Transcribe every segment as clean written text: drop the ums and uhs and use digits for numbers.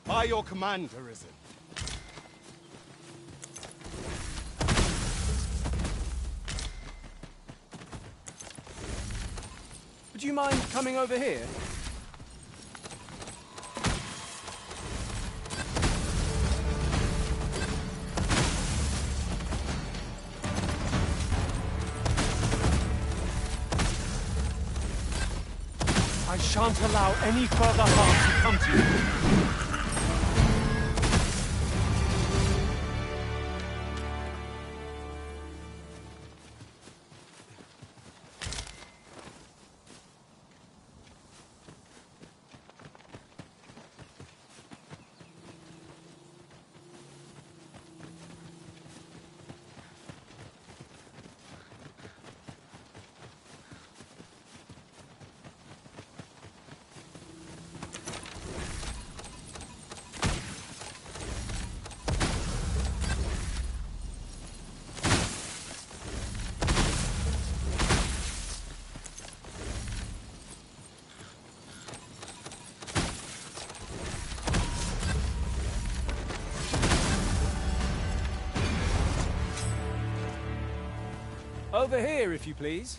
By your command, Arisen. Would you mind coming over here? I shan't allow any further harm to come to you. Over here, if you please.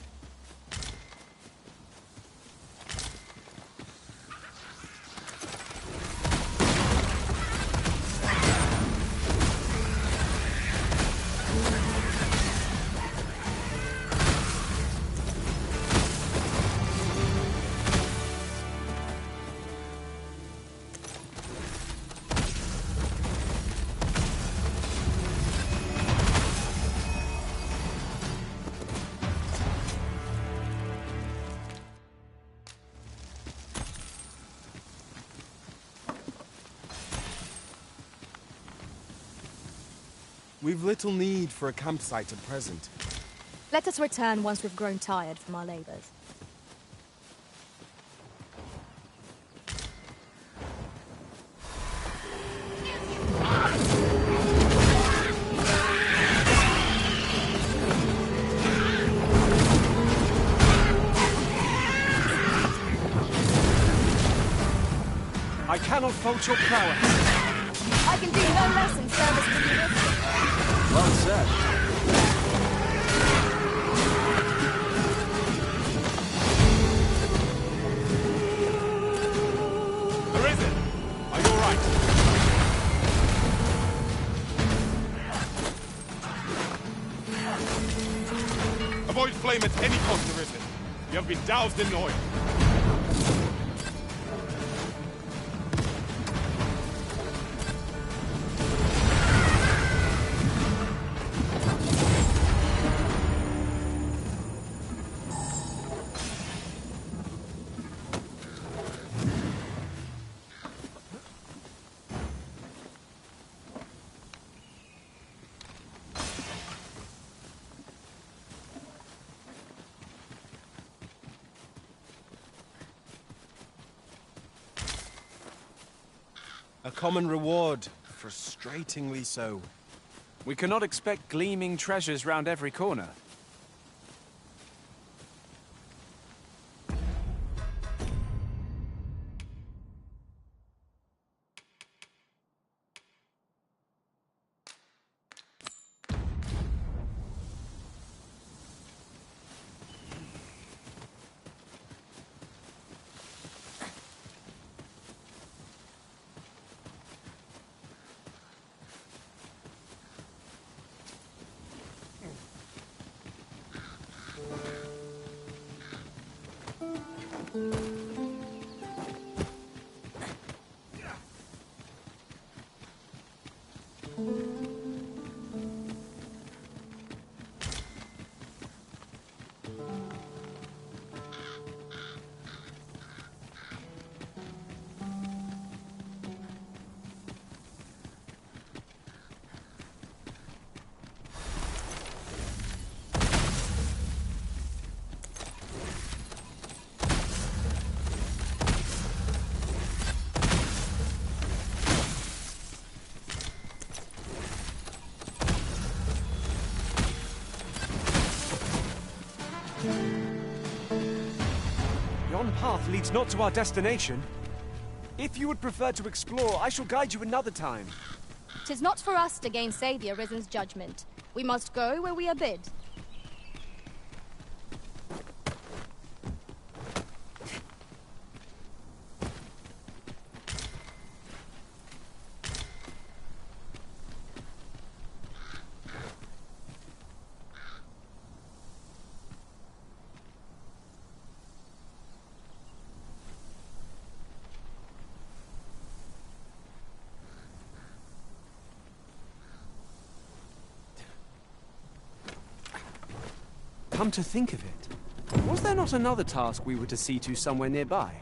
We've little need for a campsite at present. Let us return once we've grown tired from our labors. I cannot fault your prowess. I can do no less in service to you. Well said. Arisen! Are you alright? Avoid flame at any cost, Arisen. You have been doused in oil. A common reward, frustratingly so. We cannot expect gleaming treasures round every corner. path leads not to our destination. If you would prefer to explore, I shall guide you another time. 'Tis not for us to gainsay the Arisen's judgment. We must go where we are bid. Come to think of it, was there not another task we were to see to somewhere nearby?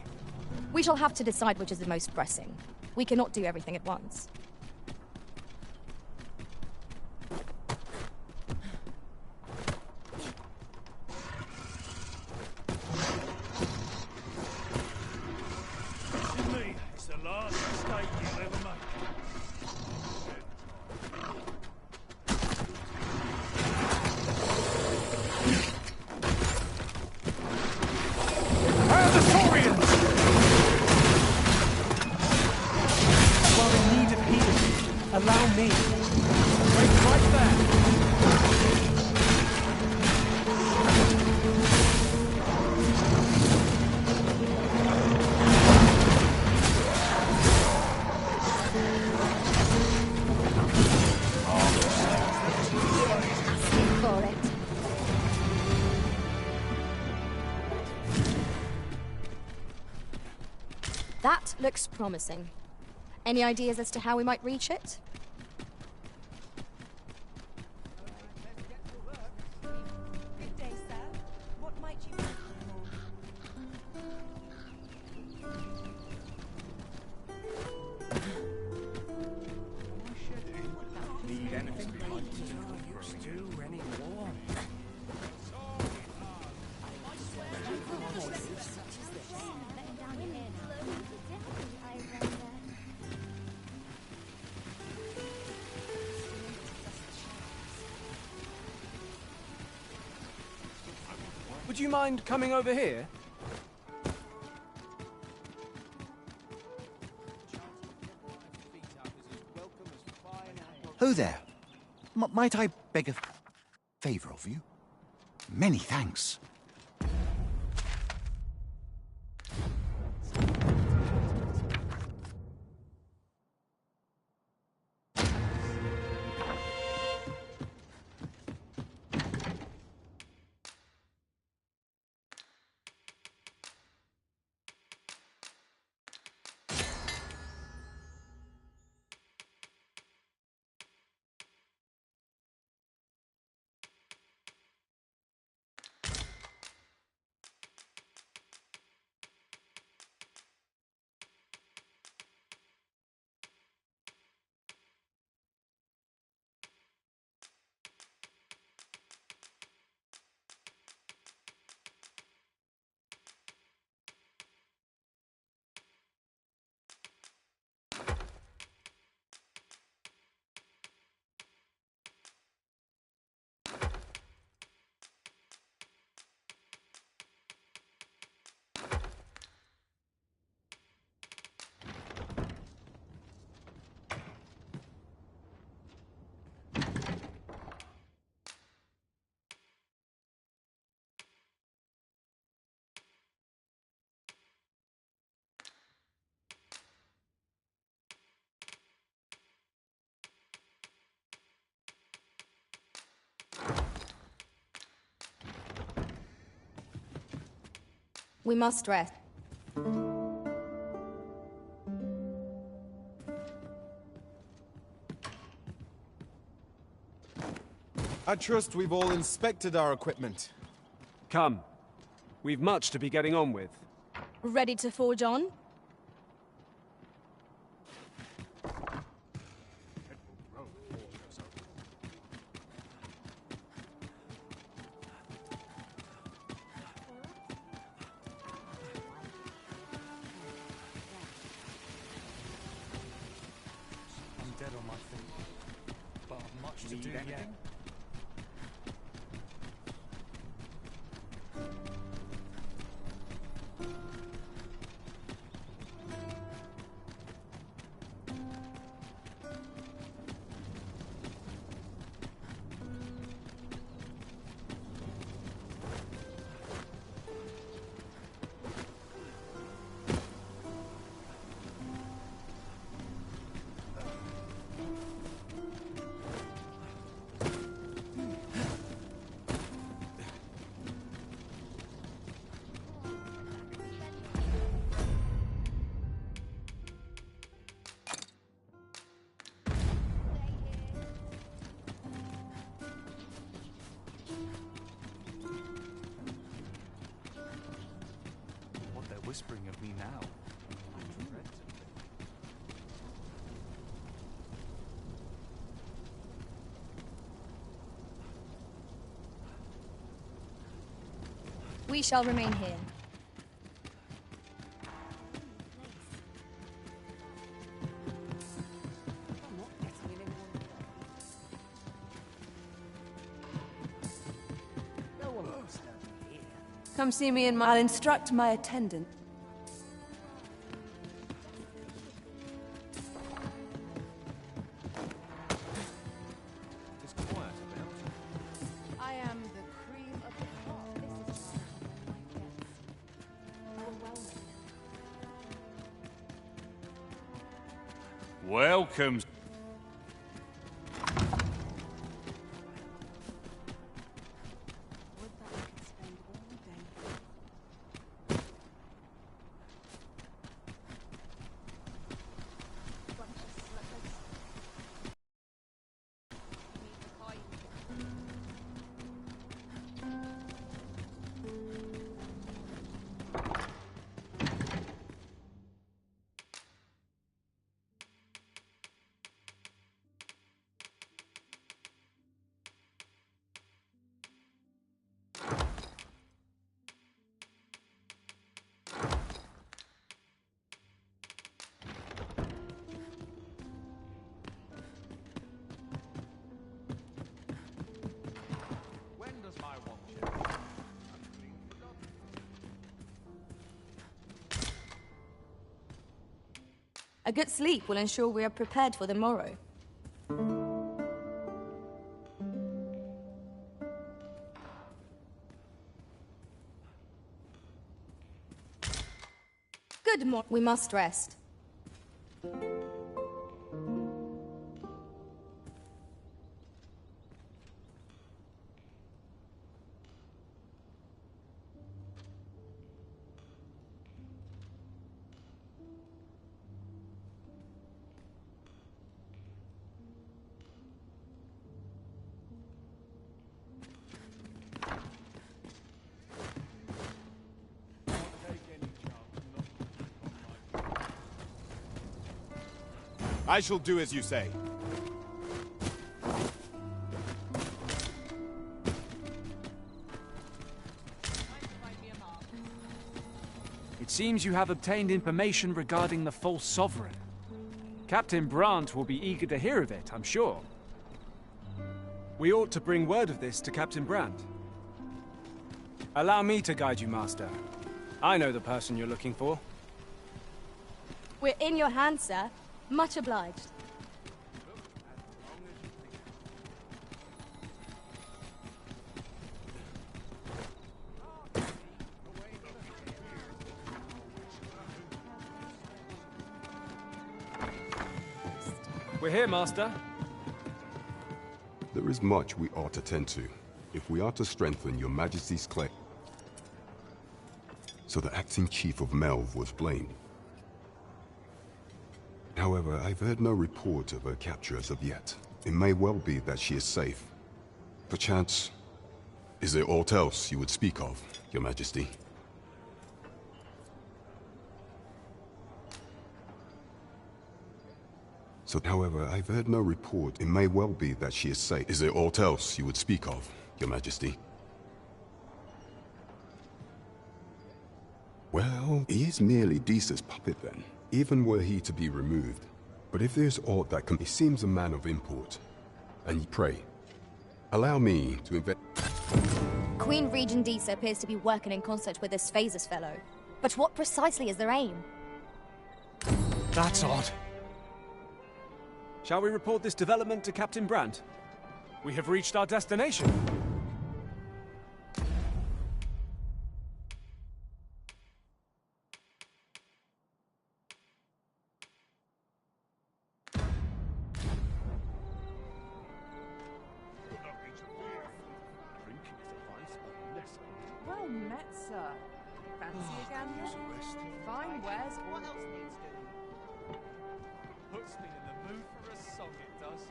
We shall have to decide which is the most pressing. We cannot do everything at once. It's the last mistake you'll ever make. Allow me. Wait right there. For it. That looks promising. Any ideas as to how we might reach it? Good day, sir. What might you be Need anything behind you? Still any more? Would you mind coming over here? Who there? Might I beg a favor of you? Many thanks. We must rest. I trust we've all inspected our equipment. Come. We've much to be getting on with. Ready to forge on? I'm dead on my feet, but I've much to do yet. whispering of me now. We shall remain here. Come see me and I'll instruct my attendant. It's quiet about. I am the cream of the crop. This is Welcome. A good sleep will ensure we are prepared for the morrow. Good morning. We must rest. I shall do as you say. It seems you have obtained information regarding the false sovereign. Captain Brandt will be eager to hear of it, I'm sure. We ought to bring word of this to Captain Brandt. Allow me to guide you, Master. I know the person you're looking for. We're in your hands, sir. Much obliged. We're here, Master. There is much we ought to tend to, if we are to strengthen your Majesty's claim. So the acting chief of Melve was blamed. However, I've heard no report of her capture as of yet. It may well be that she is safe. Perchance, is there aught else you would speak of, Your Majesty? So, however, I've heard no report. It may well be that she is safe. Is there aught else you would speak of, Your Majesty? Well, he is merely Deesa's puppet then, even were he to be removed. But if there's aught that can... He seems a man of import. And pray, allow me to invent... Queen Regent Disa appears to be working in concert with this Phases fellow. But what precisely is their aim? That's odd. Shall we report this development to Captain Brandt? We have reached our destination. Well met, sir. Fancy a gander? Fine wares, what else needs doing? Puts me in the mood for a song, it does.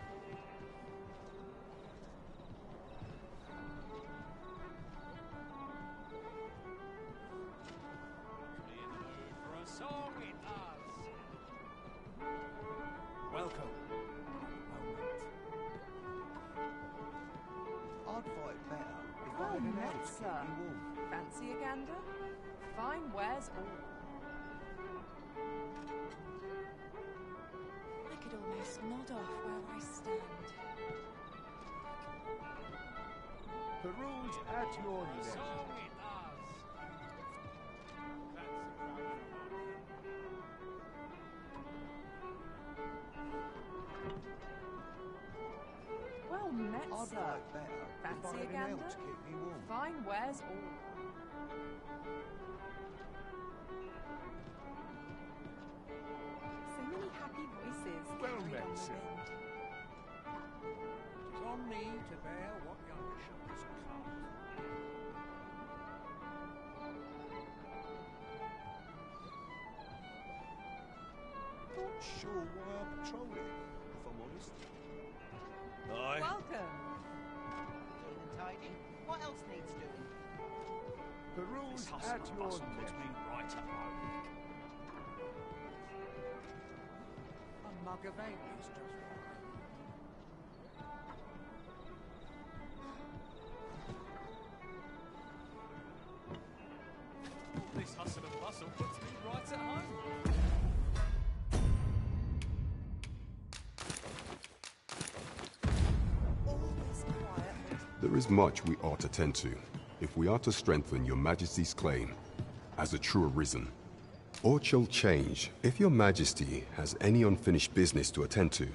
Well met, sir. Fancy a gander? Fine wares all. I could almost nod off where I stand. Peruse at your leisure. Well met, sir. Fancy a gander? Fine wares all. So many happy voices. Well carried met, on the sir. wind. It's on me to bear what younger shoulders can't. Not sure why I'm patrolling, if I'm honest. Aye. Welcome. Clean and tidy. What else needs doing? Peruse at your leisure. Right at home. A mug of ale is just right. This hustle and bustle puts me right at home. There is much we ought to tend to, if we are to strengthen your Majesty's claim as a true arisen. Aught shall change if your Majesty has any unfinished business to attend to.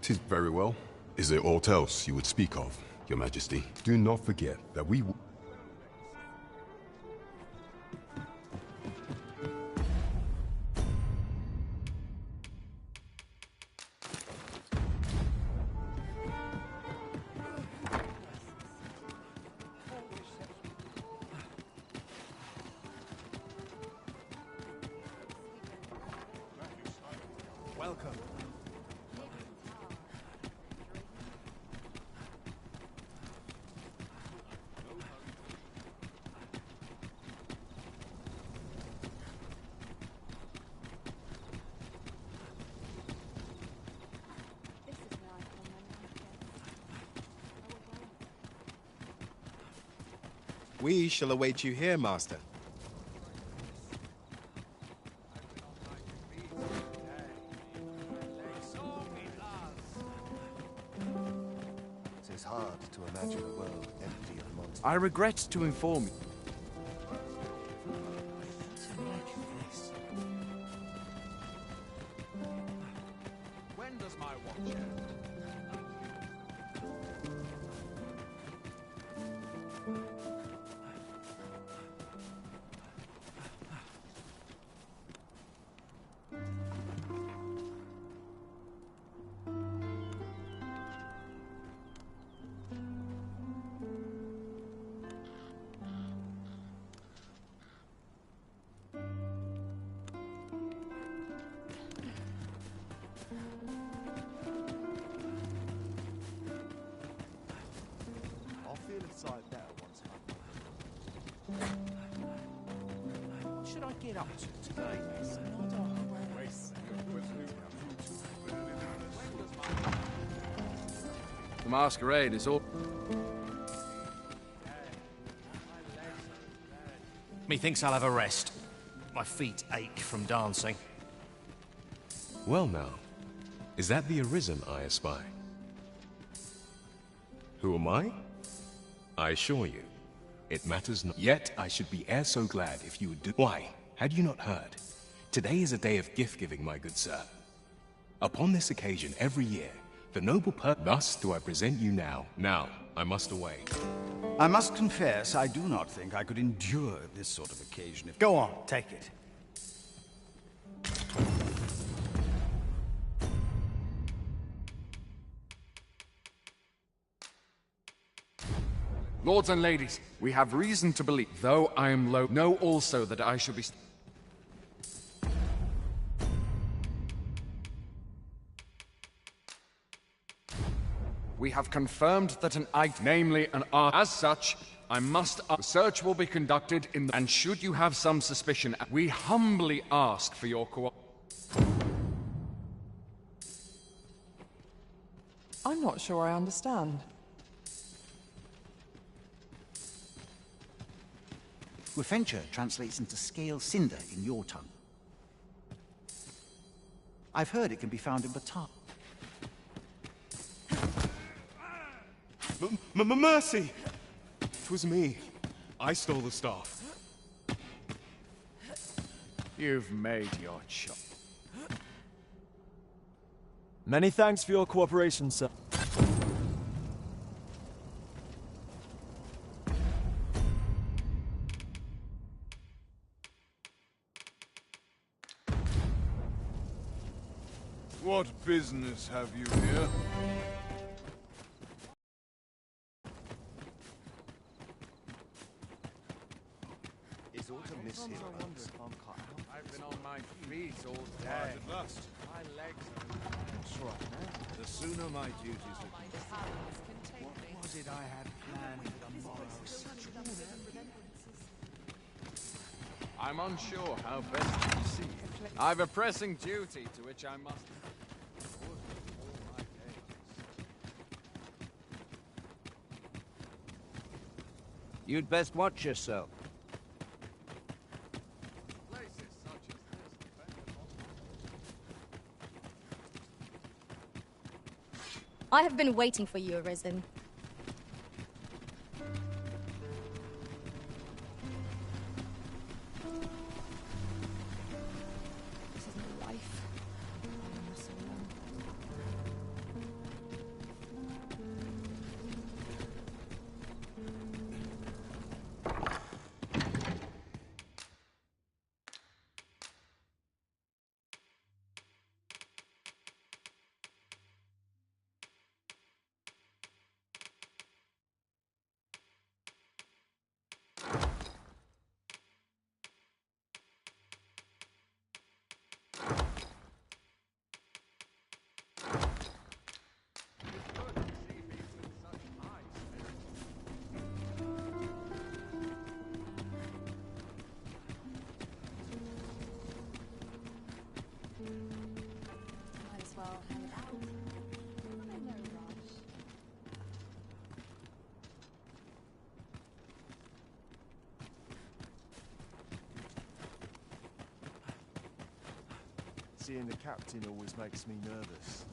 'Tis very well. Is there aught else you would speak of, your Majesty? Do not forget that we... Welcome. This is where I come when I guess. We shall await you here, Master. 'Tis hard to imagine a world empty of monsters. I regret to inform you. When does my watch end? I'll feel inside better once What should I get up to today? The masquerade is all... Methinks I'll have a rest. My feet ache from dancing. Well now, is that the Arisen I espy? Who am I? I assure you, it matters not. Yet I should be e'er so glad if you would do— Why, had you not heard? Today is a day of gift-giving, my good sir. Upon this occasion every year, the noble thus do I present you now. Now, I must away. I must confess, I do not think I could endure this sort of occasion if... Go on, take it. Lords and ladies, we have reason to believe, though I am low, know also that I shall be... We have confirmed that an item, namely an art, as such, I must... The search will be conducted in the... And should you have some suspicion, we humbly ask for your I'm not sure I understand. Gwefenture translates into scale cinder in your tongue. I've heard it can be found in Batar. Mercy! 'Twas me. I stole the staff. You've made your choice. Many thanks for your cooperation, sir. What business have you here? Is autumn miss here? I've been on my feet all day. At last. My legs are... That's right, man. The sooner my duties are... What was it I had planned for the morrow? Such I'm unsure how best to proceed. I've a pressing duty to which I must... You'd best watch yourself. I have been waiting for you, Arisen. This is my life. I am so alone. Might as well hang it out. I'm in no rush. Seeing the captain always makes me nervous.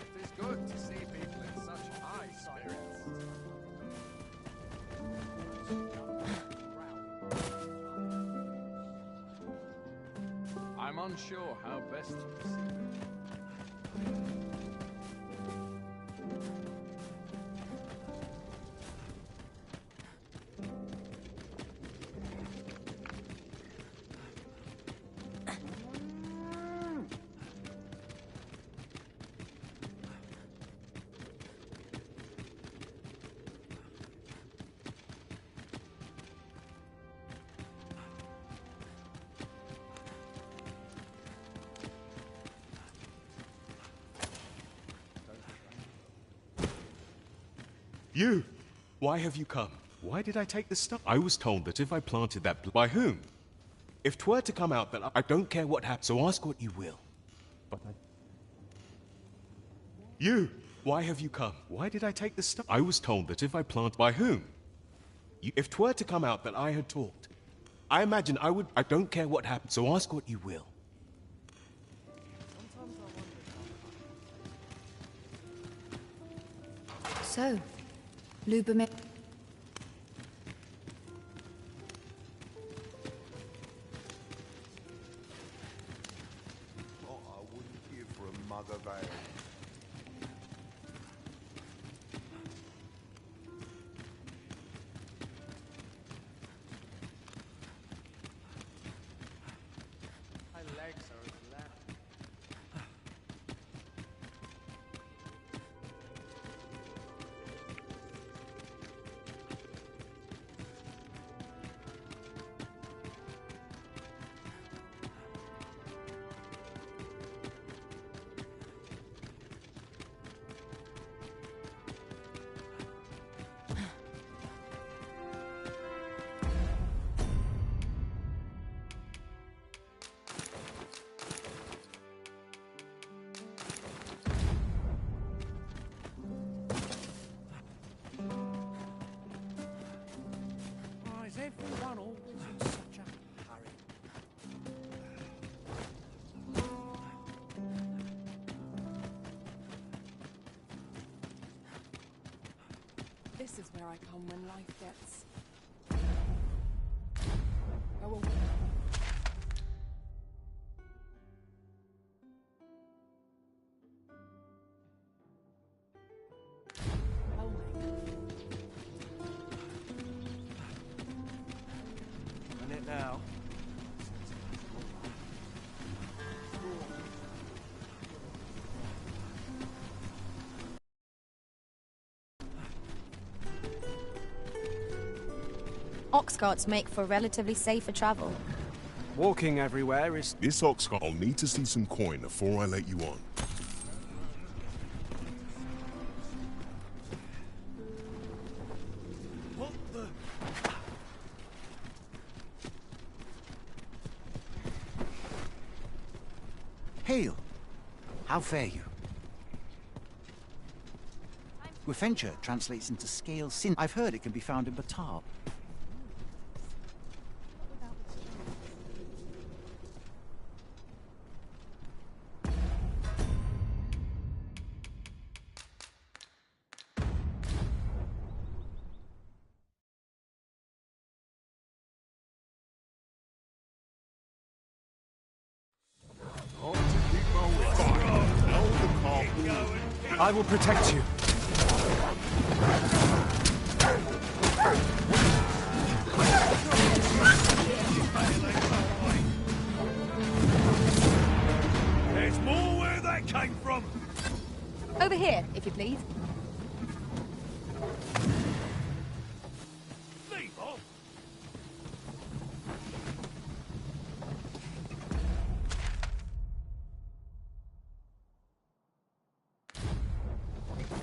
It is good to see people in such high spirits. I'm unsure how best to proceed. You! Why have you come? Why did I take the stuff? I was told that if I planted that... By whom? If 'twere to come out that I don't care what happens, so ask what you will. But I... You! Why have you come? Why did I take the stuff? I was told that if I plant... By whom? If 'twere to come out that I had talked, I imagine I would... I don't care what happens, so ask what you will. So, Lubomir... What I wouldn't give for a mug of ale. My legs are as loud. Here I come when life gets... Go away. On it now. Ox carts make for relatively safer travel. Walking everywhere is... This ox cart, I'll need to see some coin before I let you on. What the? Hail! How fare you? Gwefenture translates into scale sin. I've heard it can be found in Batab. I will protect you. There's more where that came from. Over here, if you please. Leave off.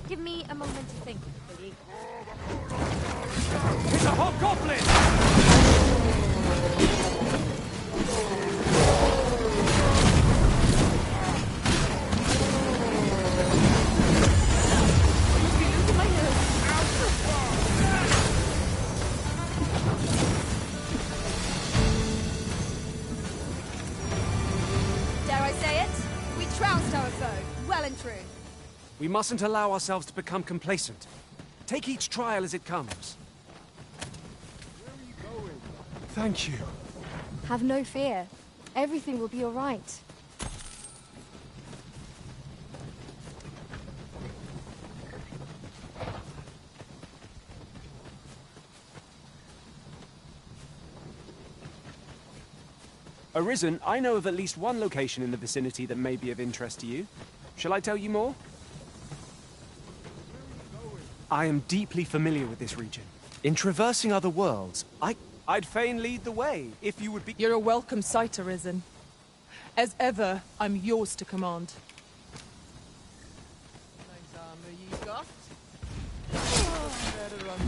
Give me a moment to think, please. It's a hobgoblin! Dare I say it? We trounced our foe, well and true. We mustn't allow ourselves to become complacent. Take each trial as it comes. Thank you. Have no fear. Everything will be all right. Arisen, I know of at least one location in the vicinity that may be of interest to you. Shall I tell you more? I am deeply familiar with this region. In traversing other worlds, I'd fain lead the way, if you would be— You're a welcome sight, Arisen. As ever, I'm yours to command. Nice armor you got. Better run.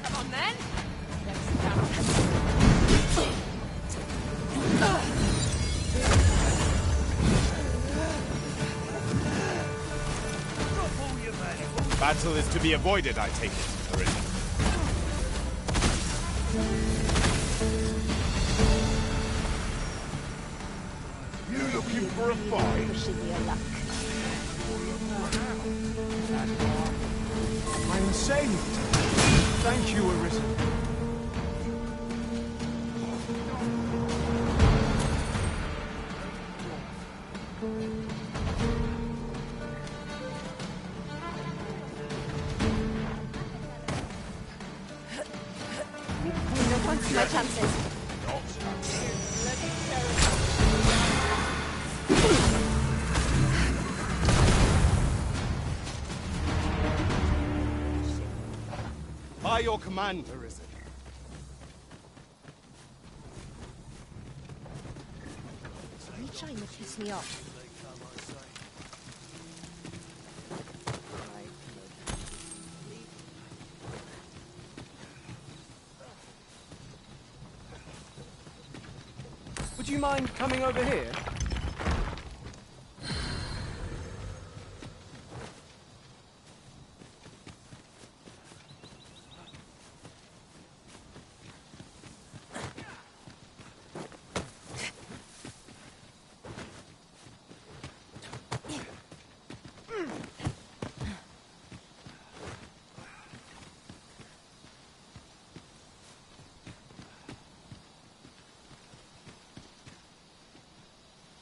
Come on, then. Let's count. Battle is to be avoided, I take it, Arisen. You looking for a fight? I'm saved! Thank you, Arisen. No chances. By your command, Arisen. Are you trying to piss me off? Would you mind coming over here?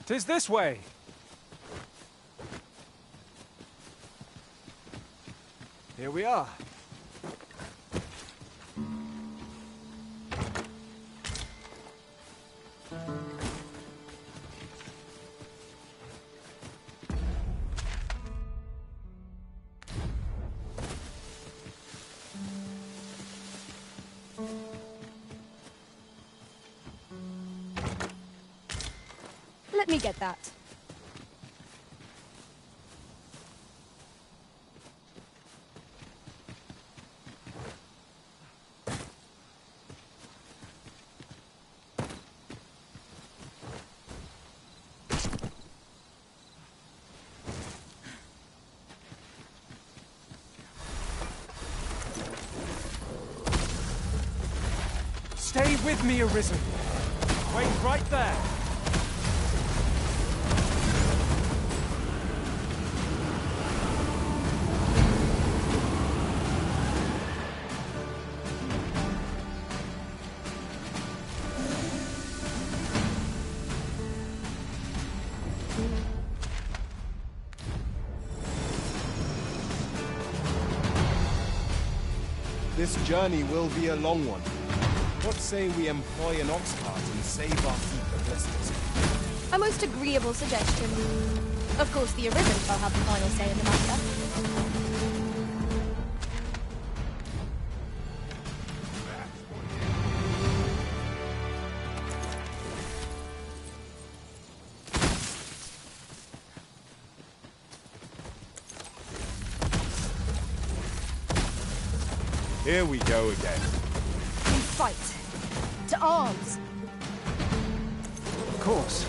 'Tis this way. Here we are. Let me get that. Stay with me, Arisen. Wait right there. This journey will be a long one. What say we employ an ox cart and save our feet the blisters? A most agreeable suggestion. Of course, the Arisen shall have the final say in the matter. Here we go again. We fight. To arms! Of course.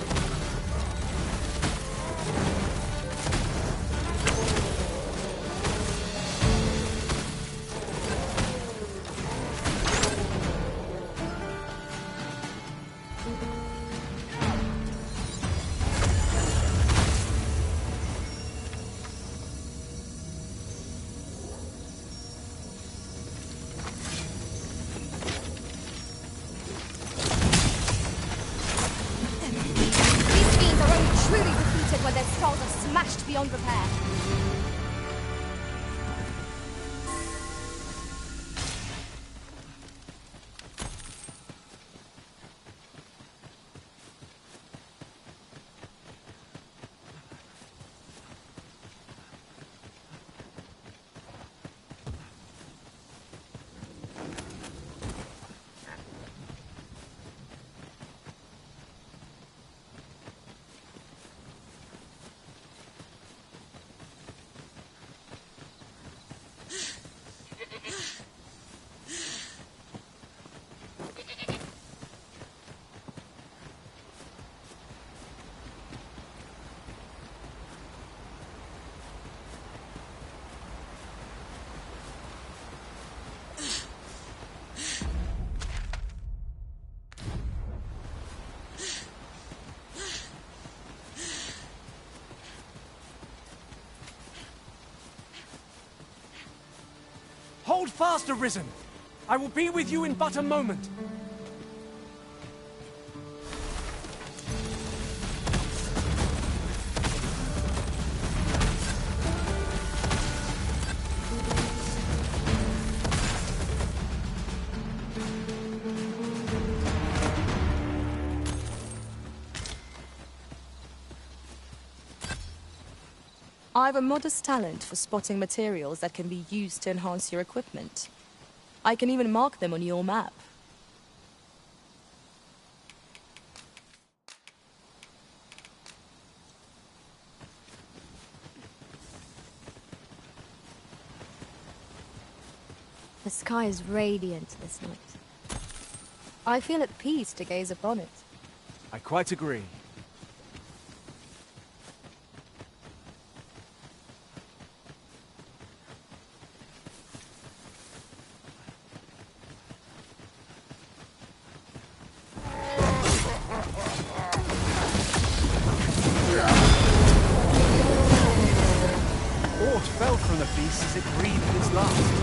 When their skulls are smashed beyond repair. Hold fast, Arisen! I will be with you in but a moment. I have a modest talent for spotting materials that can be used to enhance your equipment. I can even mark them on your map. The sky is radiant this night. I feel at peace to gaze upon it. I quite agree. Ort fell from the beast as it breathed its last.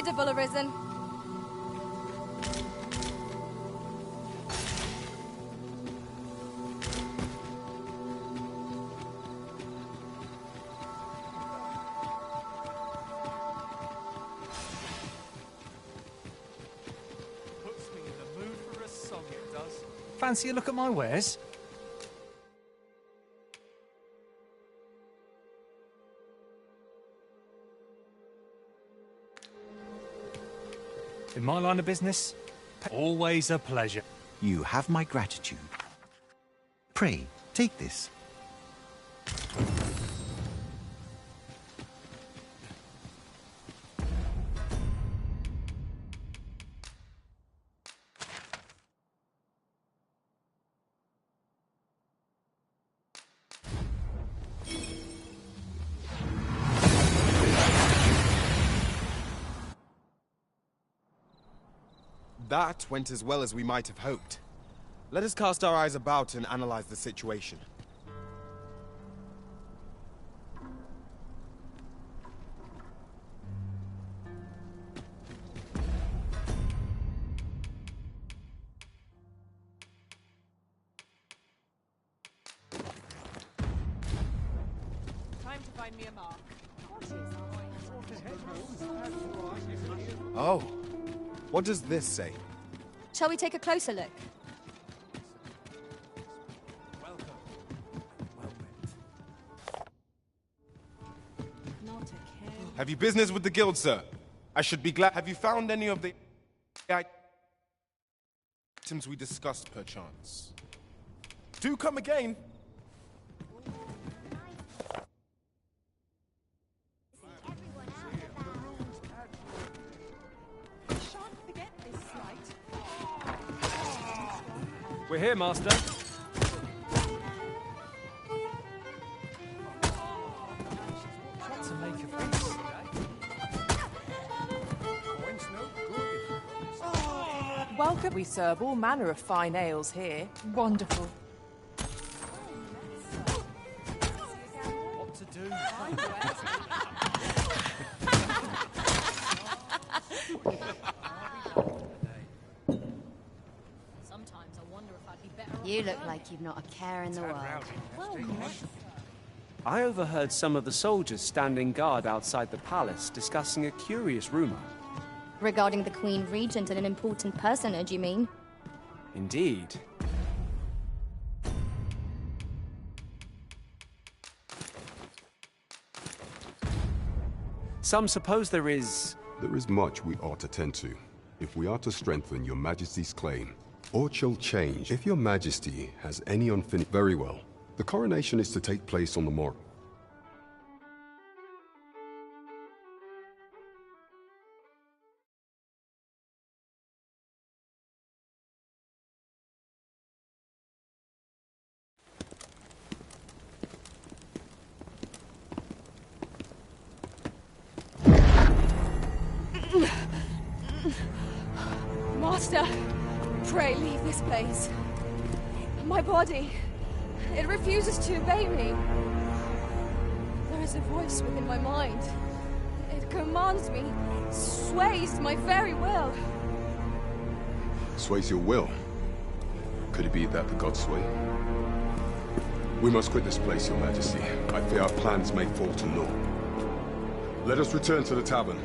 Formidable arisen. Puts me in the mood for a song, it does. Fancy a look at my wares? In my line of business, always a pleasure. You have my gratitude. Pray, take this. That went as well as we might have hoped. Let us cast our eyes about and analyze the situation. Time to find me a mark. Oh. What does this say? Shall we take a closer look? Not a care. Have you business with the guild, sir? I should be glad. Have you found any of the items we discussed, perchance? Do come again. We're here, Master. What to make of this, Welcome. We serve all manner of fine ales here. Wonderful. What to do? Sometimes I wonder if I'd be better. You look like you've not a care in the world. Well, I overheard some of the soldiers standing guard outside the palace discussing a curious rumor. regarding the Queen Regent and an important personage, you mean? Indeed. Some suppose there is... There is much we ought to tend to, if we are to strengthen your Majesty's claim. Or shall change, if your Majesty has any unfinished... Very well. The coronation is to take place on the morrow. Master, pray leave this place. My body, it refuses to obey me. There is a voice within my mind. It commands me, sways my very will. Sways your will? Could it be that the gods sway? We must quit this place, your Majesty. I fear our plans may fall to naught. Let us return to the tavern.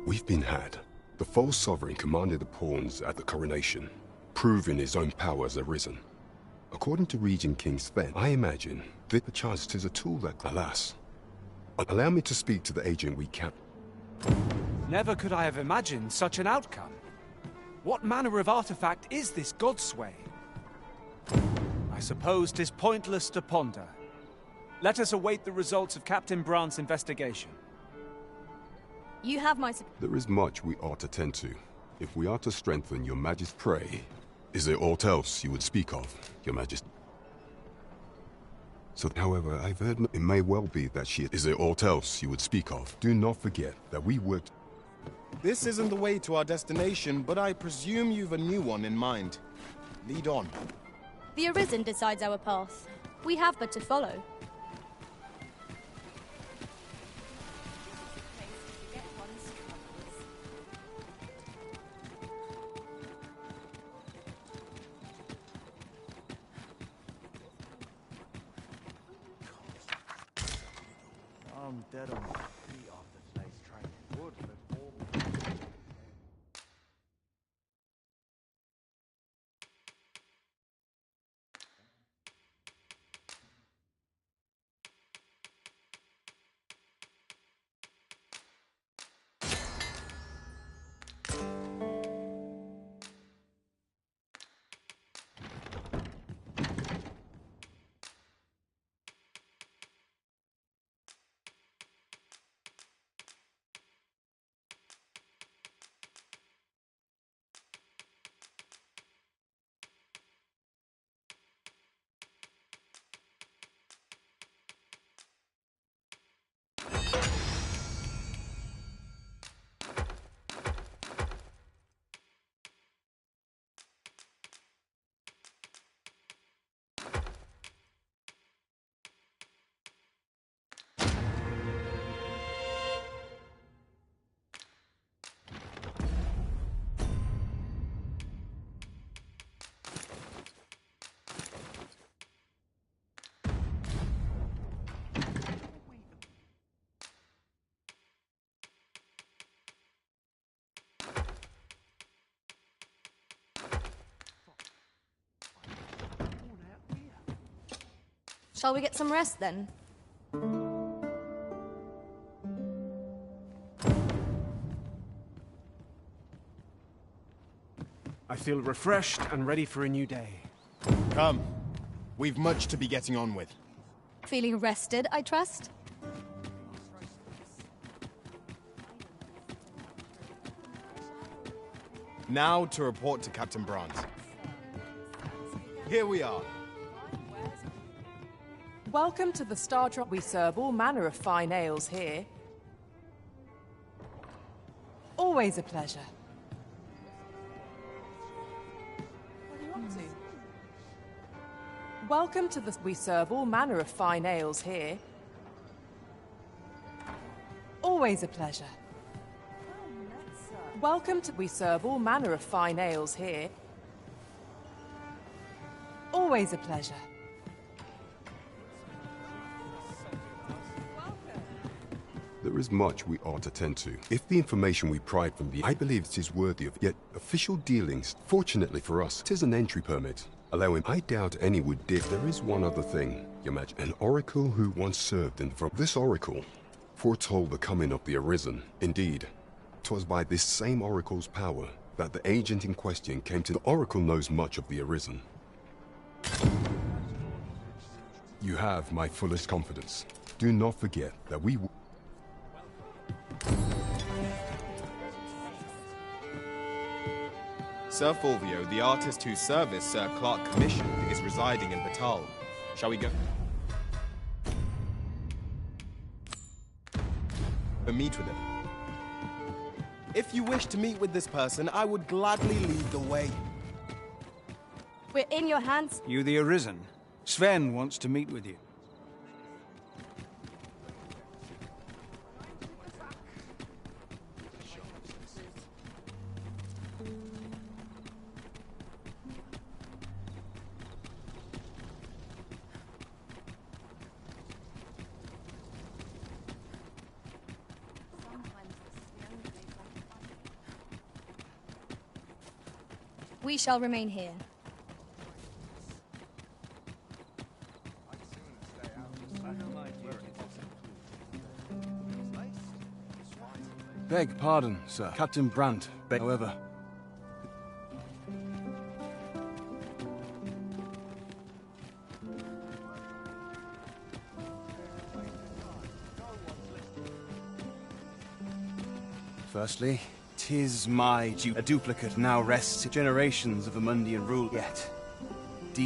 We've been had. The false sovereign commanded the pawns at the coronation, proving his own power has arisen. According to Regent King Sven, I imagine that perchance 'tis a tool that, alas. Allow me to speak to the agent we kept. Never could I have imagined such an outcome. What manner of artifact is this Godsway? I suppose 'tis pointless to ponder. Let us await the results of Captain Brandt's investigation. You have my There is much we ought to tend to. If we are to strengthen your Majesty, pray. Is there aught else you would speak of, your Majesty? So, however, I've heard it may well be that she is there aught else you would speak of? Do not forget that we worked. This isn't the way to our destination, but I presume you've a new one in mind. Lead on. The Arisen decides our path. We have but to follow. I'm dead on my feet after today's training. Wood for all. Shall we get some rest then? I feel refreshed and ready for a new day. Come. We've much to be getting on with. Feeling rested, I trust? Now to report to Captain Brandt. Here we are. Welcome to the Star Trek. We serve all manner of fine ales here. Always a pleasure. What are you up to? Welcome to the... We serve all manner of fine ales here. Always a pleasure. Welcome to... We serve all manner of fine ales here. Always a pleasure. There is much we ought to tend to. If the information we pried from the... I believe it is worthy of yet official dealings. Fortunately for us, it is an entry permit. Allowing... I doubt any would dip. There is one other thing, Your Majesty. An oracle who once served in... From this oracle foretold the coming of the Arisen. Indeed, 'twas by this same oracle's power that the agent in question came to... The oracle knows much of the Arisen. You have my fullest confidence. Do not forget that we... Sir Fulvio, the artist whose service Sir Clark commissioned, is residing in Batal. Shall we go? Meet with him. If you wish to meet with this person, I would gladly lead the way. We're in your hands. You the Arisen? Sven wants to meet with you. We shall remain here. Beg pardon, sir. Captain Brandt, however. Firstly, 'tis my a duplicate now rests generations of Amundian rule. Yet,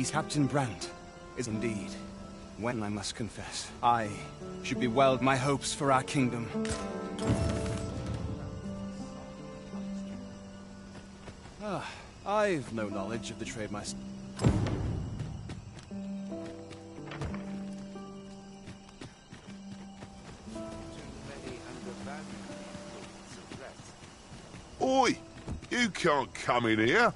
Captain Brandt is indeed, when I must confess, I should be well my hopes for our kingdom. I've no knowledge of the trade myself. Oi! You can't come in here!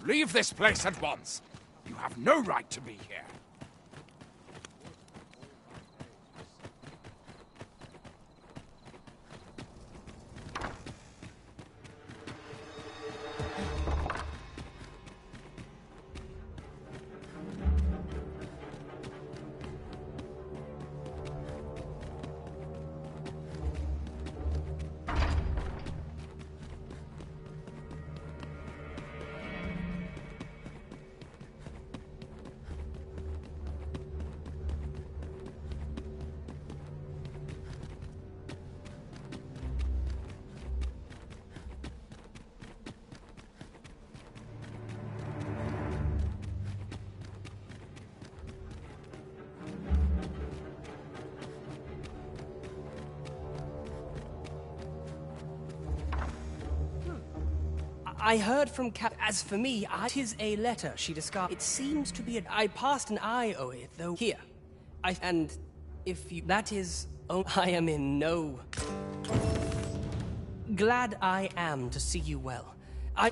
Leave this place at once. You have no right to be here. I heard from Cap. As for me, tis a letter she discarded. It seems to be I passed an eye over it, though. Here. And if you. That is. Oh, I am in no. Glad I am to see you well.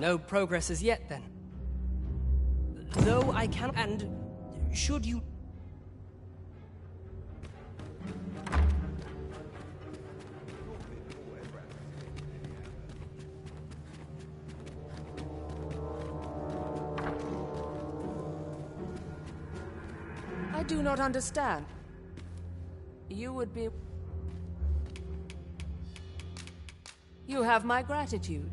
No progress as yet, then. Though I can. And should you. I do not understand. You would be... You have my gratitude.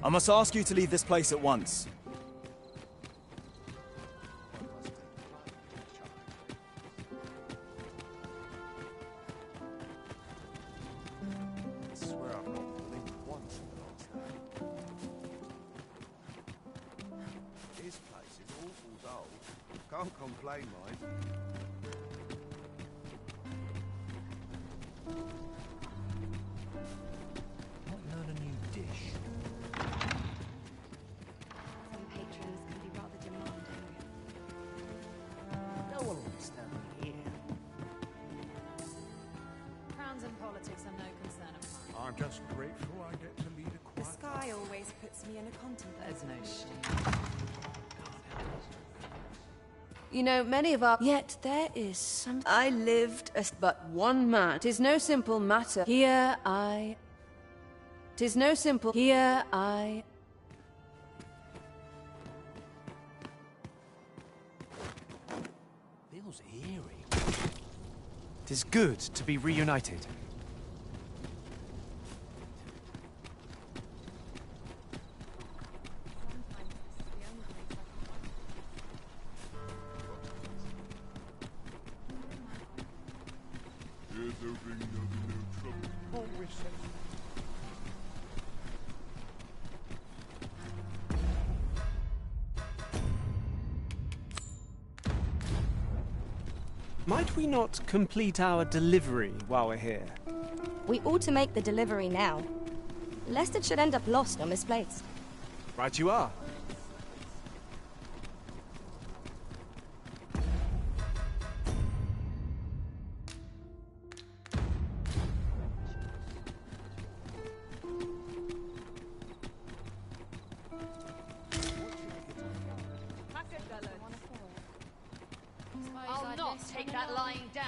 I must ask you to leave this place at once. I swear I've not blinked once in the last day. This place is awful dull. Can't complain, mind. Learn a new dish. Some patrons can be rather demanding. No one will stand me here. Crowns and politics are no concern of mine. I'm just grateful I get to lead a The quiet... sky always puts me in a contemplative. There's no shame. You know, many of our... Yet there is some... I lived as but one man. 'Tis no simple matter. Here I... 'Tis no simple... Here I... Feels eerie. 'Tis good to be reunited. Might we not complete our delivery while we're here? We ought to make the delivery now, lest it should end up lost or misplaced. Right you are. I'll not take that lying down.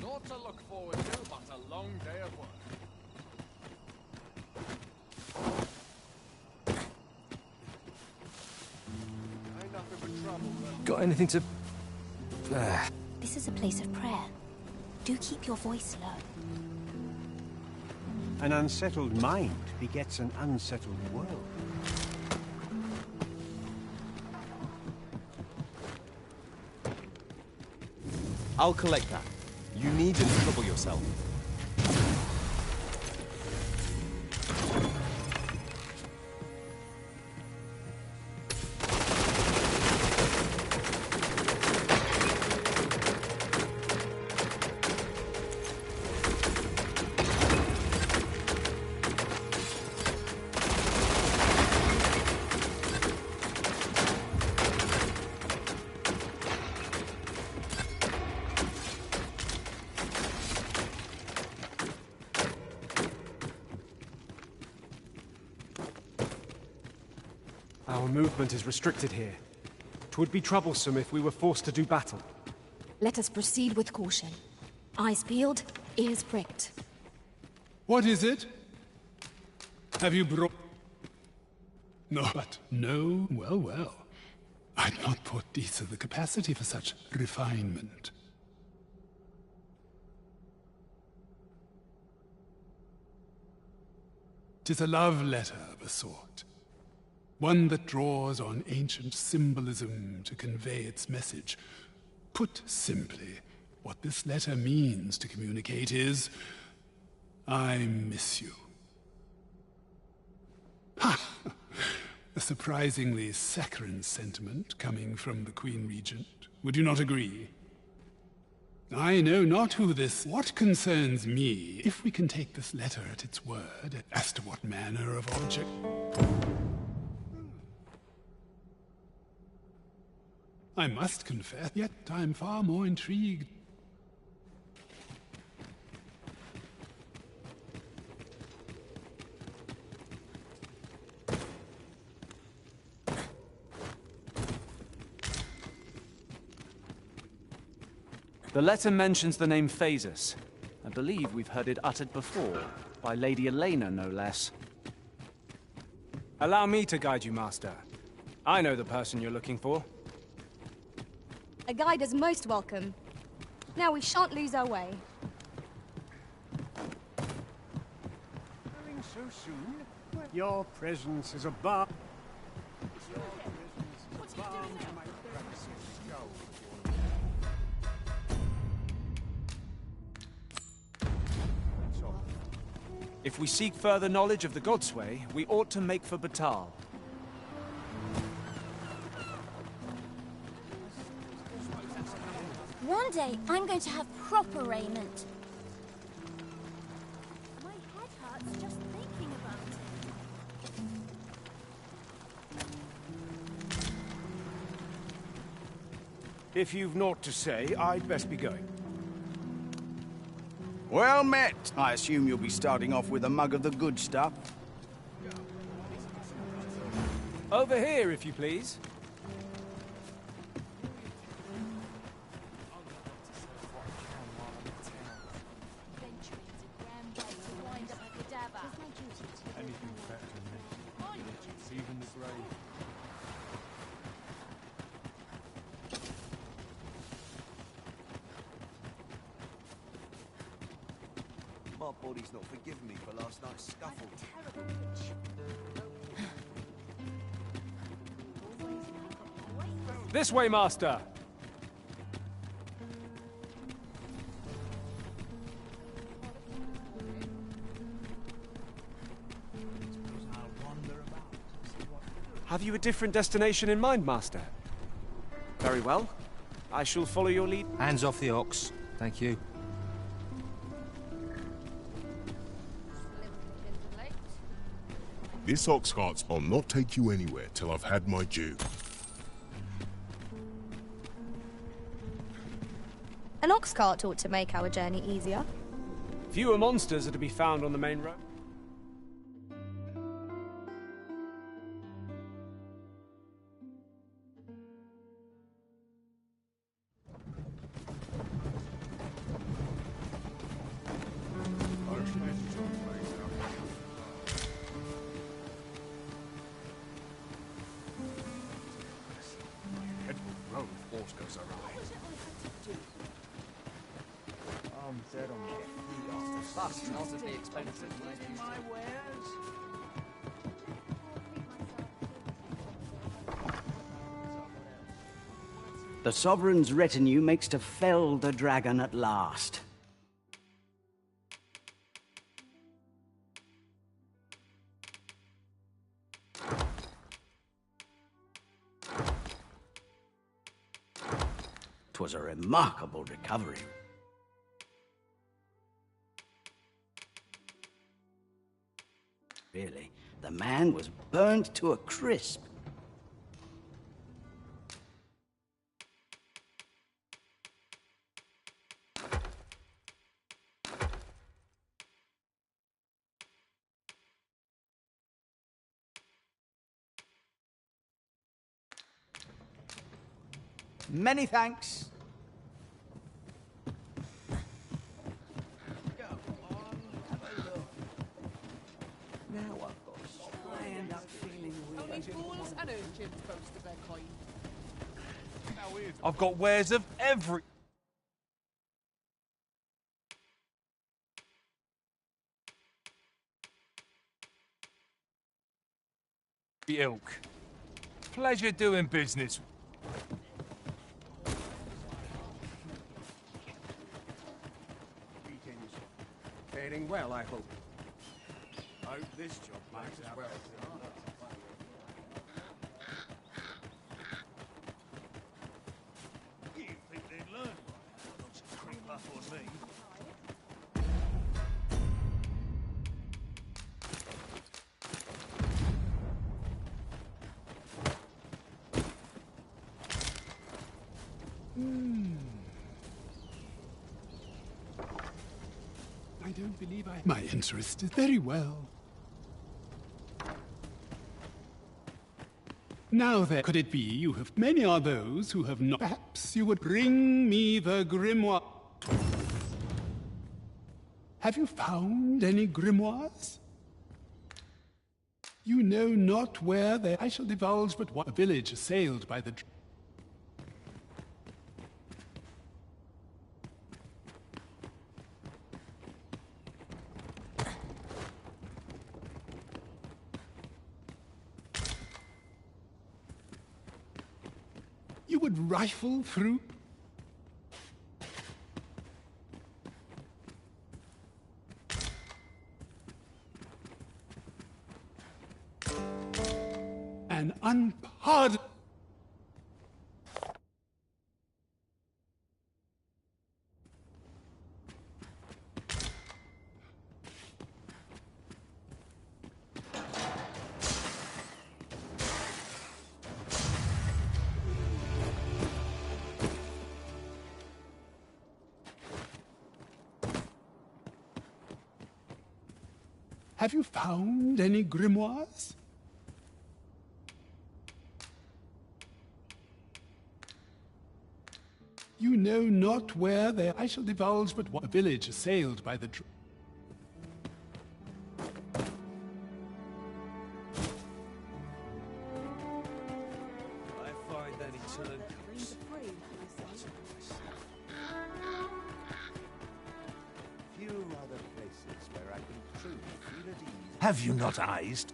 Not to look forward to, but a long day of work. Ain't nothing but trouble, Got anything to... This is a place of prayer. Do keep your voice low. An unsettled mind begets an unsettled world. I'll collect that. You needn't trouble yourself. Our movement is restricted here. 'Twould be troublesome if we were forced to do battle. Let us proceed with caution. Eyes peeled, ears pricked. What is it? Have you brought... No, but no, well, well. I'd not put Disa the capacity for such refinement. Tis a love letter of a sort. One that draws on ancient symbolism to convey its message. Put simply, what this letter means to communicate is, I miss you. Ha! A surprisingly saccharine sentiment coming from the Queen Regent. Would you not agree? I know not who this... What concerns me, if we can take this letter at its word, as to what manner of object... I must confess, yet I am far more intrigued. The letter mentions the name Phasus. I believe we've heard it uttered before, by Lady Elena, no less. Allow me to guide you, Master. I know the person you're looking for. A guide is most welcome. Now we shan't lose our way. Coming so soon? Your presence is a bar. If we seek further knowledge of the Godsway, we ought to make for Batal. One day, I'm going to have proper raiment. My head hurts just thinking about it. If you've naught to say, I'd best be going. Well met. I assume you'll be starting off with a mug of the good stuff. Over here, if you please. Anything better than this. Even the grave. My body's not forgiving me for last night's scuffle. This way, Master! Have you a different destination in mind, Master? Very well. I shall follow your lead. Hands off the ox. Thank you. This ox cart's I'll not take you anywhere till I've had my due. An ox cart ought to make our journey easier. Fewer monsters are to be found on the main road. I'm dead on my feet after That's not as the expensive. my wares. The Sovereign's retinue makes to fell the dragon at last. Twas a remarkable recovery. Really, the man was burnt to a crisp. Many thanks. Now I've got I end up feeling weird. Only fools and urchins boast of their coin. I've got wares of every... ilk. Pleasure doing business. Faring well, I hope. I hope this job might as well. You think they'd learn? Not to creep up on me. I don't believe I... My interest is very well. Now then, could it be you have... Many are those who have not... Perhaps you would bring me the grimoire. Have you found any grimoires? You know not where they... I shall divulge but what... A village assailed by the... You would rifle through... An unpardonable... Have you found any grimoires? You know not where they... I shall divulge but what... A village assailed by the... I find any turn comes. Few other places where I can truly feel at ease. Have you not eyes?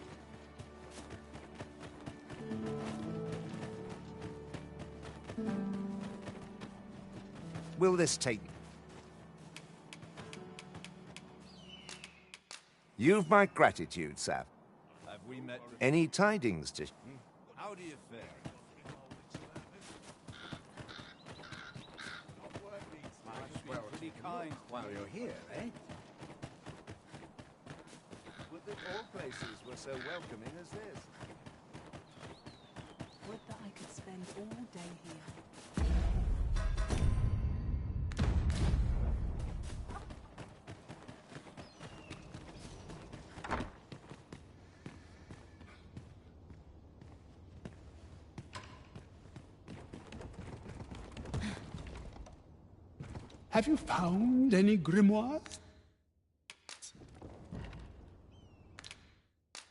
Will this take... You've my gratitude, Sap. Have we met... Any tidings to... How do you fare? Well, be kind while you're here, eh? Would that all places were so welcoming as this. Would that I could spend all day here. Have you found any grimoires?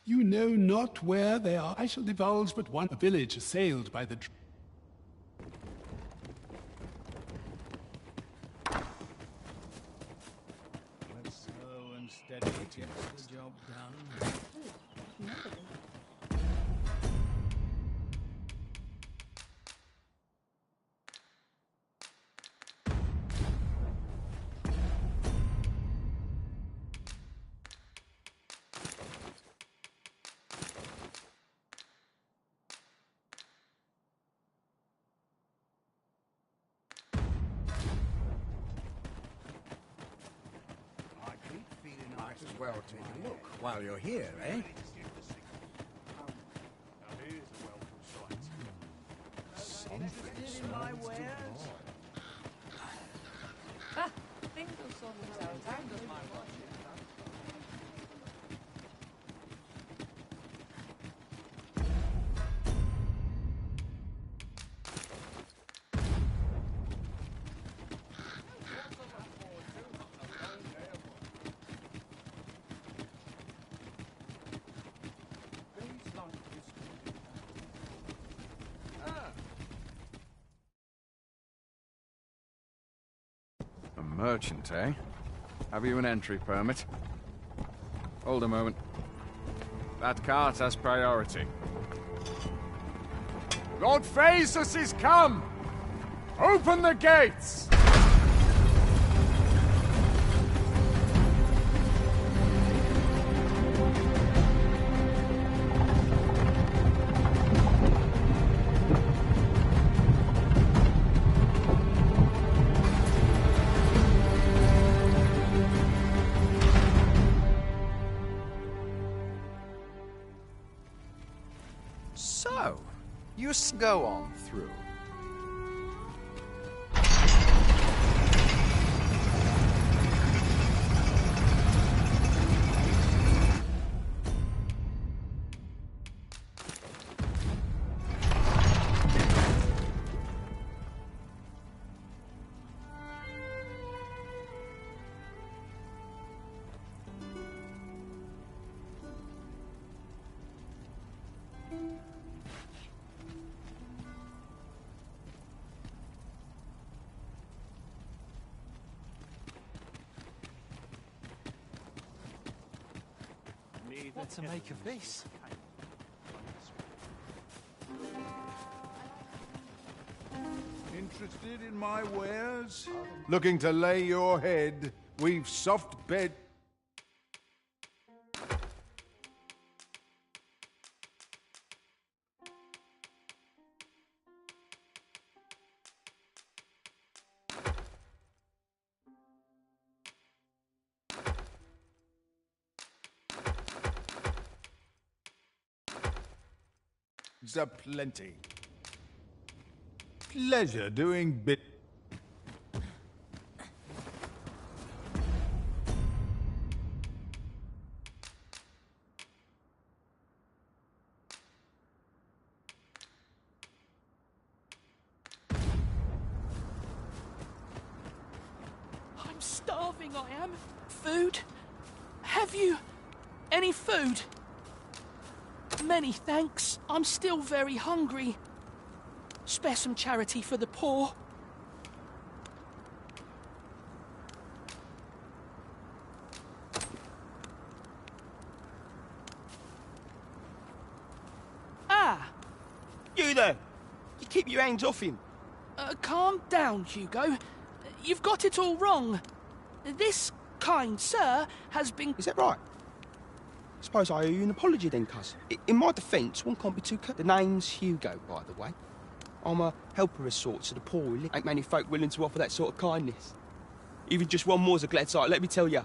You know not where they are. I shall divulge but one. A village assailed by the... Slow and steady gets the job done. Might as well take a look while you're here, eh? Interested in my wares? Ah, things will sort themselves out with my watching. A merchant, eh? Have you an entry permit? Hold a moment. That cart has priority. Lord Phaesus is come! Open the gates! So, you go on through. What to make of this? Interested in my wares? Looking to lay your head? We've soft bed... Aplenty. Pleasure doing bit. I'm starving, I am. Food? Have you any food? Many thanks. I'm still very hungry. Spare some charity for the poor. Ah! You there! You keep your hands off him. Calm down, Hugo. You've got it all wrong. This kind sir has been... Is that right? Suppose I owe you an apology then, cuz. In my defence, one can't be too cut. The name's Hugo, by the way. I'm a helper of sorts to the poor. Ain't many folk willing to offer that sort of kindness. Even just one more's a glad sight, let me tell you.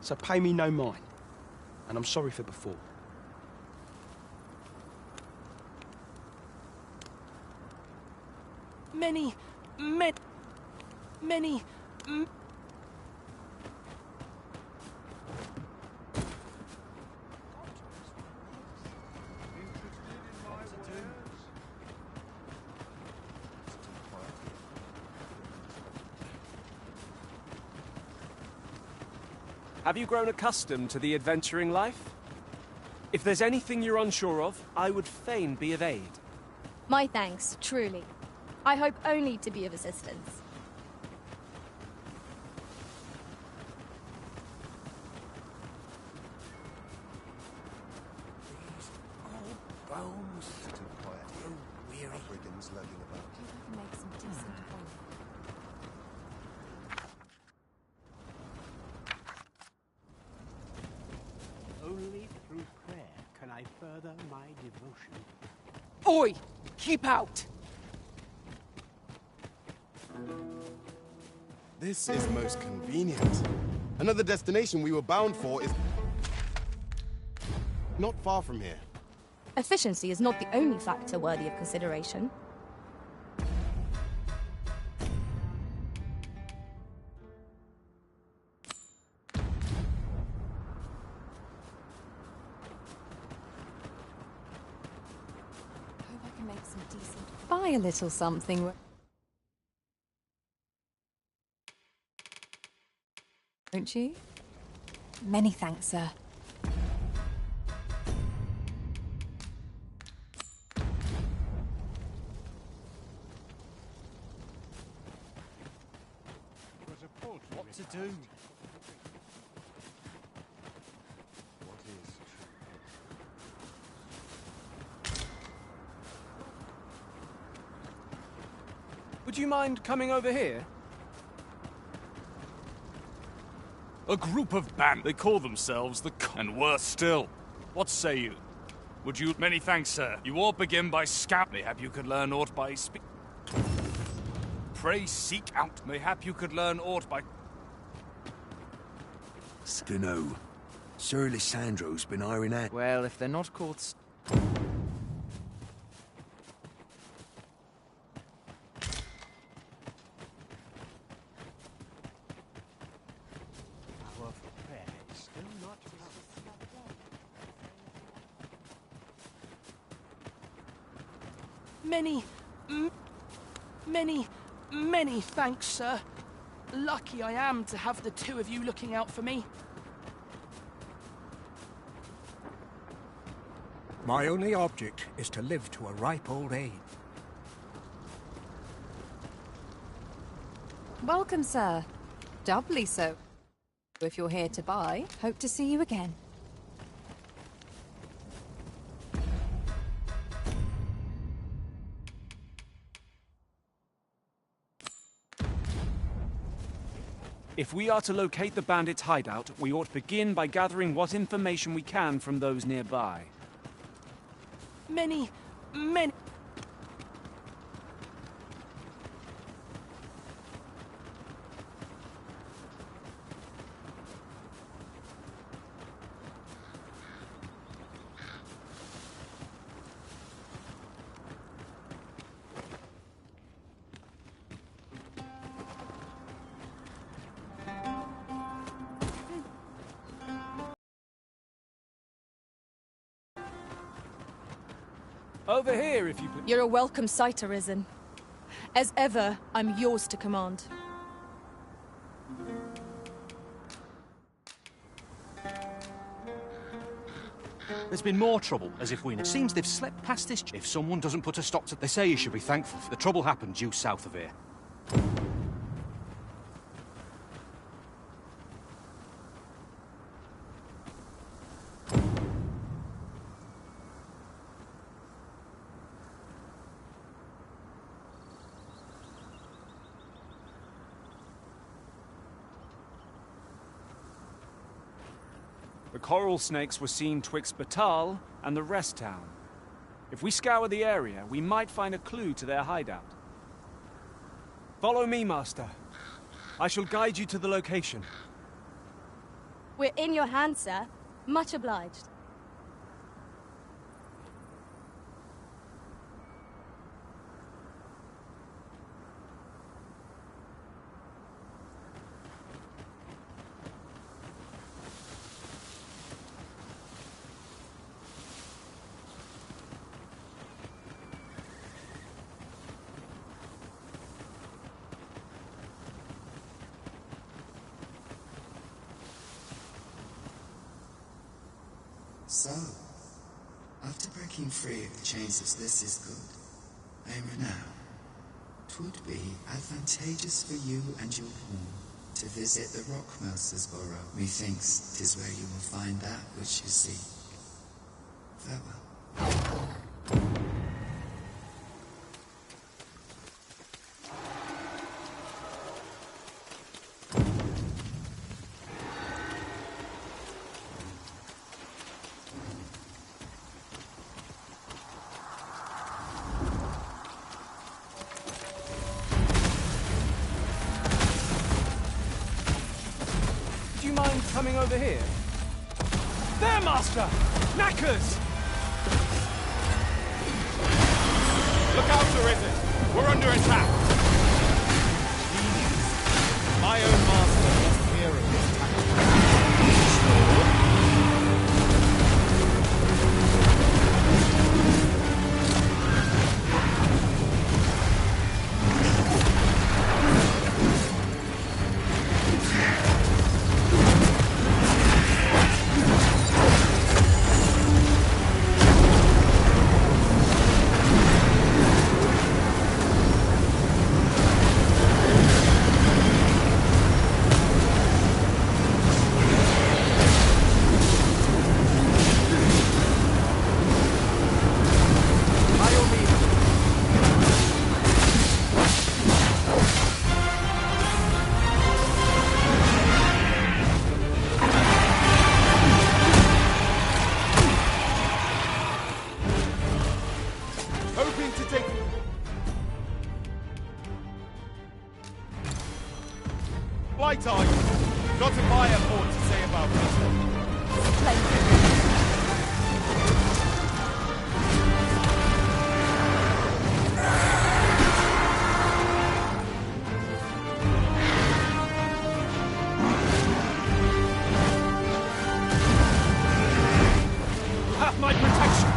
So pay me no mind. And I'm sorry for before. Have you grown accustomed to the adventuring life? If there's anything you're unsure of, I would fain be of aid. My thanks, truly. I hope only to be of assistance. Bones. Too quiet. Weary. Brigands lurking about. Make some decent Only through prayer can I further my devotion. Oi! Keep out! This is most convenient. Another destination we were bound for is not far from here. Efficiency is not the only factor worthy of consideration. Buy a little something. Won't you? Many thanks, sir. What to do? What is Would you mind coming over here? A group of band. They call themselves the and worse still. What say you? Would you... Many thanks, sir. You all begin by scout. Mayhap you could learn aught by speak. Pray seek out. Mayhap you could learn aught by... Dunno. Sir Lissandro's been ironing out. Well, if they're not called... Our prayer is still not Many thanks, sir. Lucky I am to have the two of you looking out for me. My only object is to live to a ripe old age. Welcome, sir. Doubly so. If you're here to buy, hope to see you again. If we are to locate the bandits' hideout, we ought to begin by gathering what information we can from those nearby. Many... Over here, if you please. You're a welcome sight, Arisen. As ever, I'm yours to command. There's been more trouble, as if we know. It seems they've slept past this. If someone doesn't put a stop to... They say you should be thankful. The trouble happened due south of here. The coral snakes were seen twixt Batal and the rest town. If we scour the area, we might find a clue to their hideout. Follow me, Master. I shall guide you to the location. We're in your hands, sir. Much obliged. So, after breaking free of the chains of this is good, I am renowned. 'Twould be advantageous for you and your pawn to visit the Rockmouser's burrow. Methinks 'tis where you will find that which you seek. Farewell. Do you mind coming over here? There, Master! Knackers! Look out, Arisen! We're under attack! My own master must hear of this tactic. Flight are you? Got a fire port to say about this. Have my protection!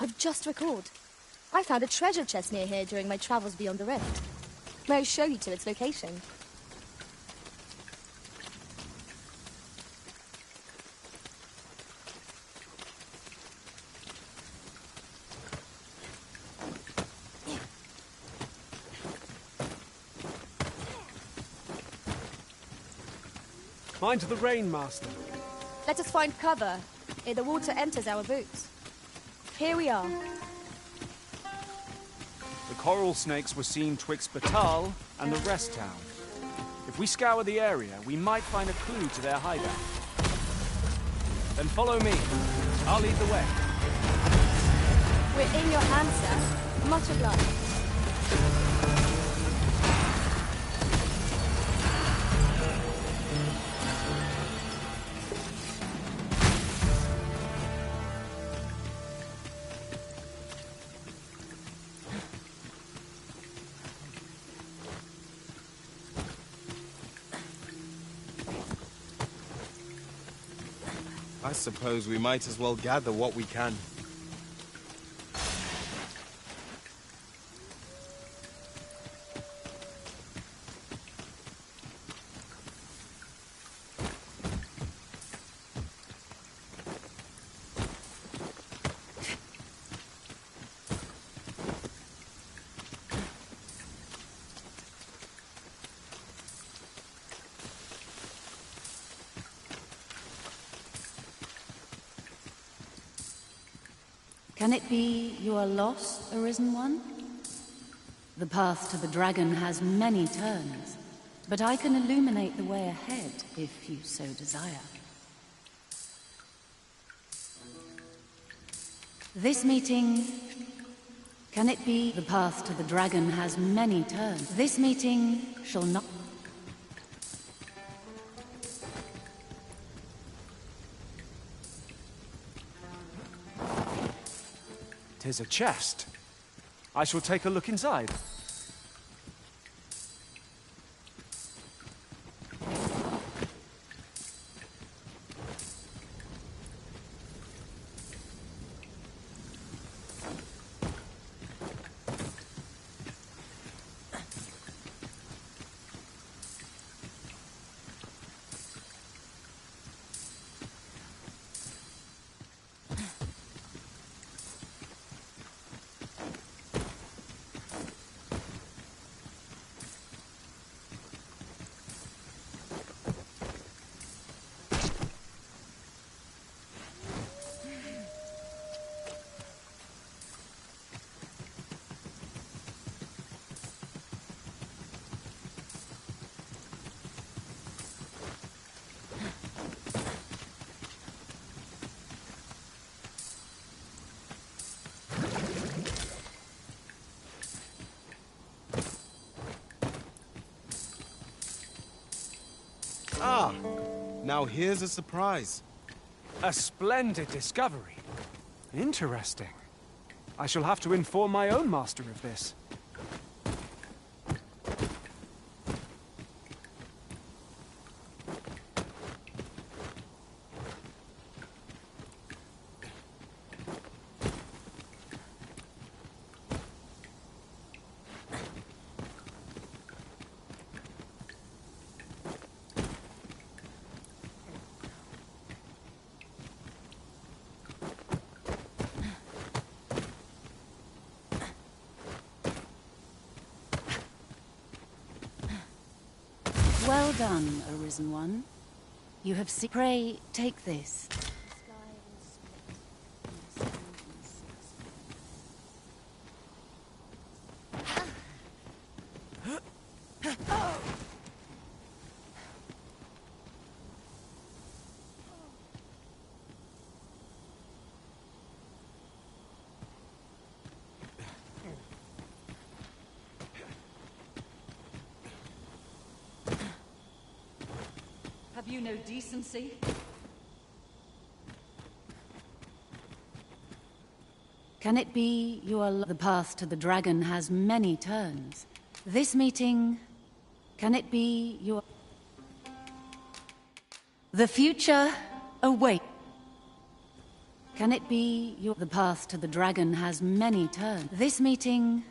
I've just recalled. I found a treasure chest near here during my travels beyond the rift. May I show you to its location? Mind the rain, Master. Let us find cover ere the water enters our boots. Here we are. The coral snakes were seen twixt Batal and the rest town. If we scour the area, we might find a clue to their hideout. Then follow me. I'll lead the way. We're in your hands, sir. Much obliged. I suppose we might as well gather what we can. Can it be you are lost, Arisen One? The path to the dragon has many turns, but I can illuminate the way ahead if you so desire. This meeting... Can it be the path to the dragon has many turns? This meeting shall not... 'Tis a chest. I shall take a look inside. Ah! Now here's a surprise. A splendid discovery. Interesting. I shall have to inform my own master of this. Well done, Arisen One. You have seen... Pray, take this. Have you no decency? Can it be you are... The path to the dragon has many turns. This meeting... Can it be you are... The future awaits. Can it be the path to the dragon has many turns? This meeting...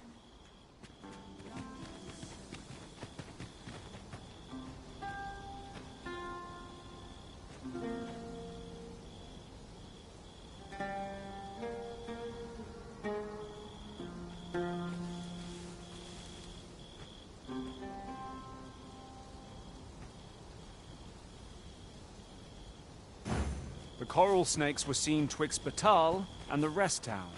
The coral snakes were seen twixt Batal and the rest town.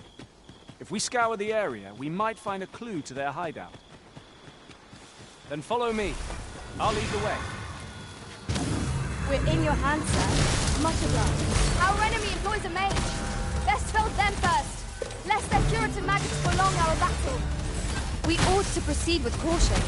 If we scour the area, we might find a clue to their hideout. Then follow me. I'll lead the way. We're in your hands, sir. Much obliged. Our enemy employs a mage. Best fell them first, lest their curative magics prolong our battle. We ought to proceed with caution.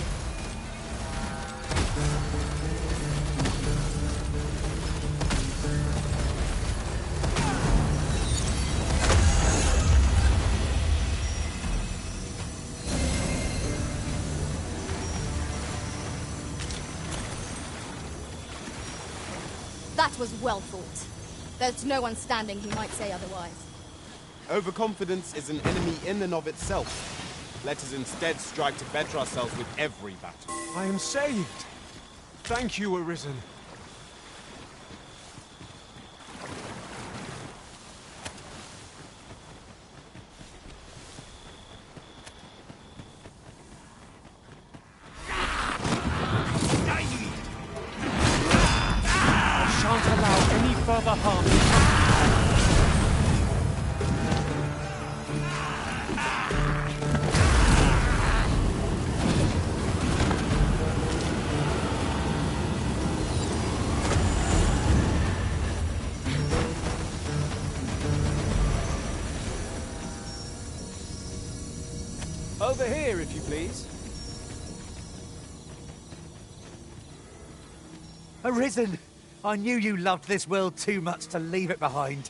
That was well thought. There's no one standing who might say otherwise. Overconfidence is an enemy in and of itself. Let us instead strive to better ourselves with every battle. I am saved! Thank you, Arisen. Shan't allow any further harm. Over here, if you please. Arisen! I knew you loved this world too much to leave it behind.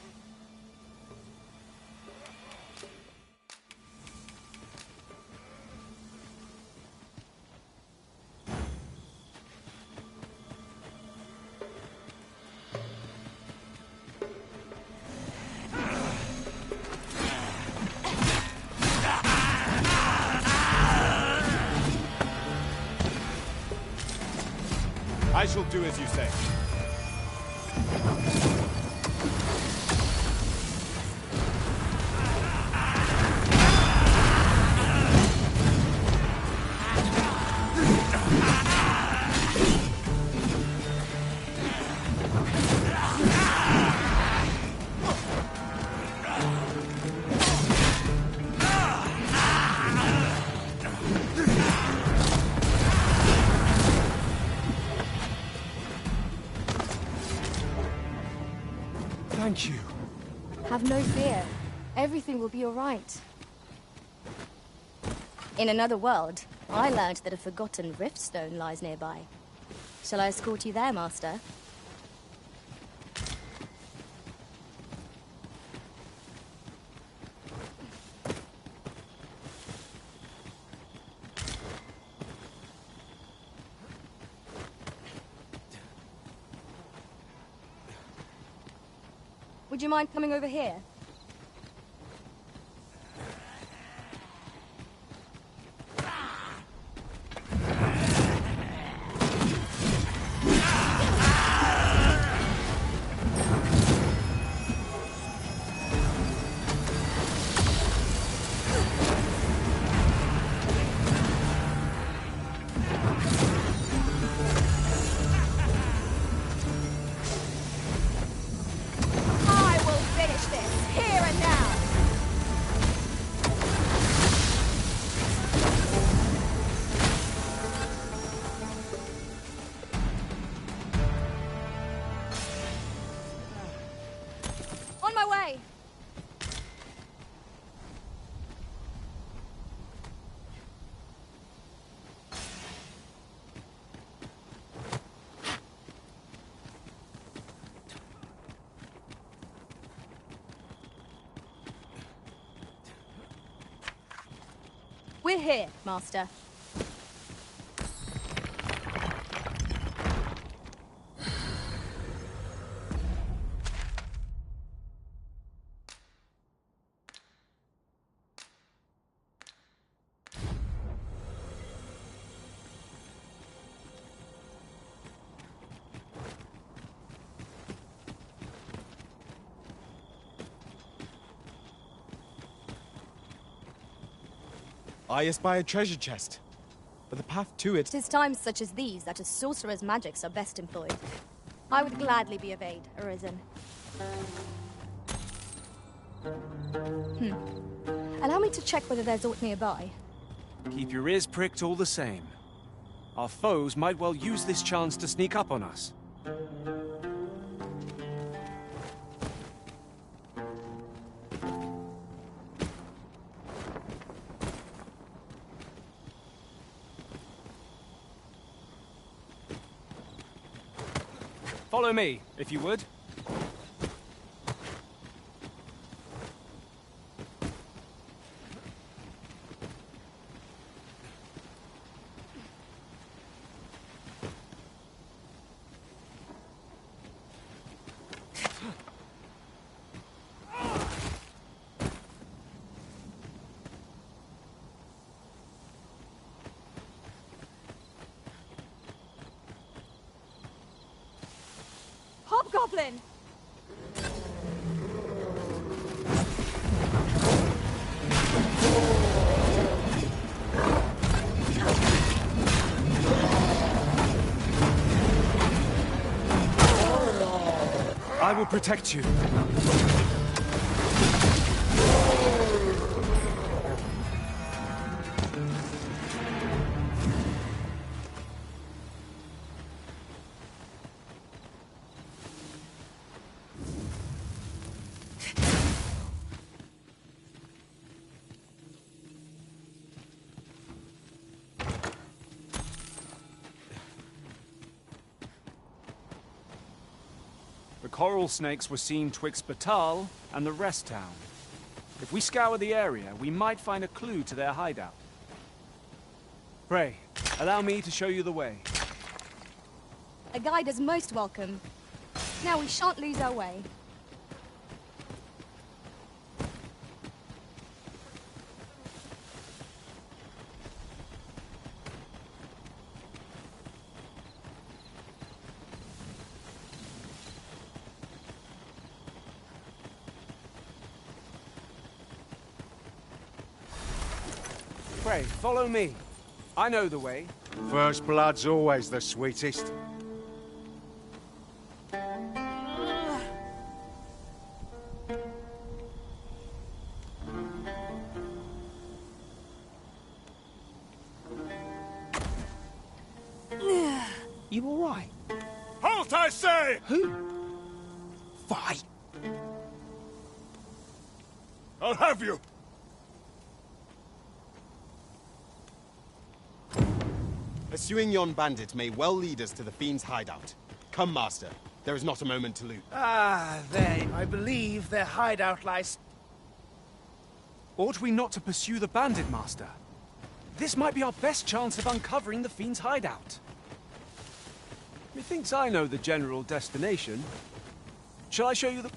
I shall do as you say. Thank you. Have no fear. Everything will be all right. In another world, I learned that a forgotten riftstone lies nearby. Shall I escort you there, Master? Would you mind coming over here? We're here, Master. I espy a treasure chest, but the path to it... 'Tis times such as these that a sorcerer's magics are best employed. I would gladly be of aid, Arisen. Allow me to check whether there's aught nearby. Keep your ears pricked all the same. Our foes might well use this chance to sneak up on us. Follow me, if you would. Hobgoblin! I will protect you. The coral snakes were seen twixt Batal and the rest town. If we scour the area, we might find a clue to their hideout. Pray, allow me to show you the way. A guide is most welcome. Now we shan't lose our way. Pray, follow me. I know the way. First blood's always the sweetest. You all right? Halt, I say! Who? Fight! I'll have you! Pursuing yon bandit may well lead us to the fiend's hideout. Come, Master. There is not a moment to lose. I believe their hideout lies... Ought we not to pursue the bandit, Master? This might be our best chance of uncovering the fiend's hideout. Methinks I know the general destination. Shall I show you the...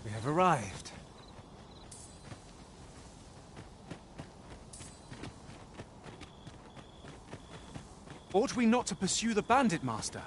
We have arrived. Ought we not to pursue the bandit, Master?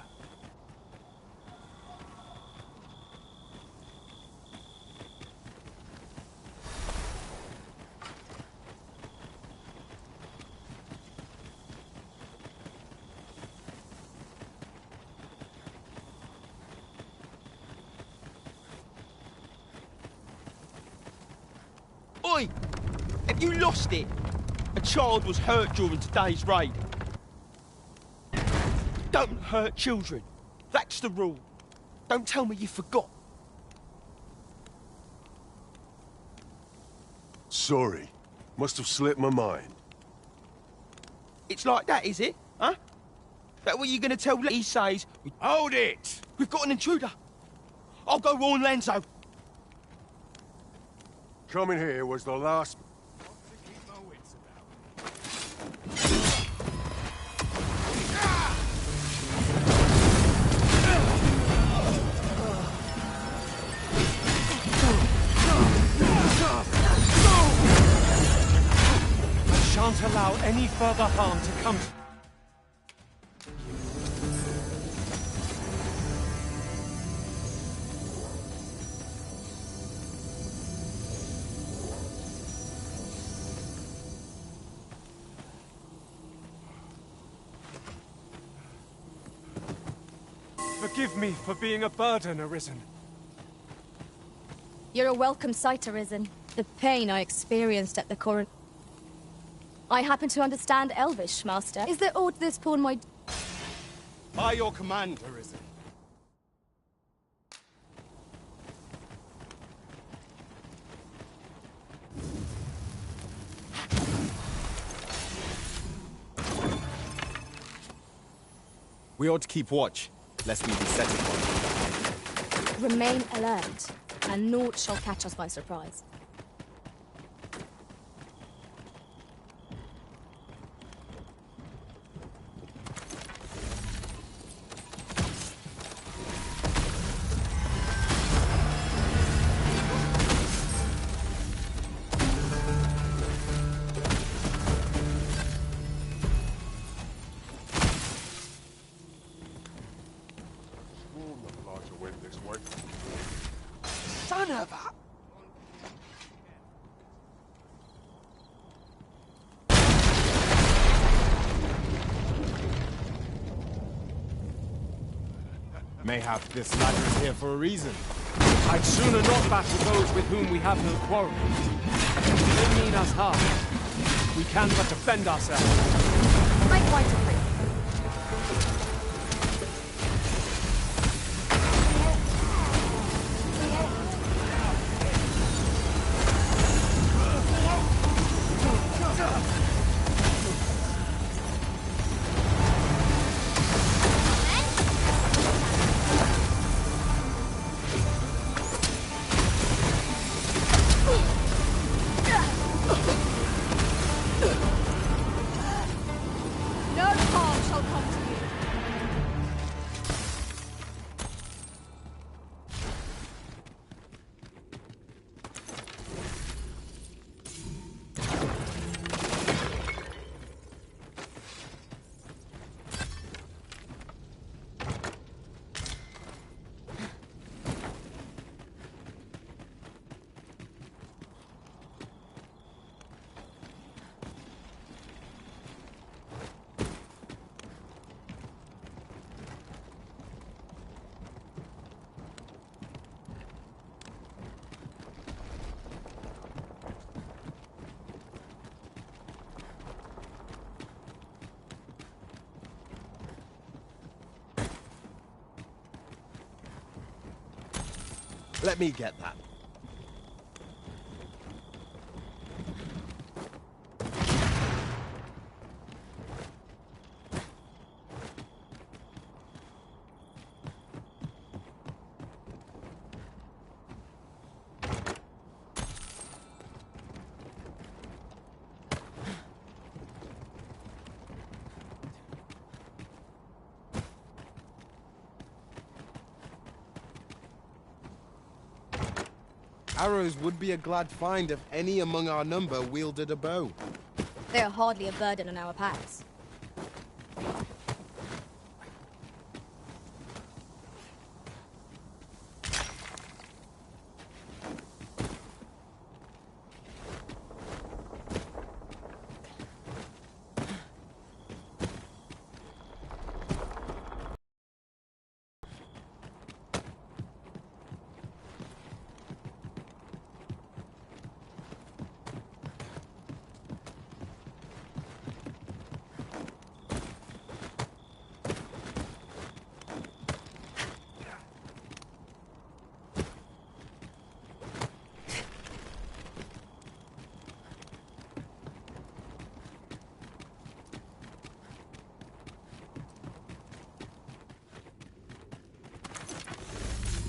Oi! Have you lost it? A child was hurt during today's raid. Don't hurt children. That's the rule. Don't tell me you forgot. Sorry. Must have slipped my mind. It's like that, is it? Huh? That what you're gonna tell He says... Hold it! We've got an intruder. I'll go warn Lenzo. Coming here was the last... I shan't allow any further harm to come to... Forgive me for being a burden, Arisen. You're a welcome sight, Arisen. The pain I experienced at the current... I happen to understand Elvish, Master. Is there aught this pawn might... By your command, Arisen. We ought to keep watch, lest we be set upon. Remain alert, and naught shall catch us by surprise. Son of a... Mayhap this ladder is here for a reason. I'd sooner not battle those with whom we have no quarrel. They mean us harm. We can but defend ourselves. I quite agree. Let me get that. Arrows would be a glad find if any among our number wielded a bow. They are hardly a burden on our packs.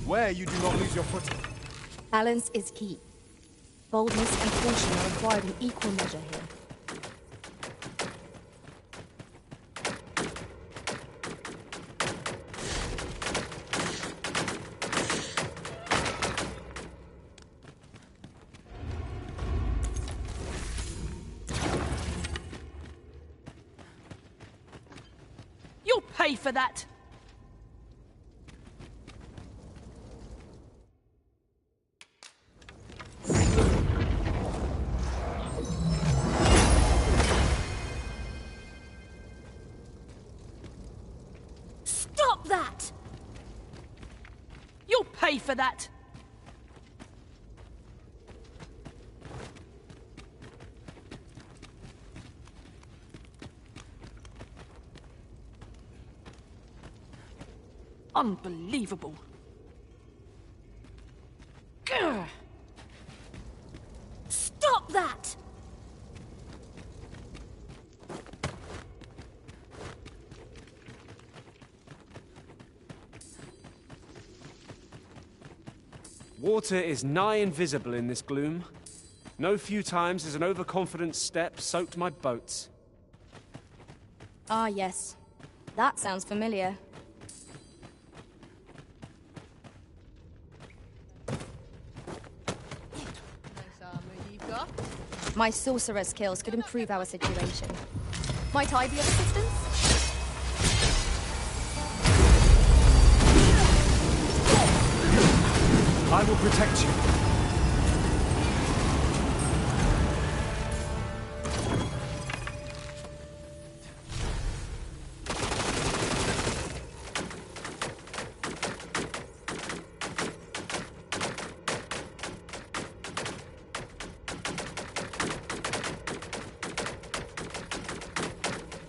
Where you do not lose your footing. Balance is key. Boldness and caution are required in equal measure here. You'll pay for that! Stop that! pay for that! Unbelievable. Grr. Stop that! Water is nigh invisible in this gloom. No few times has an overconfident step soaked my boats. Ah, yes. That sounds familiar. My sorcerer skills could improve our situation. Might I be of assistance? I will protect you.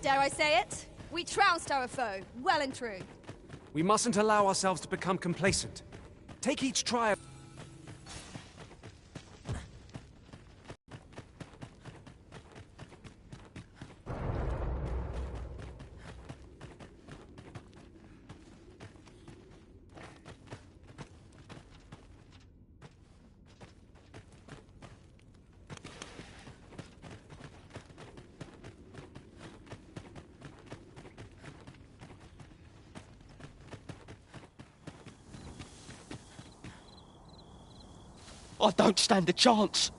Dare I say it? We trounced our foe, well and true. We mustn't allow ourselves to become complacent. Take each trial. I don't stand a chance.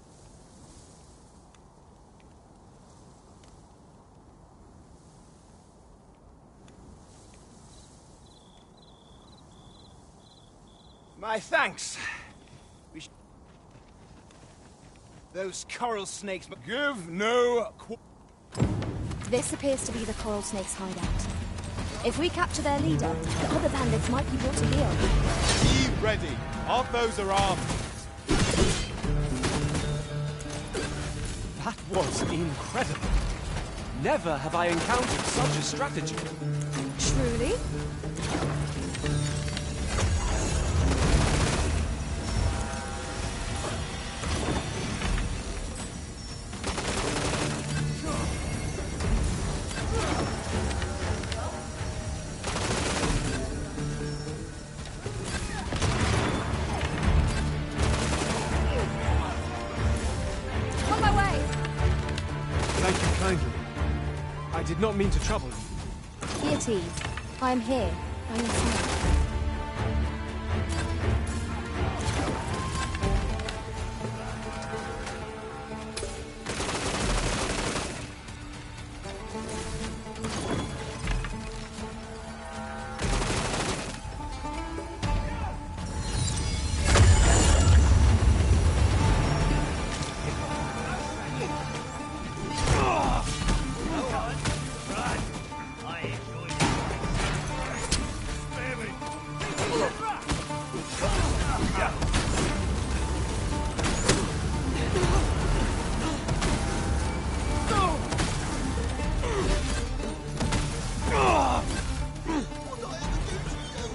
My thanks. Those coral snakes give no. This appears to be the coral snake's hideout. If we capture their leader, the other bandits might be brought to heel. Be ready. Our foes are armed. That was incredible. Never have I encountered such a strategy. Truly? I did not mean to trouble you. Be at ease. I am here. I am here.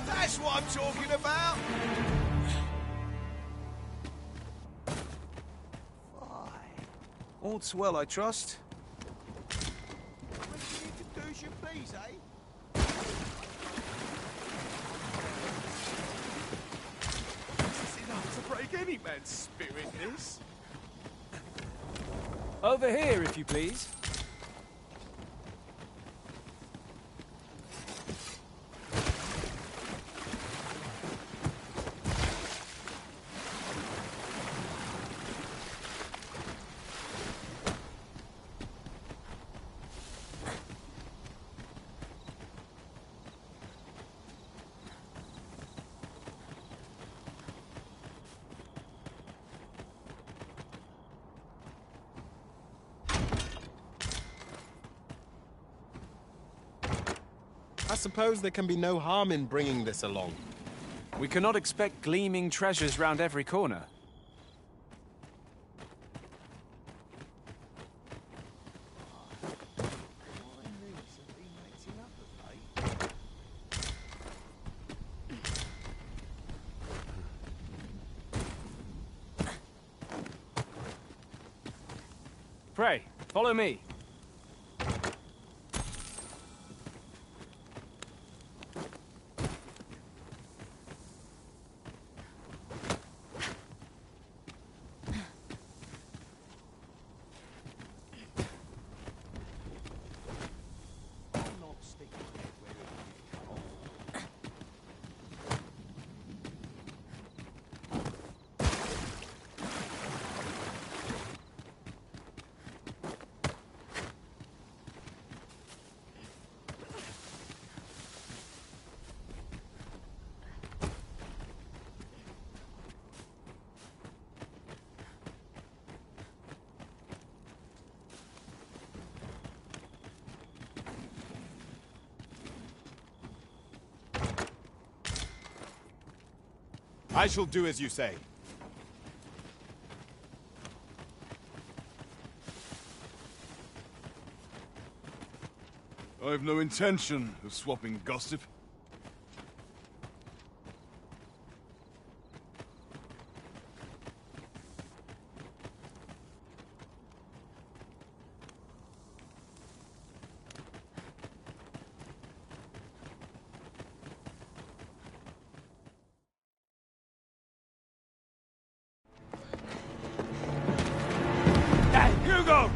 That's what I'm talking about! All's well, I trust. What do you need to do as you please, eh? It's enough to break any man's spirit, this. Over here, if you please. I suppose there can be no harm in bringing this along. We cannot expect gleaming treasures round every corner. Pray, follow me. I shall do as you say. I've no intention of swapping gossip. Hugo!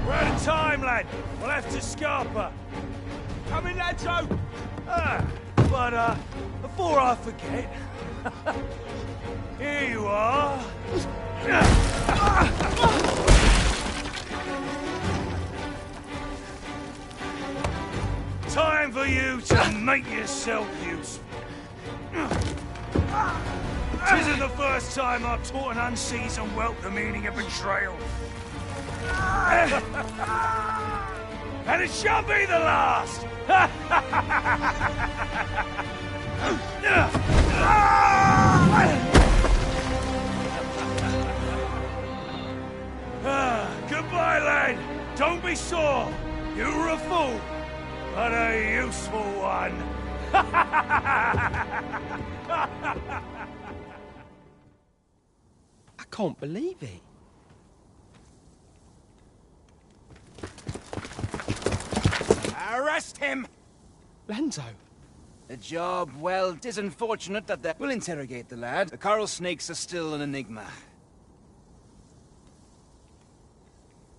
We're out of time, lad. We'll have to scarper. Come in, lads, but before I forget, here you are. Time for you to make yourself useful. This isn't the first time I've taught an unseasoned whelp the meaning of betrayal. And it shall be the last! Goodbye, lad. Don't be sore. You were a fool, but a useful one. I can't believe it. Arrest him! Lanzo. The job, well, 'tis unfortunate that we'll interrogate the lad. The coral snakes are still an enigma.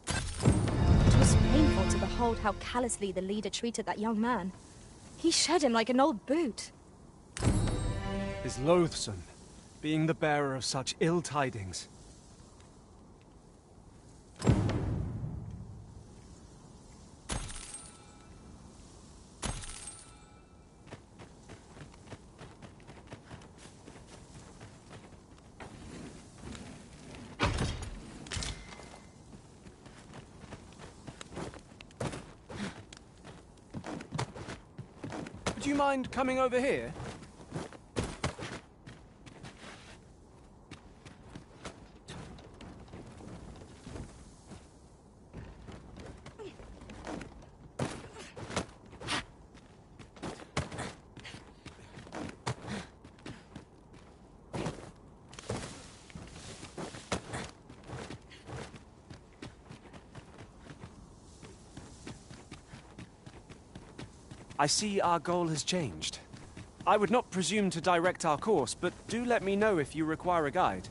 It was painful to behold how callously the leader treated that young man. He shed him like an old boot. It is loathsome, being the bearer of such ill tidings. Do you mind coming over here? I see our goal has changed. I would not presume to direct our course, but do let me know if you require a guide.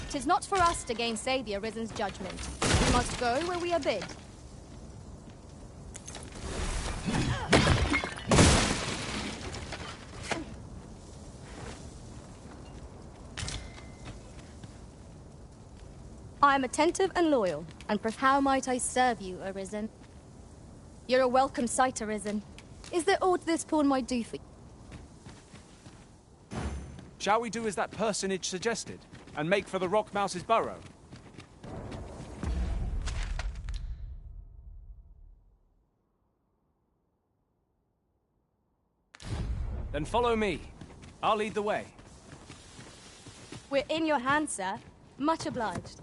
'Tis not for us to gainsay the Arisen's judgment. We must go where we are bid. I am attentive and loyal, and how might I serve you, Arisen? You're a welcome sight, Arisen. Is there aught this pawn might do for you? Shall we do as that personage suggested, and make for the Rock Mouse's burrow? Then follow me. I'll lead the way. We're in your hands, sir. Much obliged.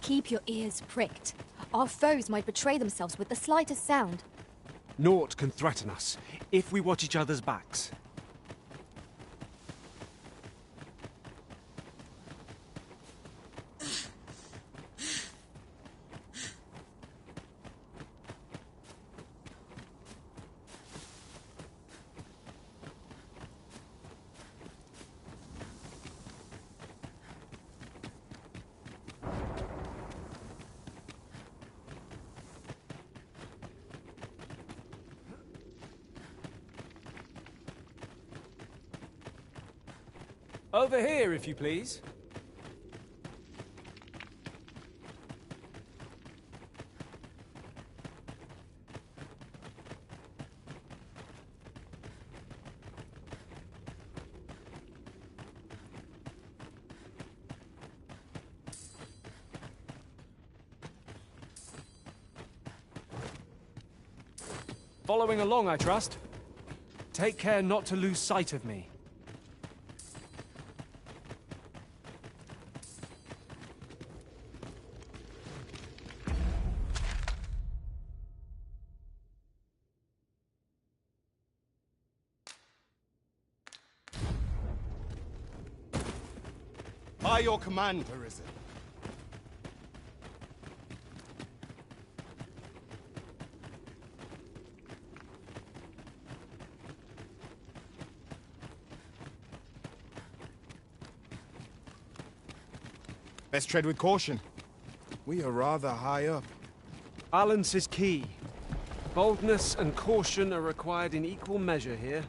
Keep your ears pricked. Our foes might betray themselves with the slightest sound. Naught can threaten us if we watch each other's backs. Over here, if you please. Following along, I trust. Take care not to lose sight of me. By your command, Arisen. Best tread with caution. We are rather high up. Balance is key. Boldness and caution are required in equal measure here.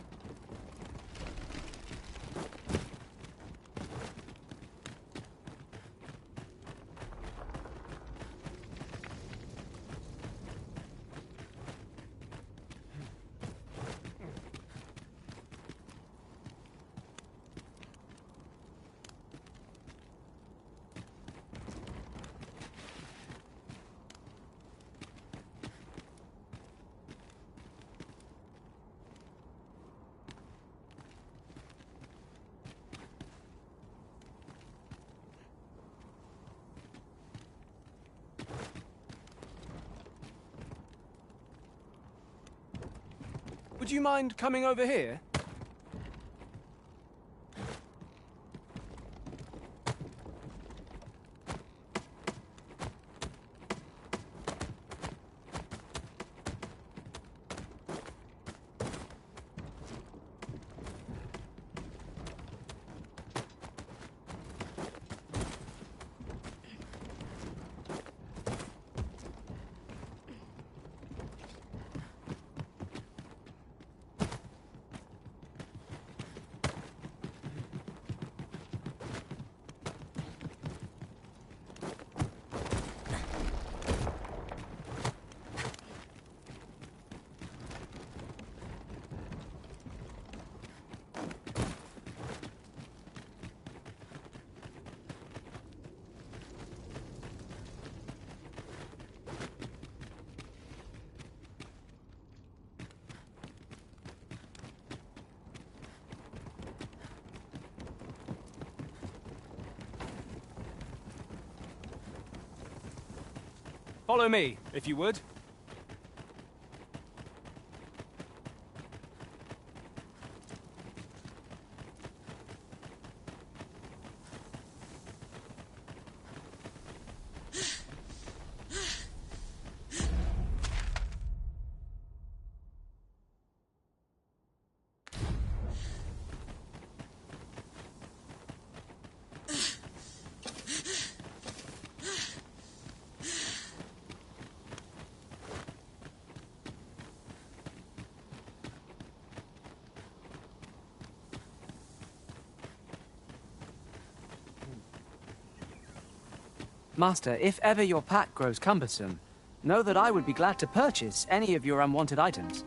Would you mind coming over here? Follow me, if you would. Master, if ever your pack grows cumbersome, know that I would be glad to purchase any of your unwanted items.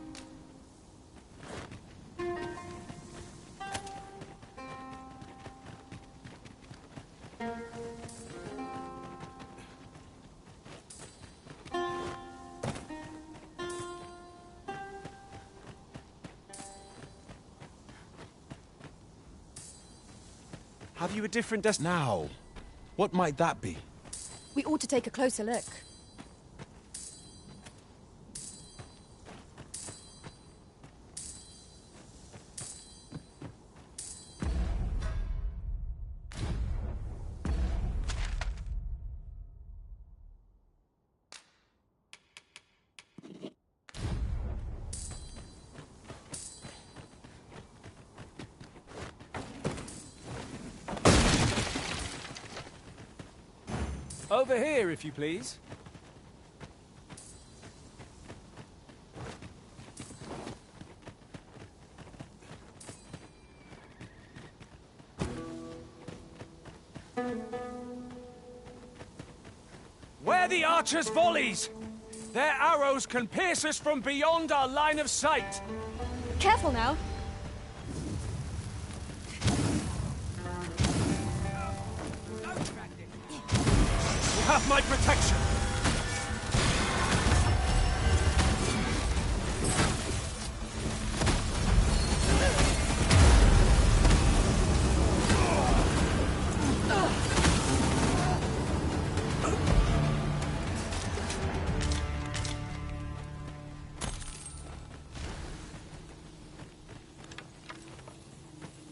Have you a different now? What might that be? We ought to take a closer look. Over here, if you please. Where the archers' volleys! Their arrows can pierce us from beyond our line of sight! Careful now. You have my protection!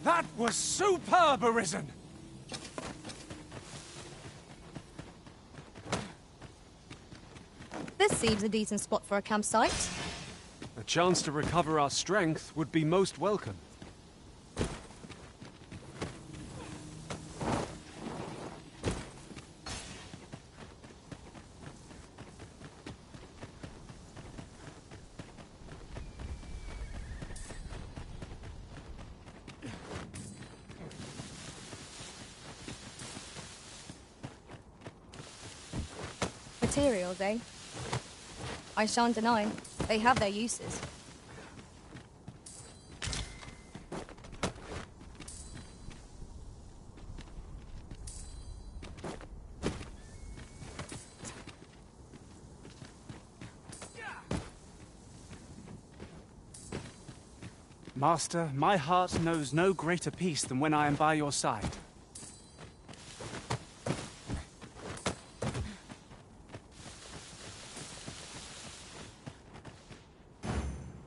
That was superb, Arisen! This seems a decent spot for a campsite. A chance to recover our strength would be most welcome. Materials, eh? I shan't deny, they have their uses. Master, my heart knows no greater peace than when I am by your side.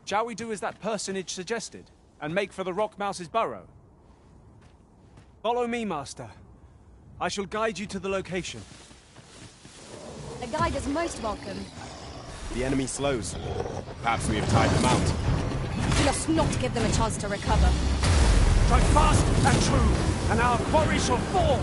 Shall we do as that personage suggested, and make for the Rock Mouse's burrow? Follow me, Master. I shall guide you to the location. A guide is most welcome. The enemy slows. Perhaps we have tied them out. We must not give them a chance to recover. Strike fast and true, and our quarry shall fall!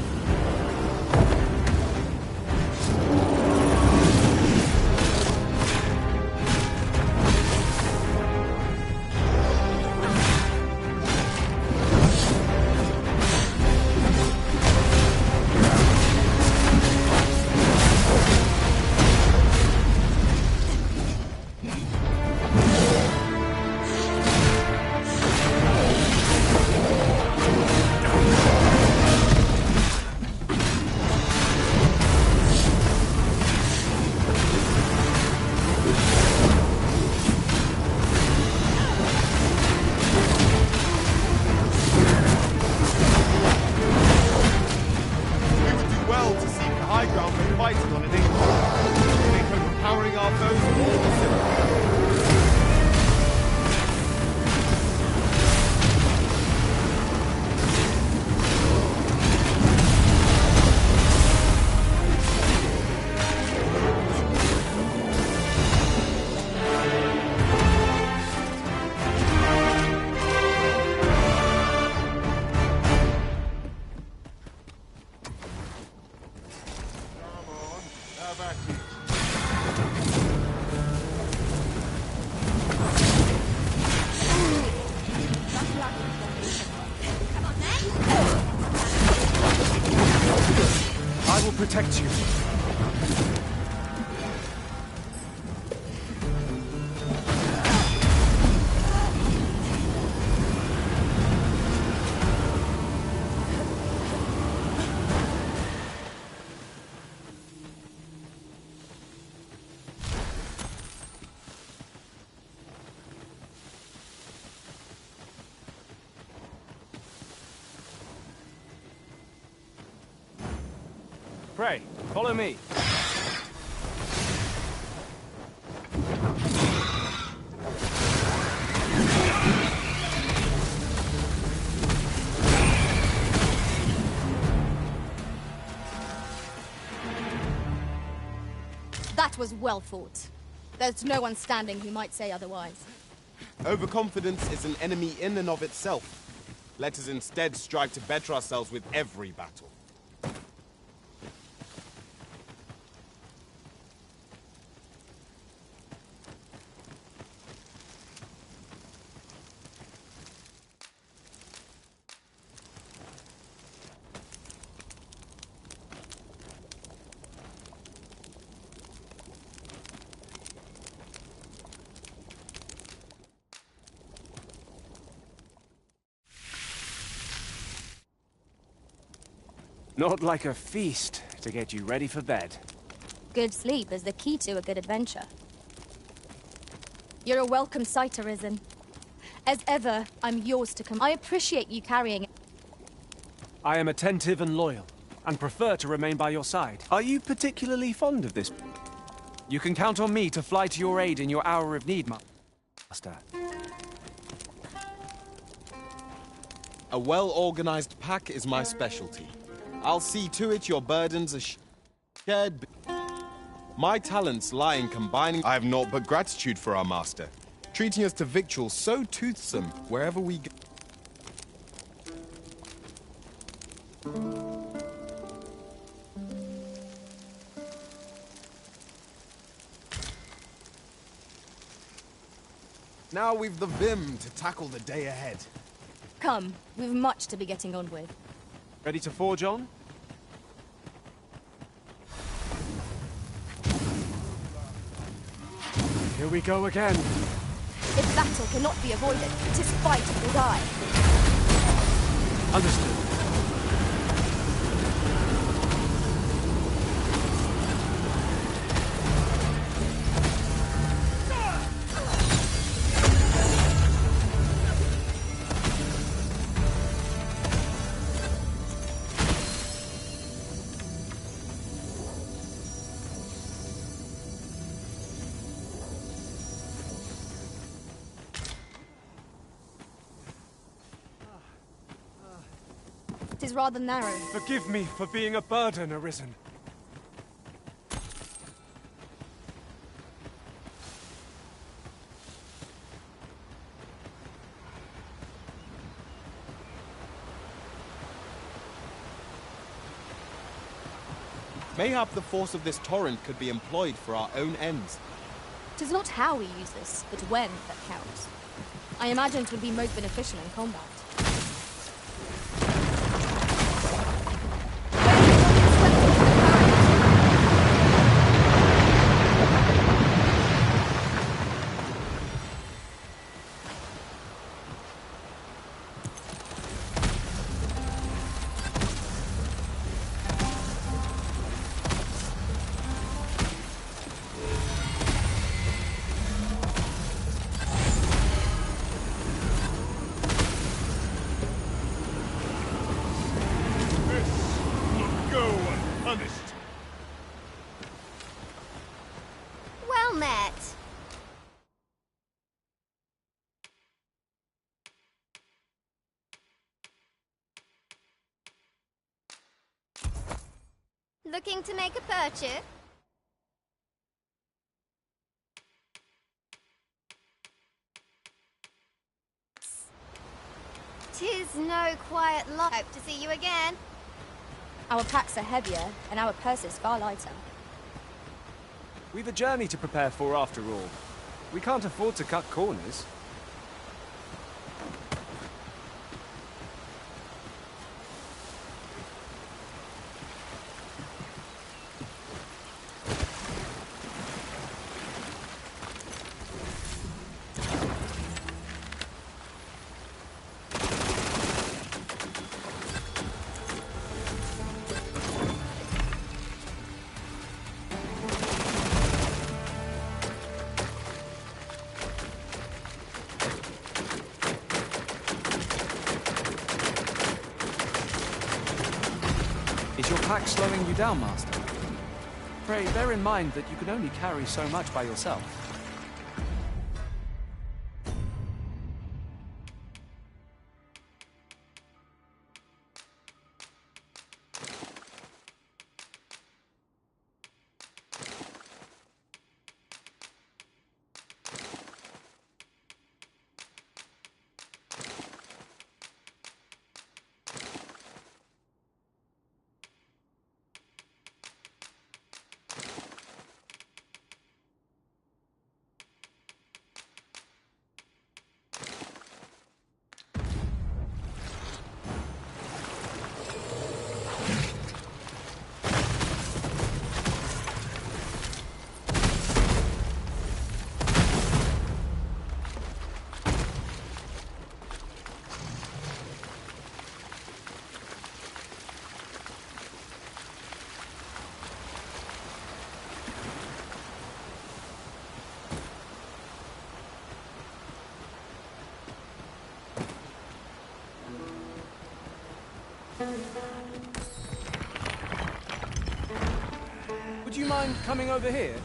I will protect you. Pray, follow me. That was well fought. There's no one standing who might say otherwise. Overconfidence is an enemy in and of itself. Let us instead strive to better ourselves with every battle. Not like a feast to get you ready for bed. Good sleep is the key to a good adventure. You're a welcome sight, Arisen. As ever, I'm yours to come. I appreciate you carrying it. I am attentive and loyal, and prefer to remain by your side. Are you particularly fond of this? You can count on me to fly to your aid in your hour of need, Master. A well-organized pack is my specialty. I'll see to it your burdens are shared. My talents lie in combining. I have naught but gratitude for our master, treating us to victuals so toothsome wherever we go. Now we've the vim to tackle the day ahead. Come, we've much to be getting on with. Ready to forge on? Here we go again. If battle cannot be avoided, 'tis fight or die. Understood. It is rather narrow. Forgive me for being a burden, Arisen. Mayhap the force of this torrent could be employed for our own ends. It is not how we use this, but when that counts. I imagine it would be most beneficial in combat. Well met. Looking to make a purchase? 'Tis no quiet lot. Hope to see you again. Our packs are heavier, and our purses far lighter. We've a journey to prepare for after all. We can't afford to cut corners. Is your pack slowing you down, Master? Pray, bear in mind that you can only carry so much by yourself. Would you mind coming over here?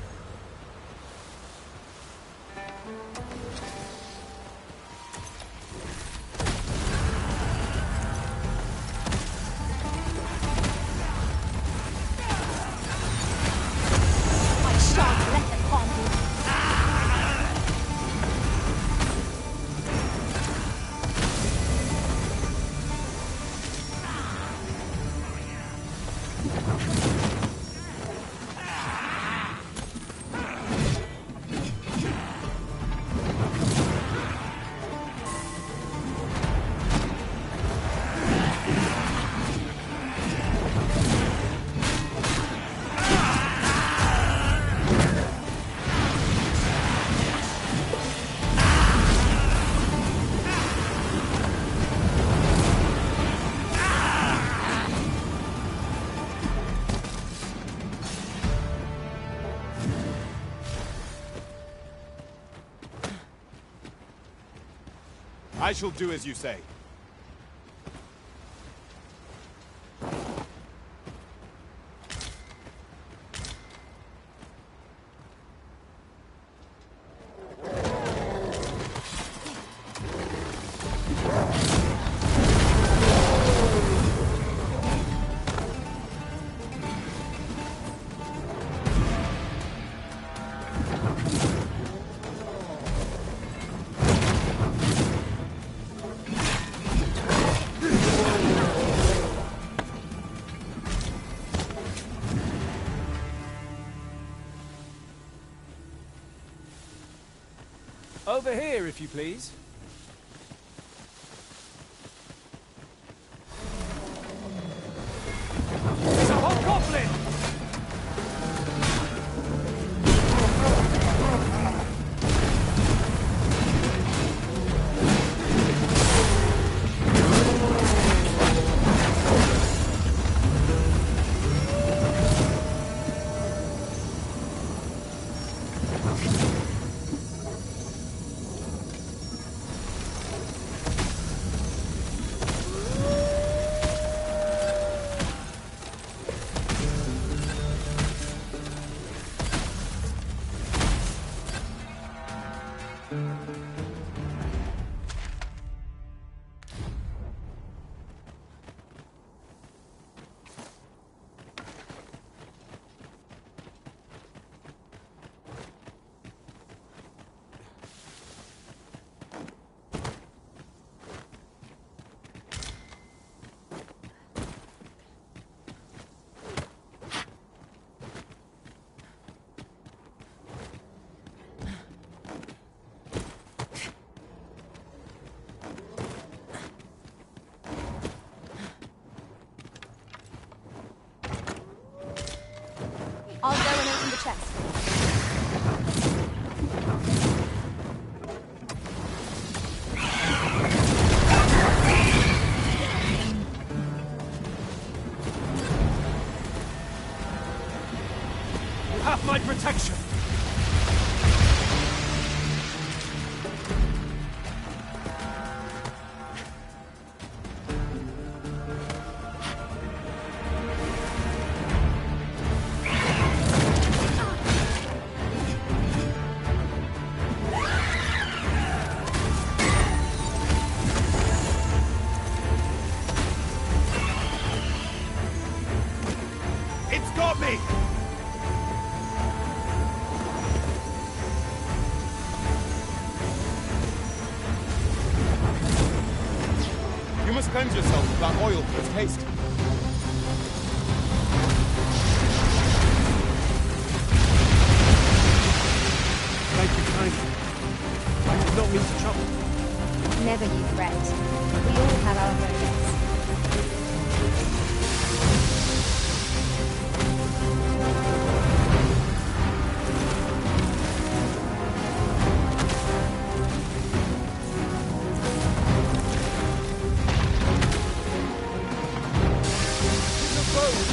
I shall do as you say. Over here, if you please. It's a hobgoblin! me! You must cleanse yourself with that oil. It's haste. Thank you kindly. I did not mean to trouble. Never you fret. We all have our moments.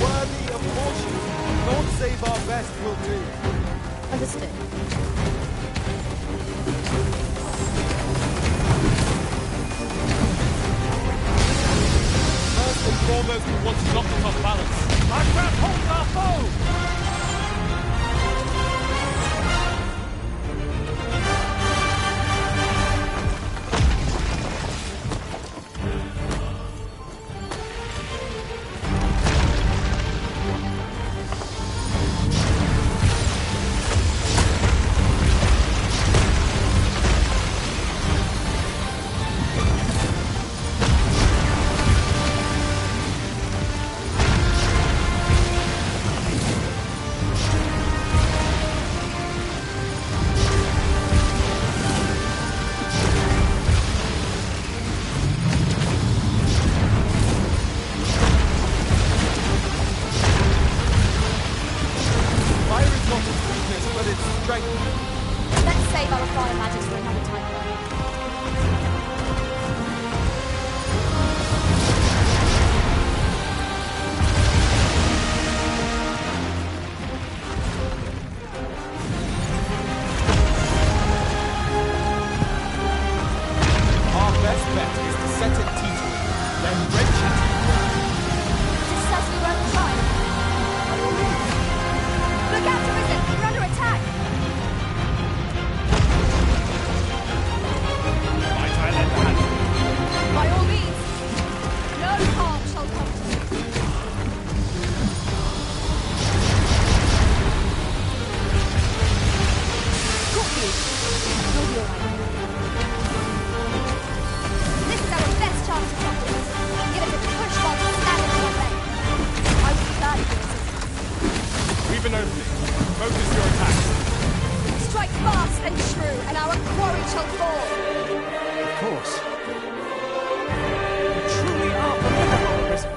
Worthy of fortune. Lord save our best will do. Understood. First and foremost, we want to knock them off balance. Our trap holds our foe! Let's save our fire magics for another time. Our best bet is to set it teetering, then wrench it to the ground. Just as you won't try. Look out, Arisen! We're under attack! Might I lend a hand? By all means, no harm shall come to you. Got you. You'll be alright. This is our best chance to stop this. Give us a push while we stand in your way. I will be glad of your assistance. We've an opening. Focus your attacks. Strike fast and true, and our quarry shall fall. Of course. You truly are formidable, Arisen.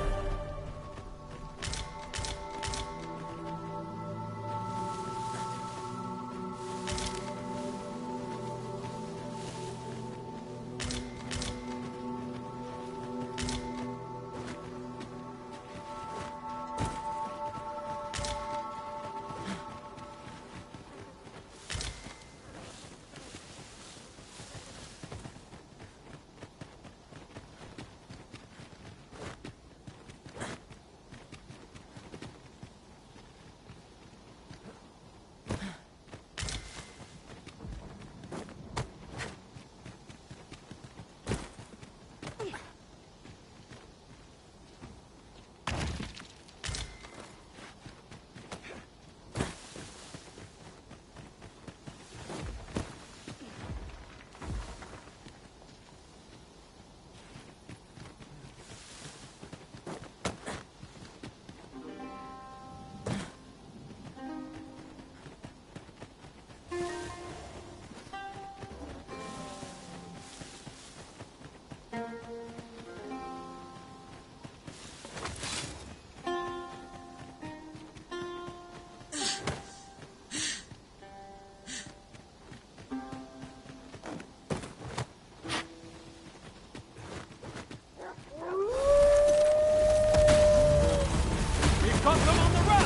Got them on the run!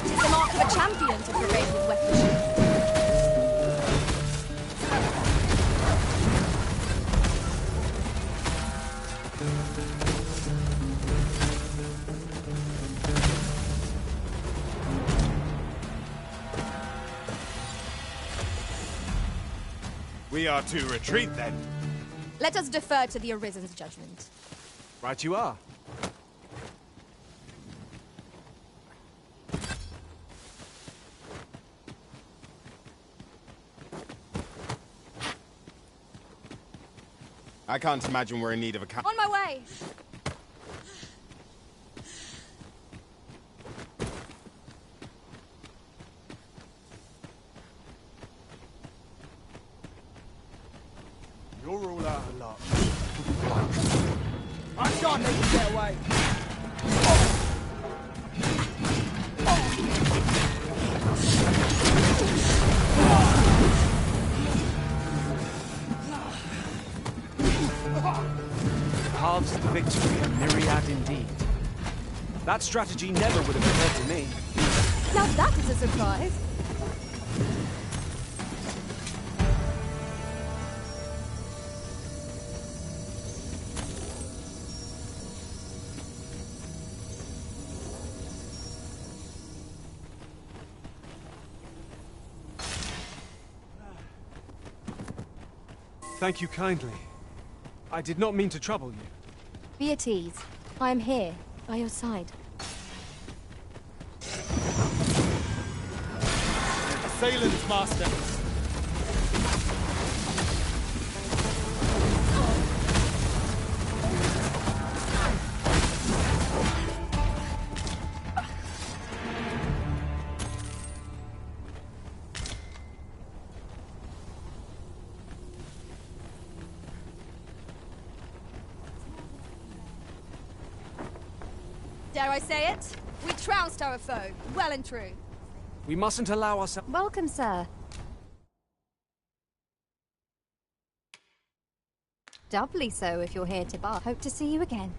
It is the mark of a champion to parade with weaponry. We are to retreat then. Let us defer to the Arisen's judgment. Right you are. I can't imagine we're in need of a On my way! You're all out of luck. I can't let you get away. Paths to victory are myriad indeed. That strategy never would have occurred to me. Now that is a surprise. Thank you kindly. I did not mean to trouble you. Be at ease. I am here, by your side. Assailants, Master! Dare I say it? We trounced our foe, well and true. We mustn't allow ourselves... Welcome, sir. Doubly so if you're here to bar. Hope to see you again.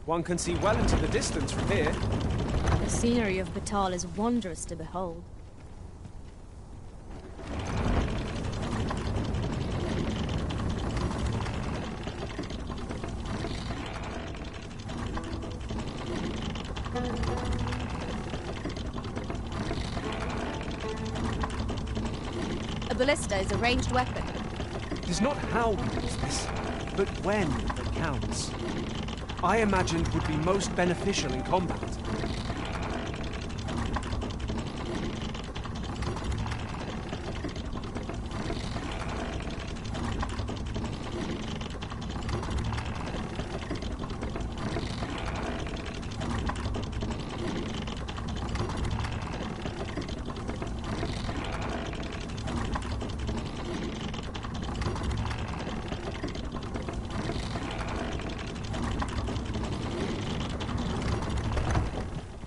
One can see well into the distance from here. The scenery of Batal is wondrous to behold. A ballista is a ranged weapon. It is not how we use this, but when that counts. I imagined would be most beneficial in combat.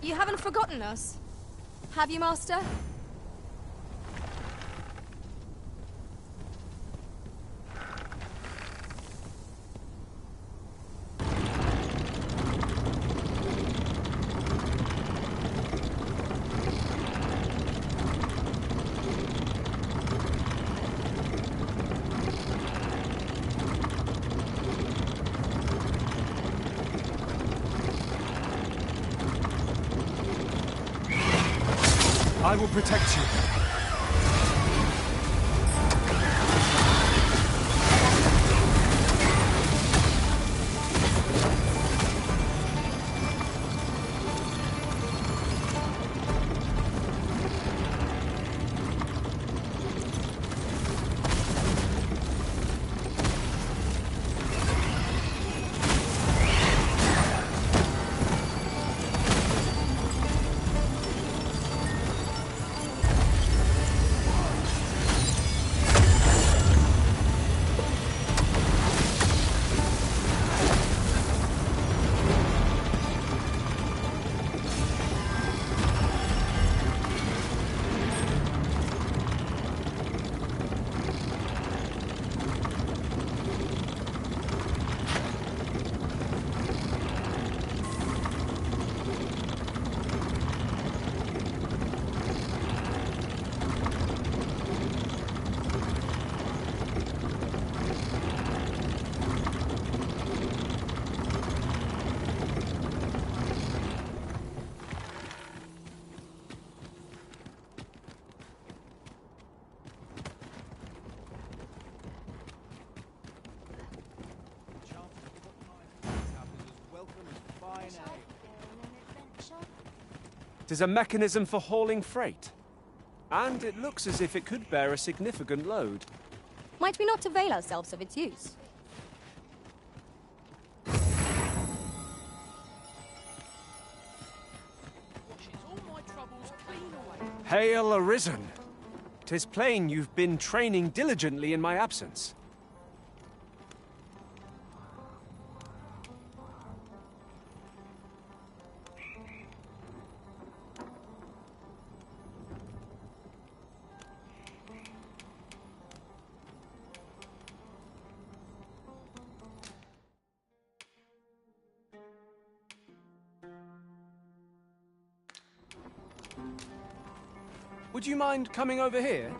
You haven't forgotten us, have you, Master? I will protect you. It is a mechanism for hauling freight. And it looks as if it could bear a significant load. Might we not avail ourselves of its use? Hail Arisen! 'Tis plain you've been training diligently in my absence. Would you mind coming over here?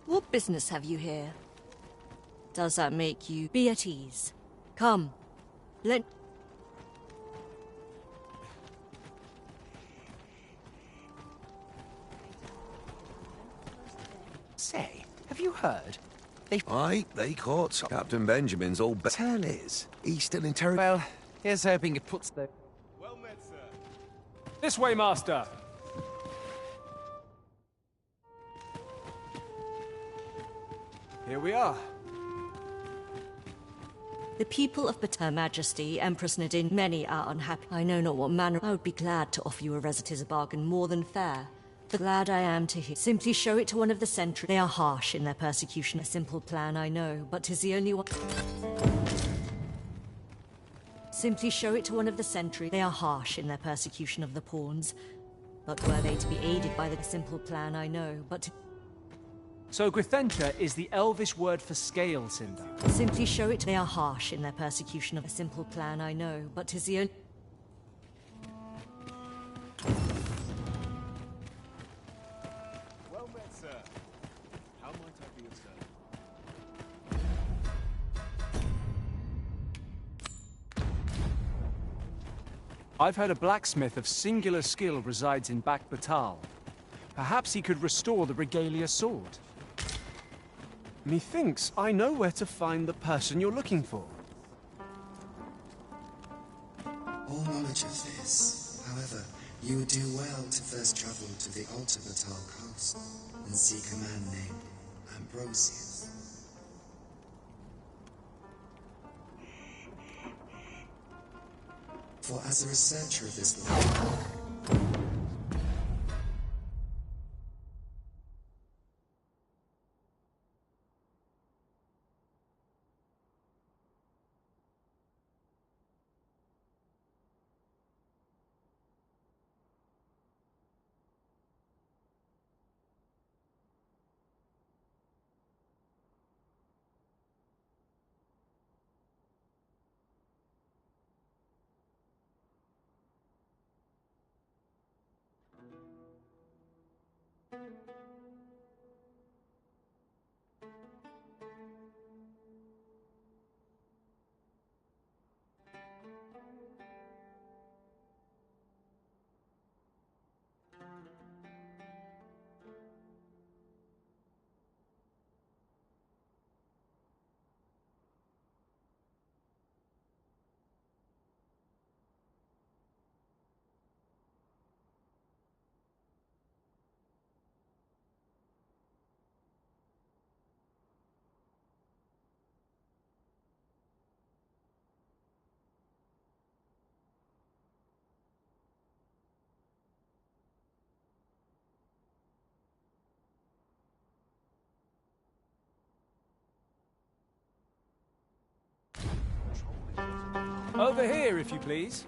What business have you here? Does that make you be at ease? Come, let... Say, have you heard? Aye, they caught some. Captain Benjamin's all tell is. He's still interrogating. Well, here's hoping it puts the... Well met, sir. This way, Master! Here we are. The people of Her Majesty, Empress Nadine, many are unhappy. I know not what manner. I would be glad to offer you a resit as a bargain more than fair. But glad I am to hear. Simply show it to one of the sentry. They are harsh in their persecution. A simple plan, I know, but 'tis the only one. Simply show it to one of the sentry. They are harsh in their persecution of the pawns. But were they to be aided by the simple plan, I know, but... So Gwithenta is the Elvish word for scale, Cinder. Simply show it. They are harsh in their persecution of a simple plan, I know, but 'tis the only... Well met, sir. How might I be of service? I've heard a blacksmith of singular skill resides in Bac Batal. Perhaps he could restore the Regalia sword. Methinks I know where to find the person you're looking for. All knowledge of this, however, you would do well to first travel to the Alta Batal coast and seek a man named Ambrosius. For as a researcher of this world, Over here, if you please.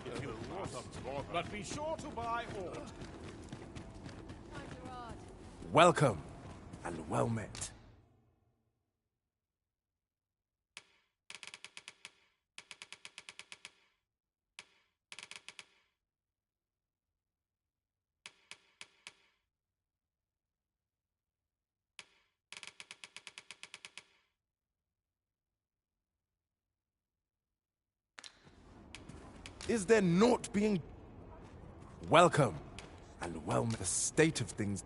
If you want, but be sure to buy aught. Welcome, and well met. Is there naught being... Welcome, and well met. The state of things...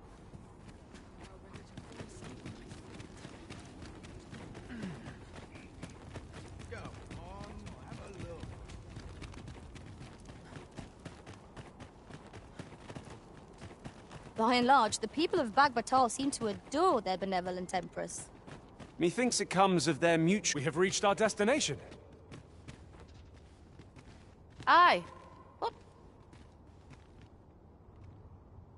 By and large, the people of Bagbatal seem to adore their benevolent empress. Methinks it comes of their mutual... We have reached our destination. Aye. What?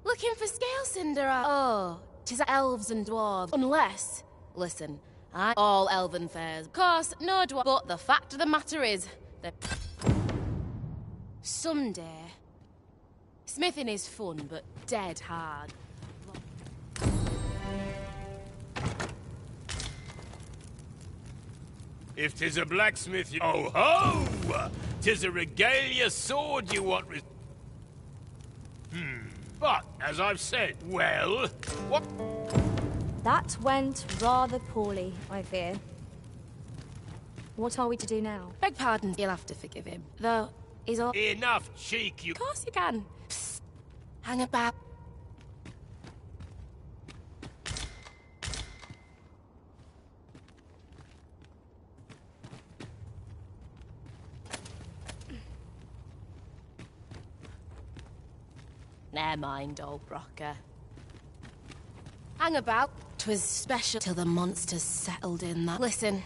Looking for scale cinder. Oh, 'tis elves and dwarves. Unless, listen, all elven fairs. Of course, no dwarf. But the fact of the matter is that someday smithing is fun, but dead hard. If 'tis a blacksmith, oh ho! 'Tis a regalia sword you want. But as I've said, well, what? That went rather poorly, I fear. What are we to do now? Beg pardon, you'll have to forgive him. Though, he's all... Enough cheek, you... Of course you can. Psst. Hang about. Never mind, old Brocker. Hang about. 'Twas special till the monsters settled in that. Listen,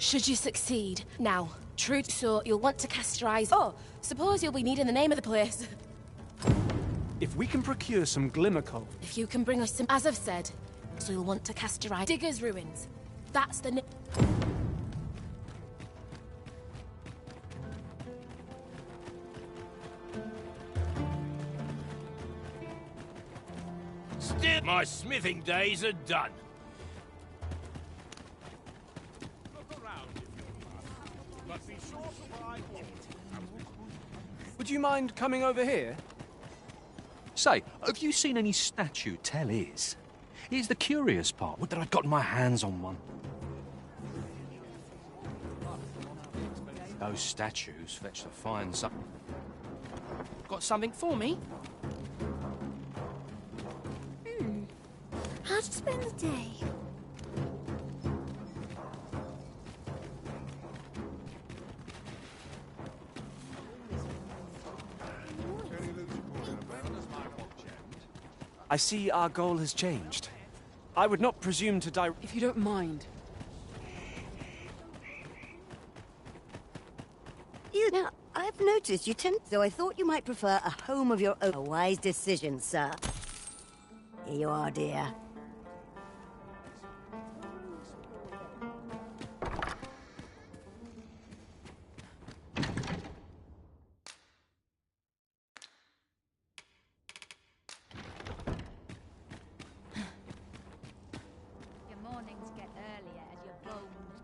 should you succeed, now, true so you'll want to cast your eyes. Oh, suppose you'll be needing the name of the place. If we can procure some glimmer coal... If you can bring us some, as I've said, so you'll want to cast your eyes. Digger's Ruins. That's the name. Still, my smithing days are done. Would you mind coming over here? Say, have you seen any statue tell is? Here's the curious part. Would that I'd gotten my hands on one. Those statues fetch the fine something. Got something for me? How'd you spend the day? I see our goal has changed. I would not presume to If you don't mind. Now, I've noticed you tend... So I thought you might prefer a home of your own. A wise decision, sir. Here you are, dear.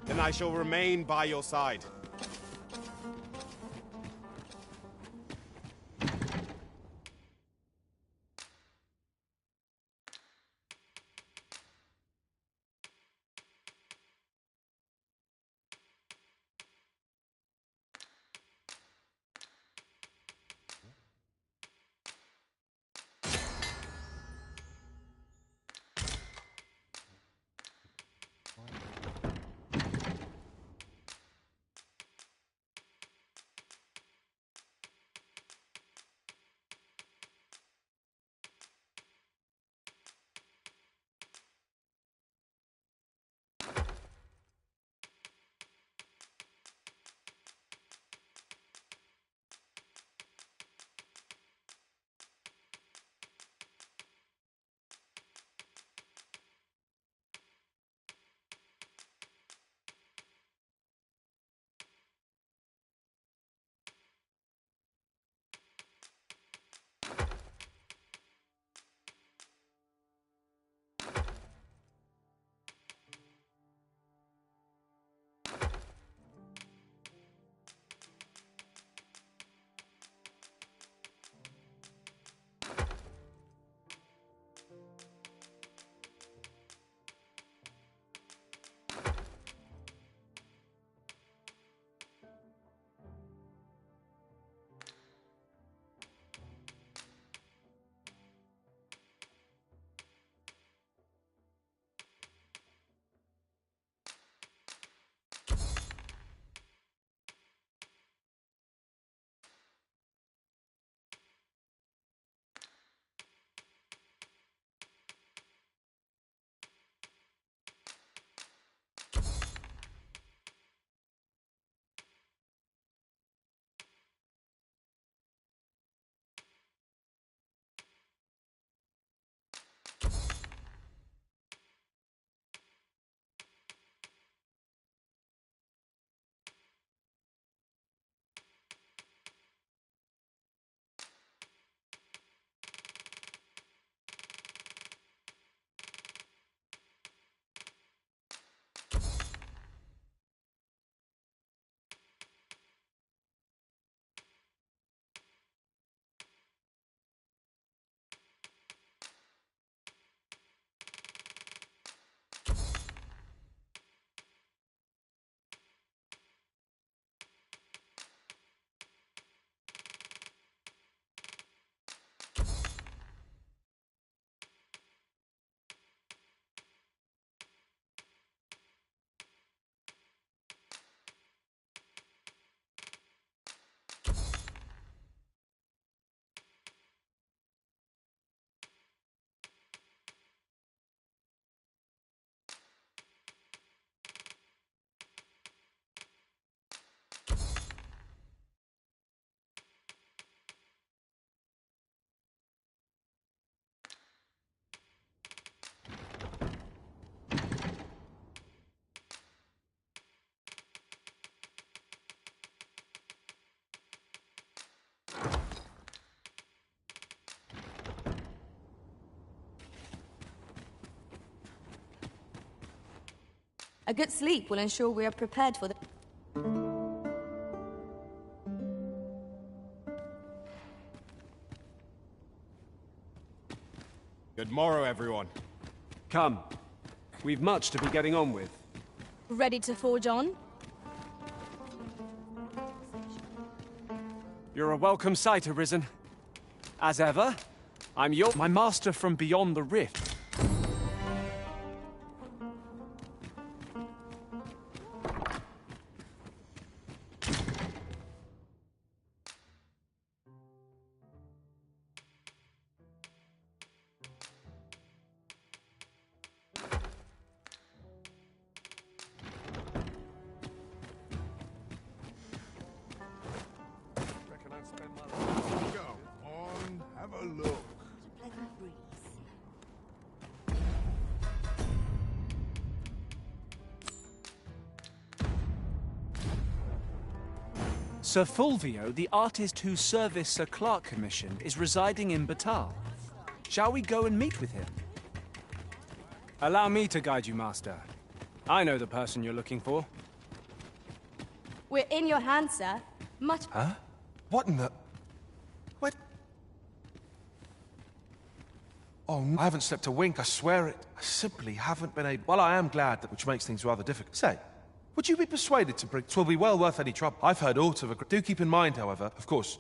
Then I shall remain by your side. A good sleep will ensure we are prepared for the... Good morrow, everyone. Come. We've much to be getting on with. Ready to forge on? You're a welcome sight, Arisen. As ever, I'm my master from beyond the rift. Sir Fulvio, the artist whose service Sir Clark commissioned, is residing in Batal. Shall we go and meet with him? Allow me to guide you, Master. I know the person you're looking for. We're in your hands, sir. Much... Huh? What in the... What? Oh, I haven't slept a wink, I swear it. I simply haven't been able... Well, I am glad, which makes things rather difficult. Say, would you be persuaded to bring... 'Twill be well worth any trouble. I've heard aught of a... Do keep in mind, however, of course,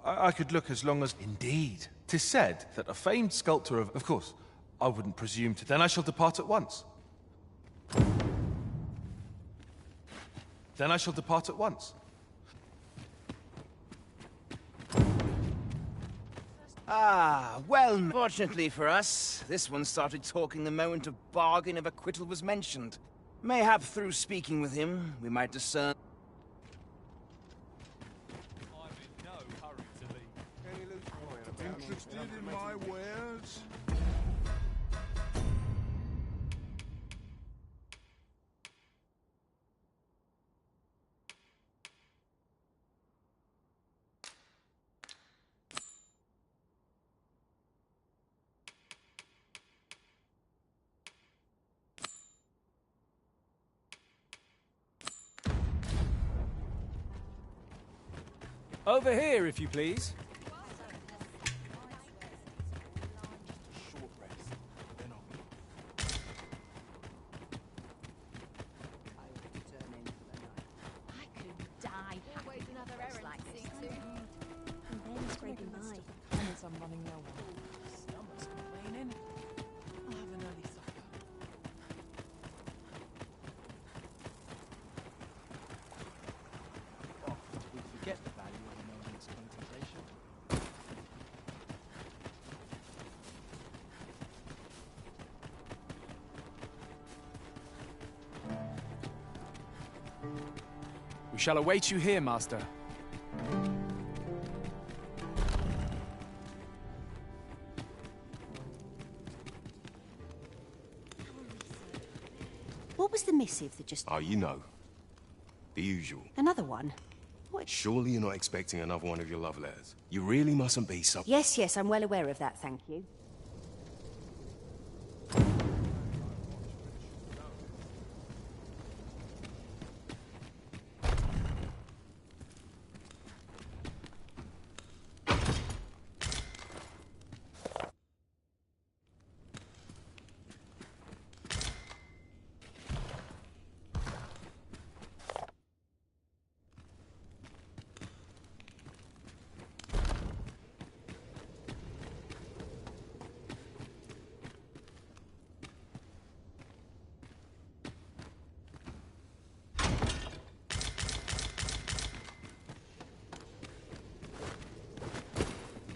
I could look as long as... Indeed. 'Tis said that a famed sculptor of... Of course, I wouldn't presume to... Then I shall depart at once. Then I shall depart at once. Ah, well, fortunately for us, this one started talking the moment a bargain of acquittal was mentioned. Mayhap through speaking with him, we might discern... Interested in my wares? Over here, if you please. I'm running low on. Stomach's complaining. I'll have an early supper. Often we forget the value of a moment's contemplation. We shall await you here, Master. What was the missive that just... Oh, you know. The usual. Another one? What? Surely you're not expecting another one of your love letters. You really mustn't be so... Yes, yes, I'm well aware of that, thank you.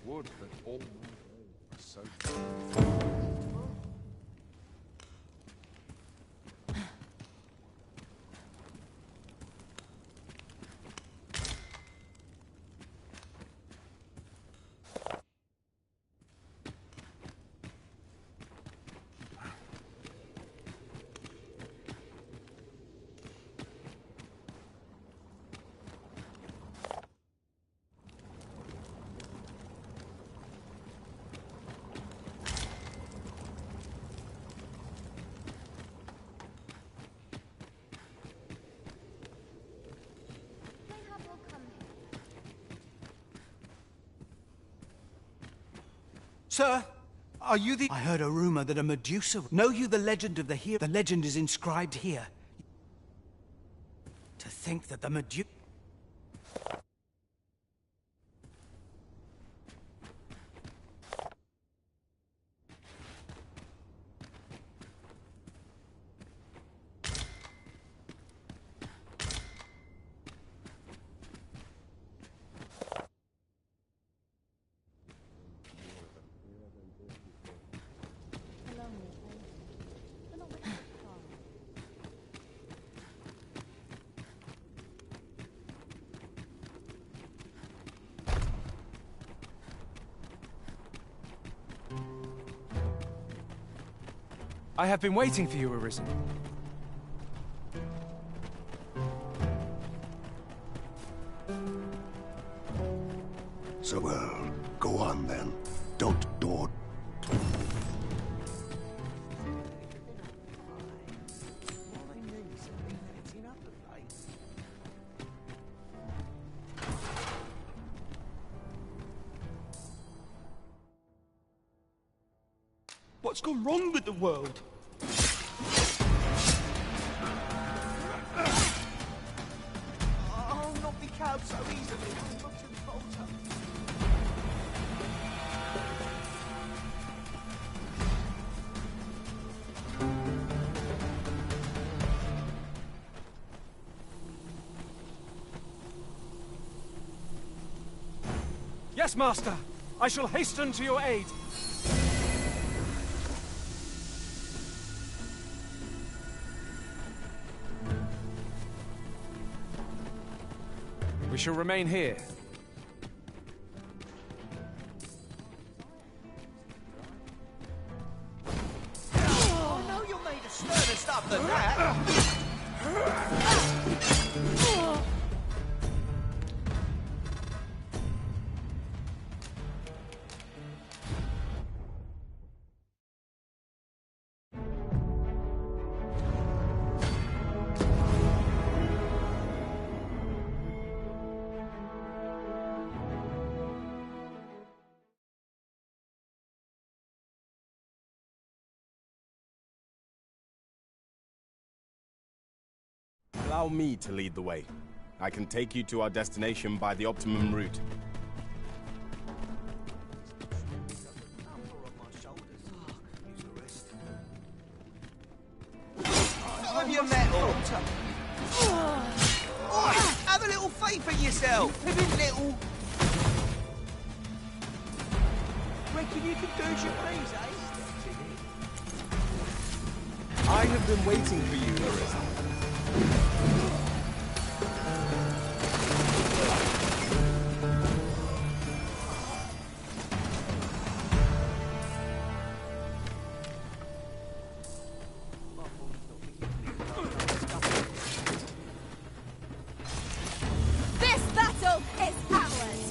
Wood, but all so... Sir, are you the... I heard a rumor that a Medusa... Know you the legend of the hero? The legend is inscribed here. To think that the Medusa... I have been waiting for you, Arisen. So well, go on then. Don't dawd. What's gone wrong with the world? I'll not be cowed so easily. I'm not to falter. Yes, Master! I shall hasten to your aid! We shall remain here. Oh, no, you're made of sterner stuff than that. Allow me to lead the way. I can take you to our destination by the optimum route. Have your metal. Oi, have a little faith in yourself. Little. Reckon you can do as you please, eh? I have been waiting for you, Arisen. This battle is ours!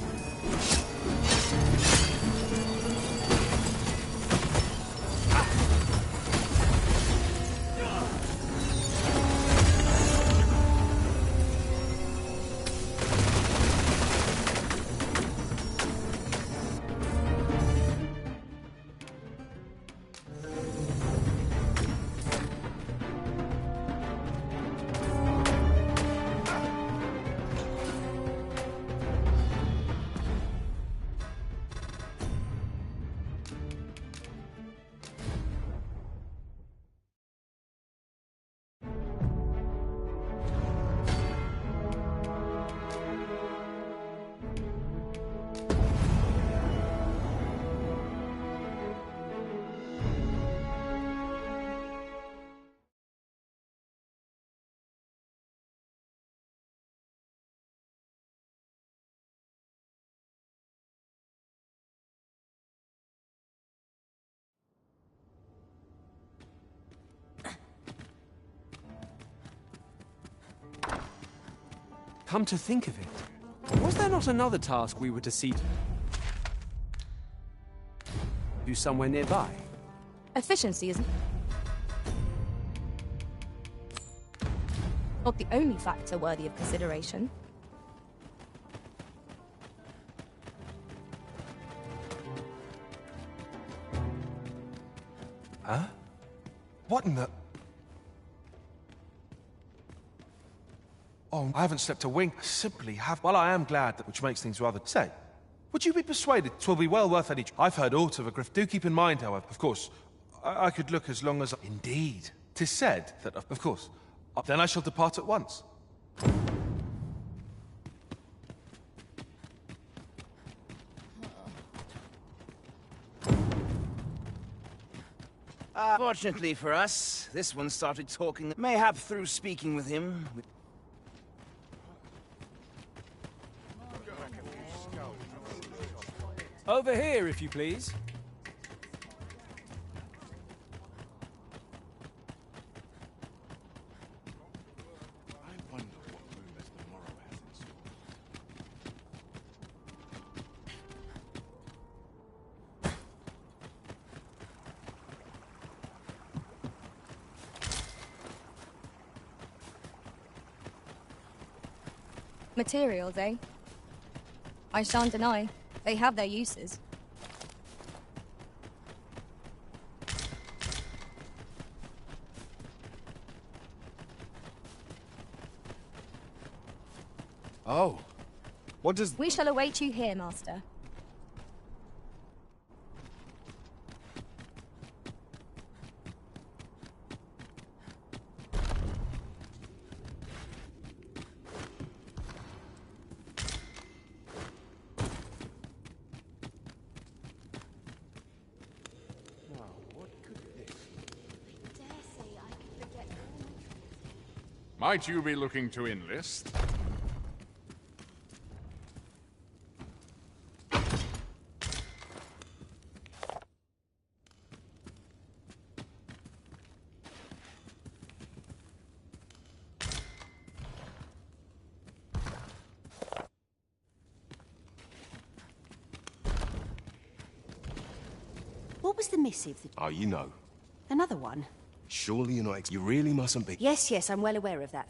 Come to think of it, was there not another task we were to see do somewhere nearby? Efficiency isn't not the only factor worthy of consideration. Huh? What in the... Oh, I haven't slept a wink. I simply have... Well, I am glad that which makes things rather... Say, would you be persuaded 'twill be well worth any... I've heard aught of a grift. Do keep in mind, however, of course, I could look as long as... Indeed. 'Tis said that, of course, then I shall depart at once. Fortunately for us, this one started talking. Mayhap through speaking with him. Over here, if you please. Materials, eh? I shan't deny. They have their uses. Oh. What does... We shall await you here, Master. Might you be looking to enlist? What was the missive that... Oh, you know. Another one? Surely you're not... You really mustn't be... Yes, yes, I'm well aware of that.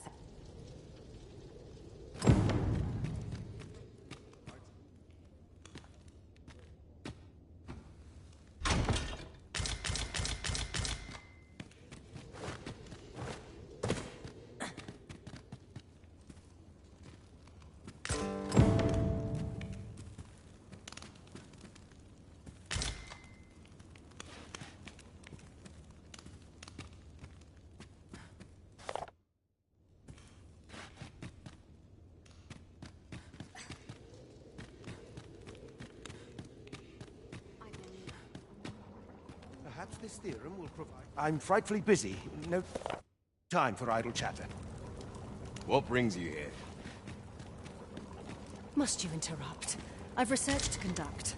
Perhaps this theorem will provide... I'm frightfully busy. No time for idle chatter. What brings you here? Must you interrupt? I've research to conduct.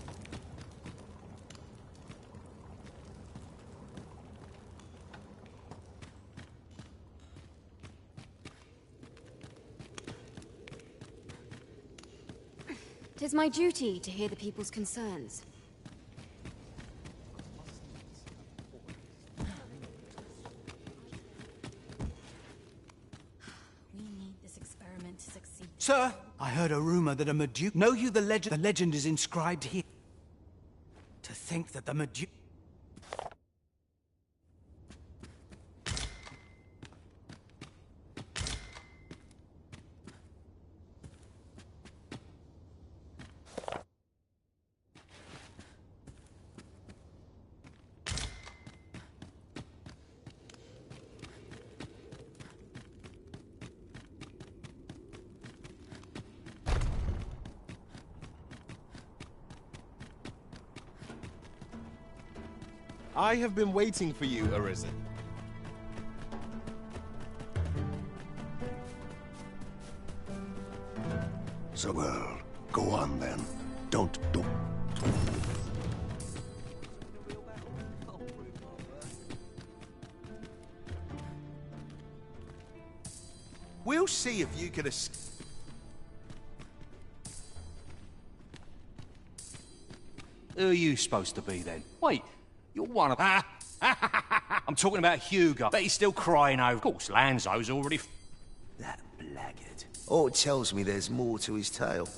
Tis my duty to hear the people's concerns. We need this experiment to succeed. Sir, I heard a rumor that a Medusa... Know you the legend? The legend is inscribed here. To think that the Medusa... I have been waiting for you, Arisen. So well, go on then. Don't. We'll see if you can escape. Who are you supposed to be then? Wait, you're one of... I'm talking about Hugo. Bet he's still crying over... Of course, Lanzo's already... That blackguard. Oh, it tells me there's more to his tale.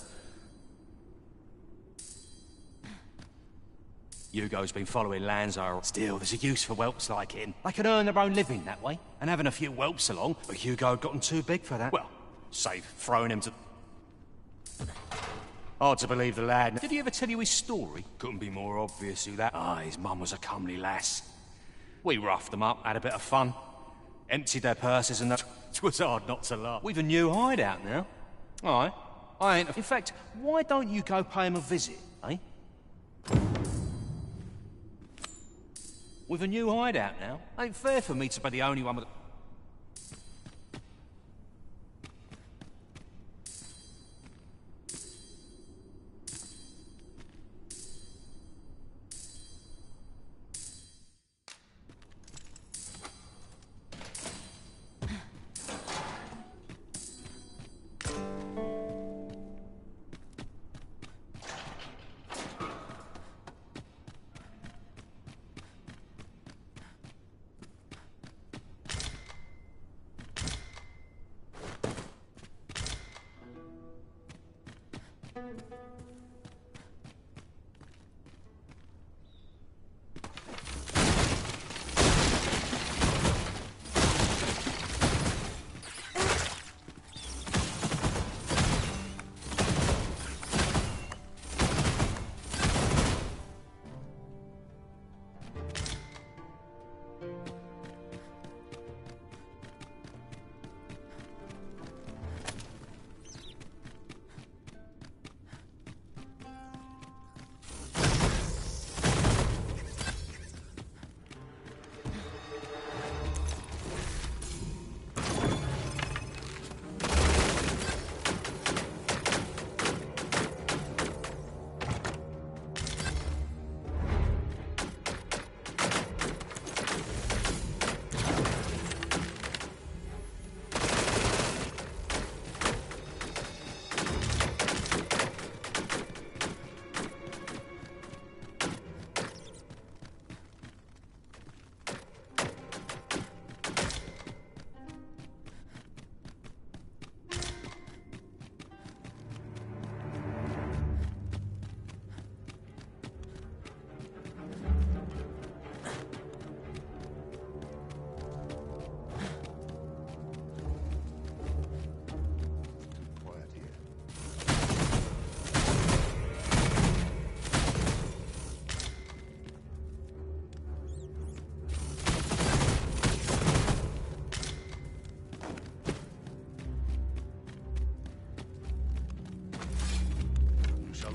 Hugo's been following Lanzo. Still, there's a use for whelps like him. They can earn their own living that way. And having a few whelps along, but Hugo had gotten too big for that. Well, save throwing him to... Hard to believe the lad. Did he ever tell you his story? Couldn't be more obvious who that... Ah, his mum was a comely lass. We roughed them up, had a bit of fun. Emptied their purses and that... It was hard not to laugh. We've a new hideout now. Aye. I ain't... In fact, why don't you go pay him a visit, eh? With a new hideout now. Ain't fair for me to be the only one with...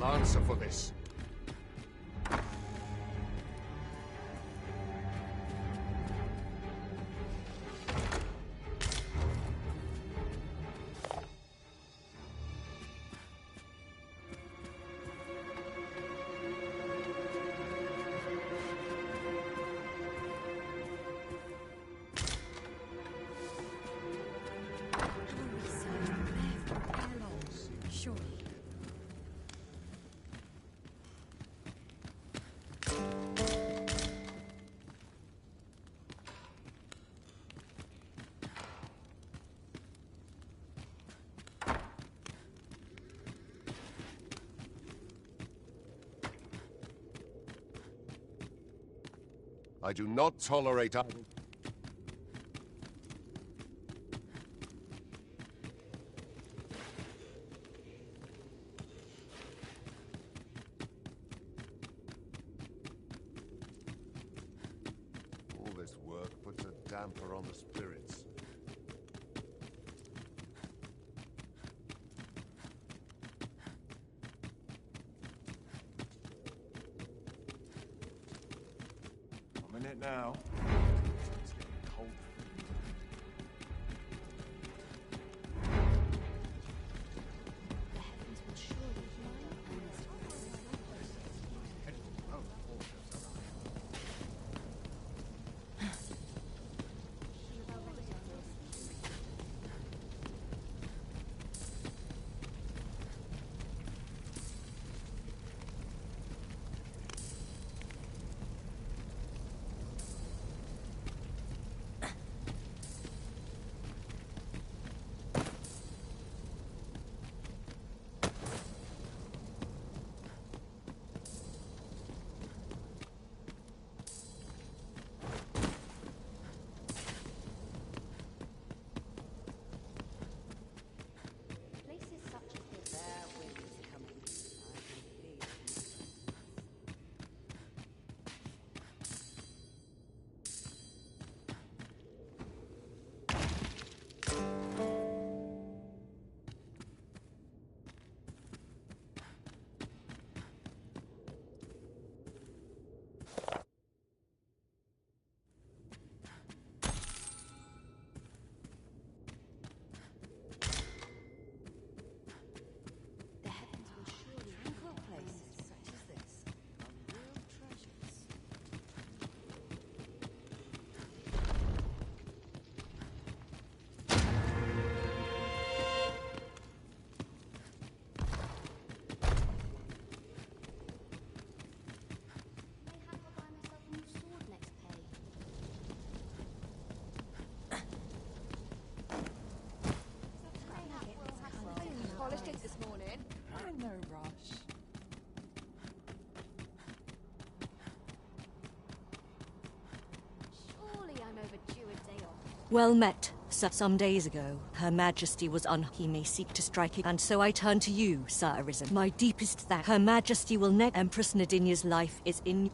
Answer for this. I do not tolerate idle. All this work puts a damper on the spirits. I'm in it now. It's getting cold. Well met, sir. Some days ago, Her Majesty was he may seek to strike it, and so I turn to you, Sir Arisen. My deepest thanks. Her Majesty will next. Empress Nadinia's life is in...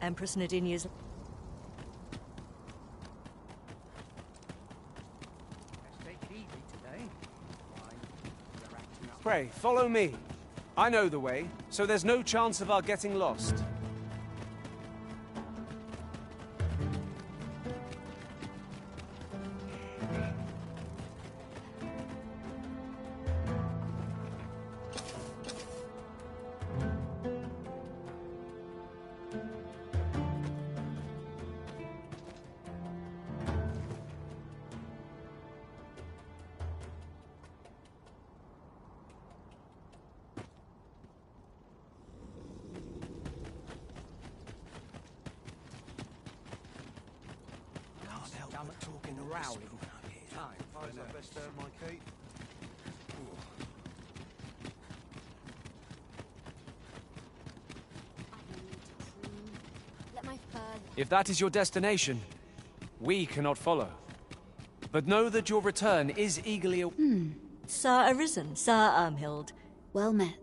Empress Nadinia's... Pray, follow me. I know the way, so there's no chance of our getting lost. Talking around. Best my Kate. If that is your destination, we cannot follow. But know that your return is eagerly... Sir Arisen, Sir Ermhild. Well met.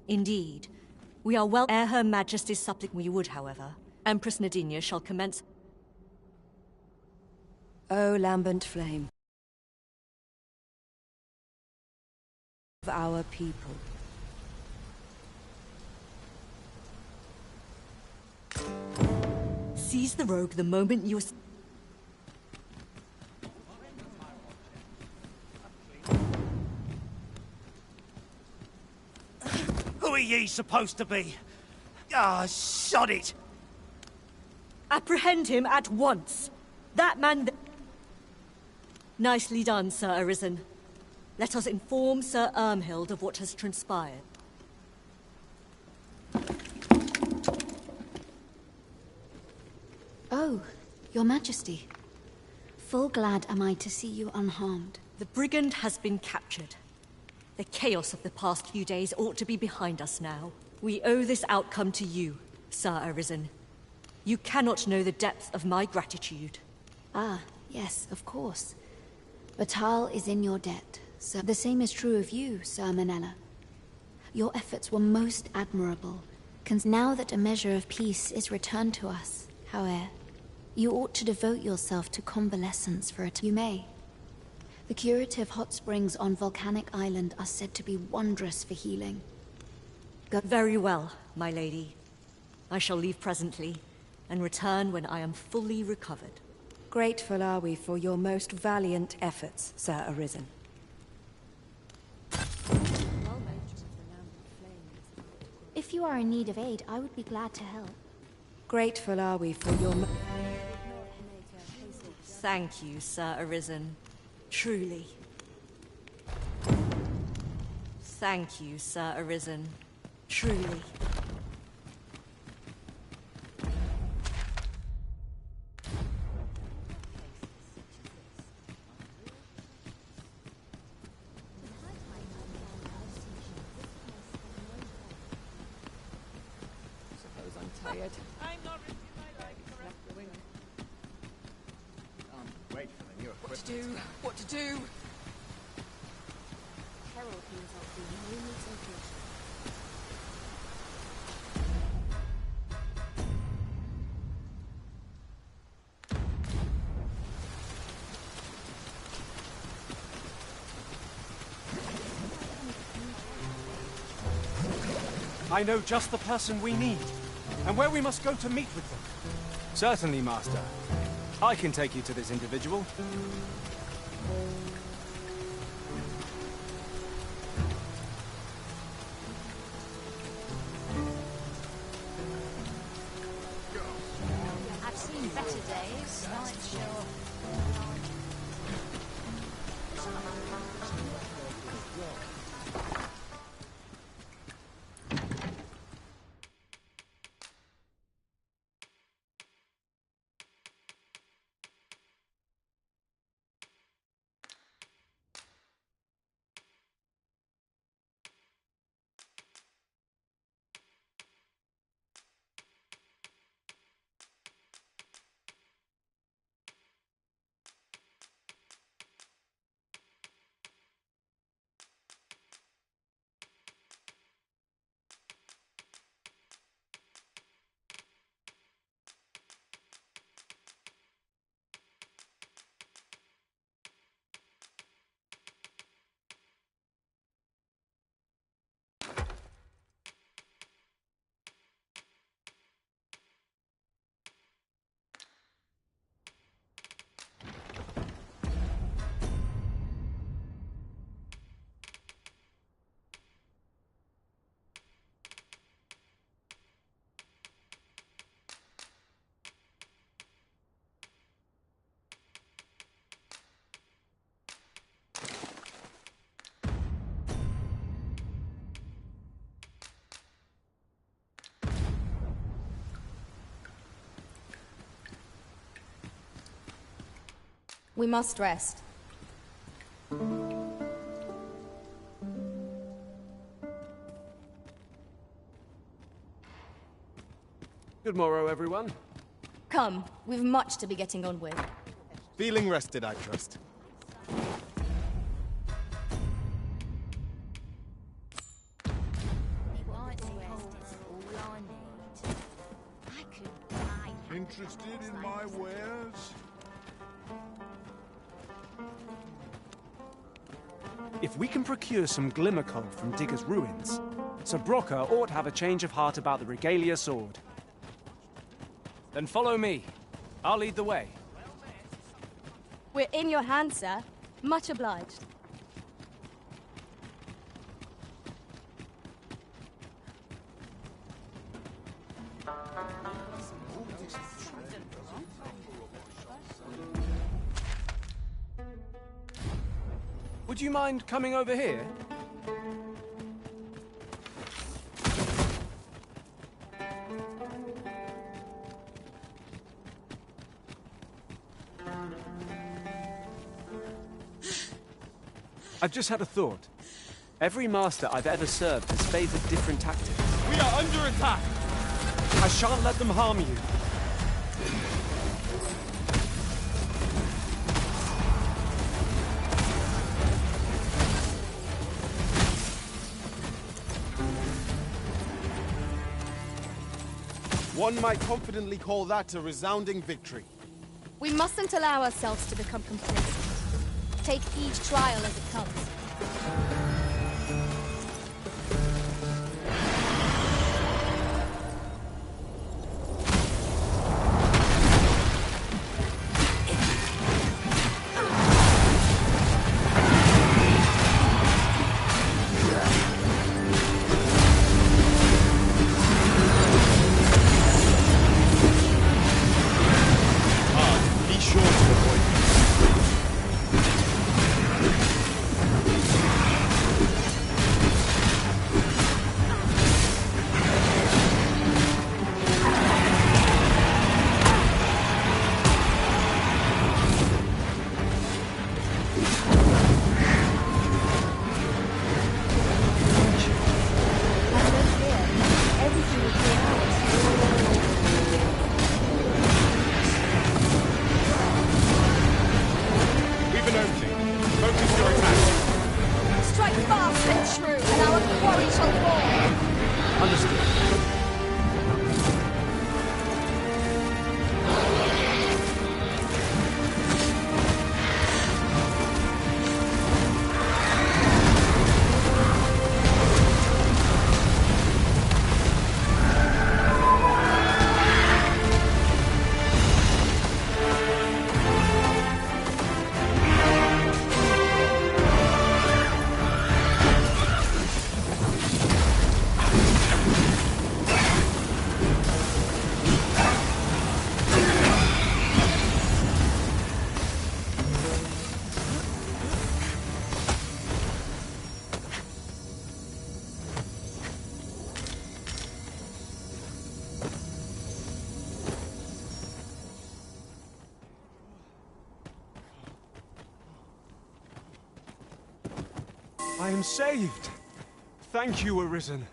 Indeed. We are well... Ere Her Majesty's supplic we would, however. Empress Nadinia shall commence... O lambent flame of our people. Seize the rogue the moment you... Who are ye supposed to be? Ah, sod it! Apprehend him at once! That man... Nicely done, Sir Arisen. Let us inform Sir Ermhild of what has transpired. Oh, Your Majesty. Full glad am I to see you unharmed. The brigand has been captured. The chaos of the past few days ought to be behind us now. We owe this outcome to you, Sir Arisen. You cannot know the depth of my gratitude. Ah, yes, of course. Batal is in your debt, sir. The same is true of you, Sir Manella. Your efforts were most admirable. Now that a measure of peace is returned to us, however, you ought to devote yourself to convalescence for it. You may. The curative hot springs on Volcanic Island are said to be wondrous for healing. Very well, my lady. I shall leave presently, and return when I am fully recovered. Grateful are we for your most valiant efforts, Sir Arisen. If you are in need of aid, I would be glad to help. Grateful are we for your... Thank you, Sir Arisen. Truly. Thank you, Sir Arisen. Truly. Tired. I'm not wait for the new What to do? What to do? Herald means I'll be no means location. I know just the person we need, and where we must go to meet with them. Certainly, Master. I can take you to this individual. I've seen better days, not sure. We must rest. Good morrow, everyone. Come, we've much to be getting on with. Feeling rested, I trust. Interested in my wares? If we can procure some glimmer coal from Digger's ruins, Sir Brocker ought to have a change of heart about the regalia sword. Then follow me. I'll lead the way. We're in your hands, sir. Much obliged. Would you mind coming over here? I've just had a thought. Every master I've ever served has favored different tactics. We are under attack! I shan't let them harm you. One might confidently call that a resounding victory. We mustn't allow ourselves to become complacent. Take each trial as it comes. I am saved. Thank you, Arisen.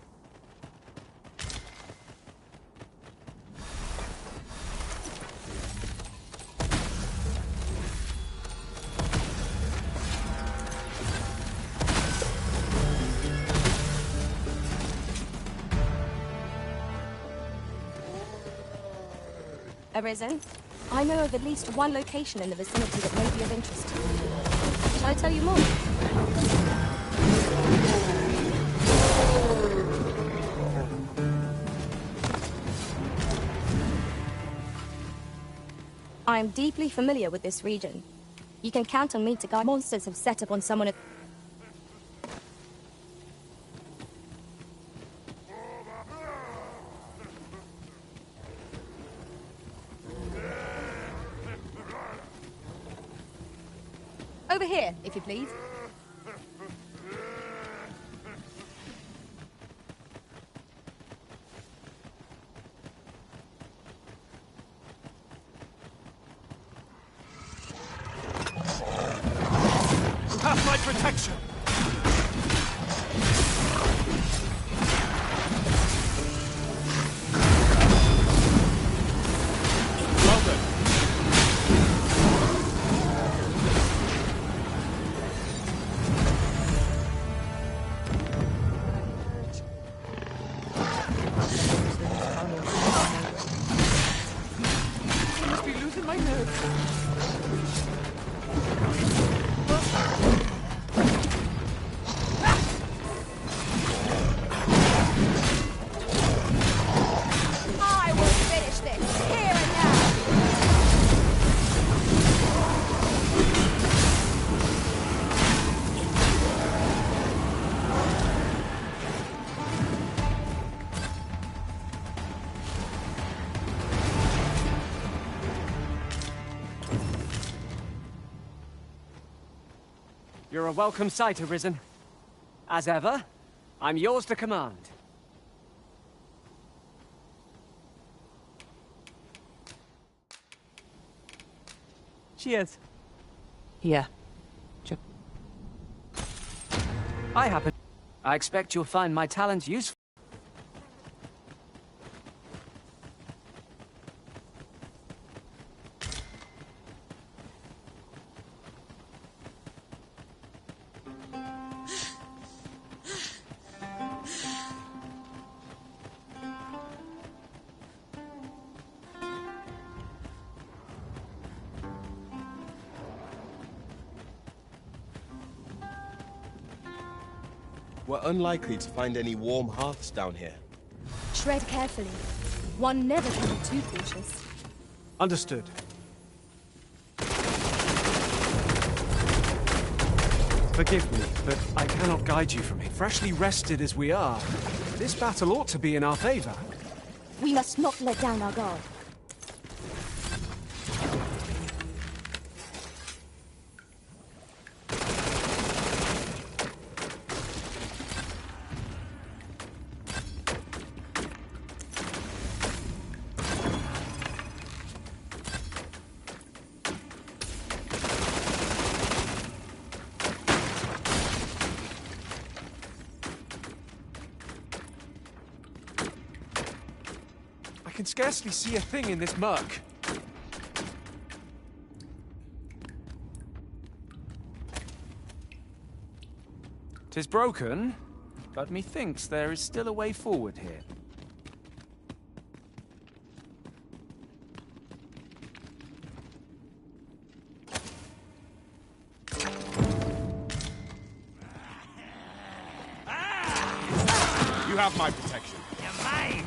Arisen, I know of at least one location in the vicinity that may be of interest to you. Shall I tell you more? I am deeply familiar with this region. You can count on me to guide. Monsters have set upon someone. Over here, if you please. have my protection! Well done. I must be losing my nerve. I will finish this here and now. You're a welcome sight, Arisen. As ever, I'm yours to command. Cheers. Yeah. I expect you'll find my talents useful. We're unlikely to find any warm hearths down here. Tread carefully. One never can be too cautious. Understood. Forgive me, but I cannot guide you from here. Freshly rested as we are, this battle ought to be in our favor. We must not let down our guard. I can scarcely see a thing in this murk. Tis broken, but methinks there is still a way forward here. You have my protection. You're mine!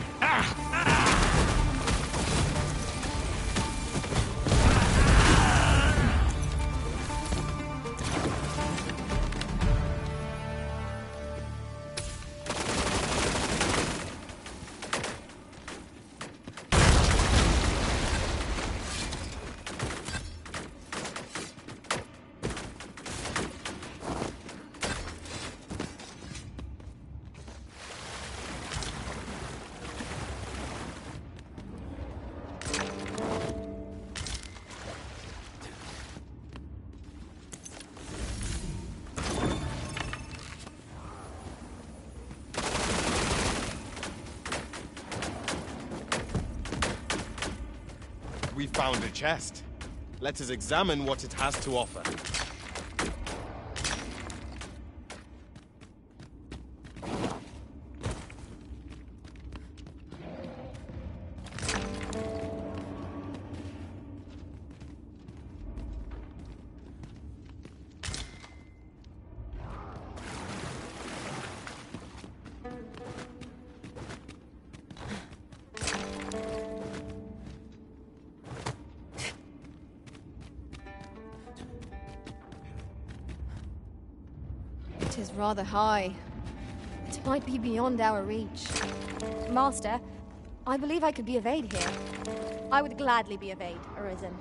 We found a chest. Let us examine what it has to offer. It is rather high. It might be beyond our reach. Master, I believe I could be of aid here. I would gladly be of aid, Arisen.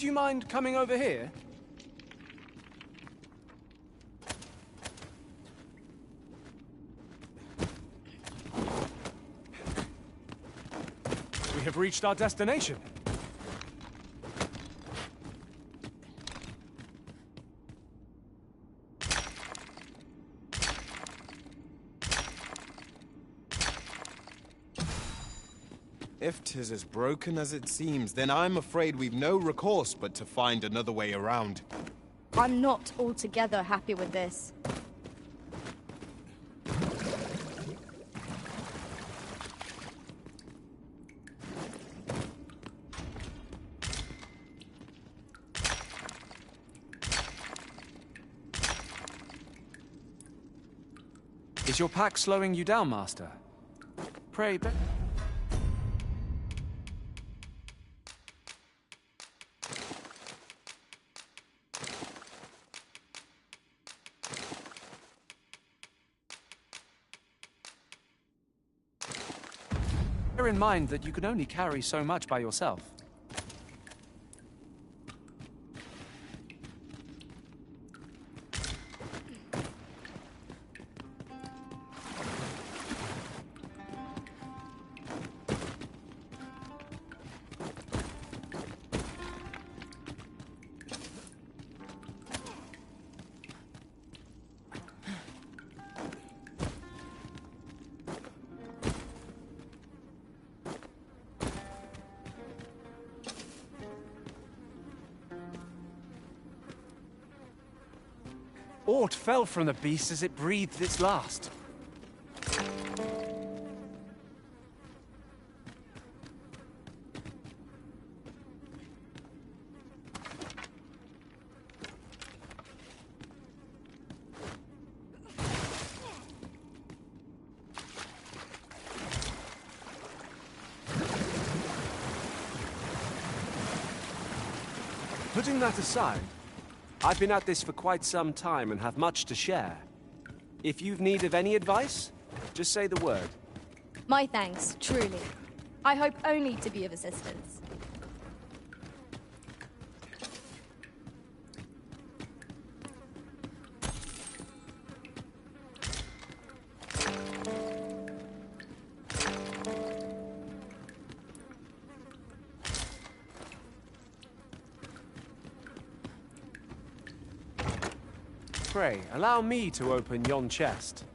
Would you mind coming over here? We have reached our destination. If 'tis as broken as it seems, then I'm afraid we've no recourse but to find another way around. I'm not altogether happy with this. Is your pack slowing you down, Master? Pray, bear in mind that you can only carry so much by yourself. Aught fell from the beast as it breathed its last. Putting that aside, I've been at this for quite some time and have much to share. If you've need of any advice, just say the word. My thanks, truly. I hope only to be of assistance. Pray, allow me to open yon chest.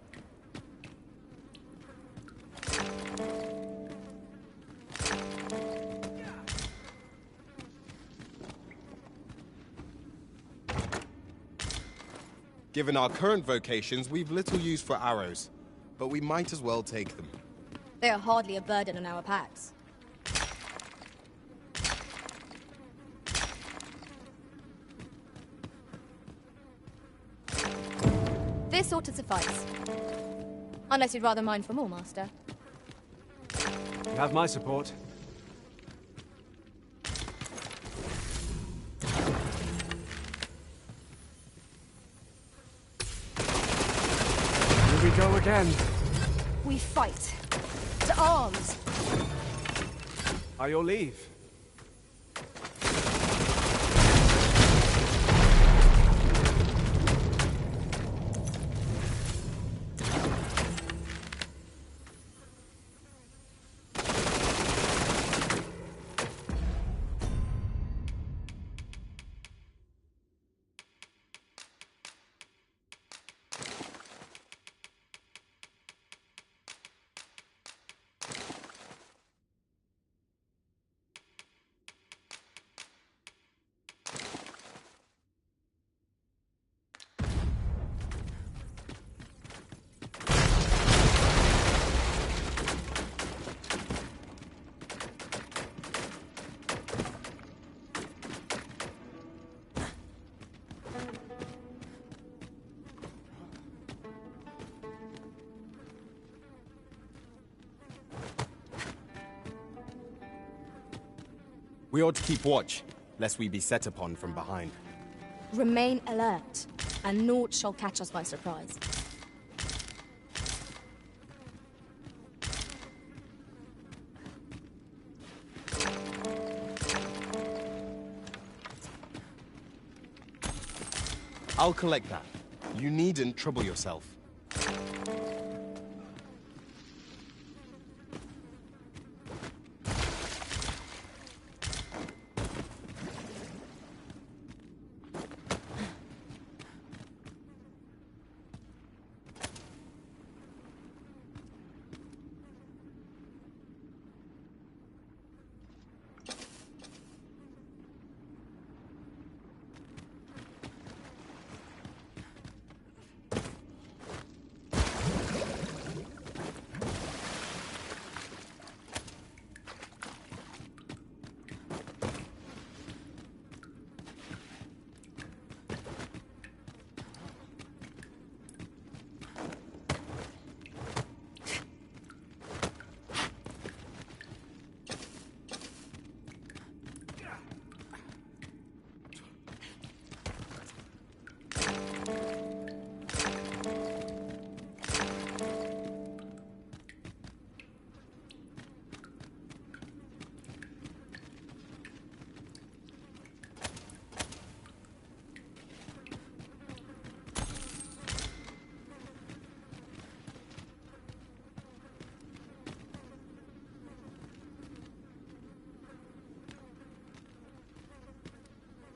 Given our current vocations, we've little use for arrows, but we might as well take them. They are hardly a burden on our packs. This ought to suffice. Unless you'd rather mine for more, Master. You have my support. Here we go again. We fight. To arms! By your leave. We ought to keep watch, lest we be set upon from behind. Remain alert, and naught shall catch us by surprise. I'll collect that. You needn't trouble yourself.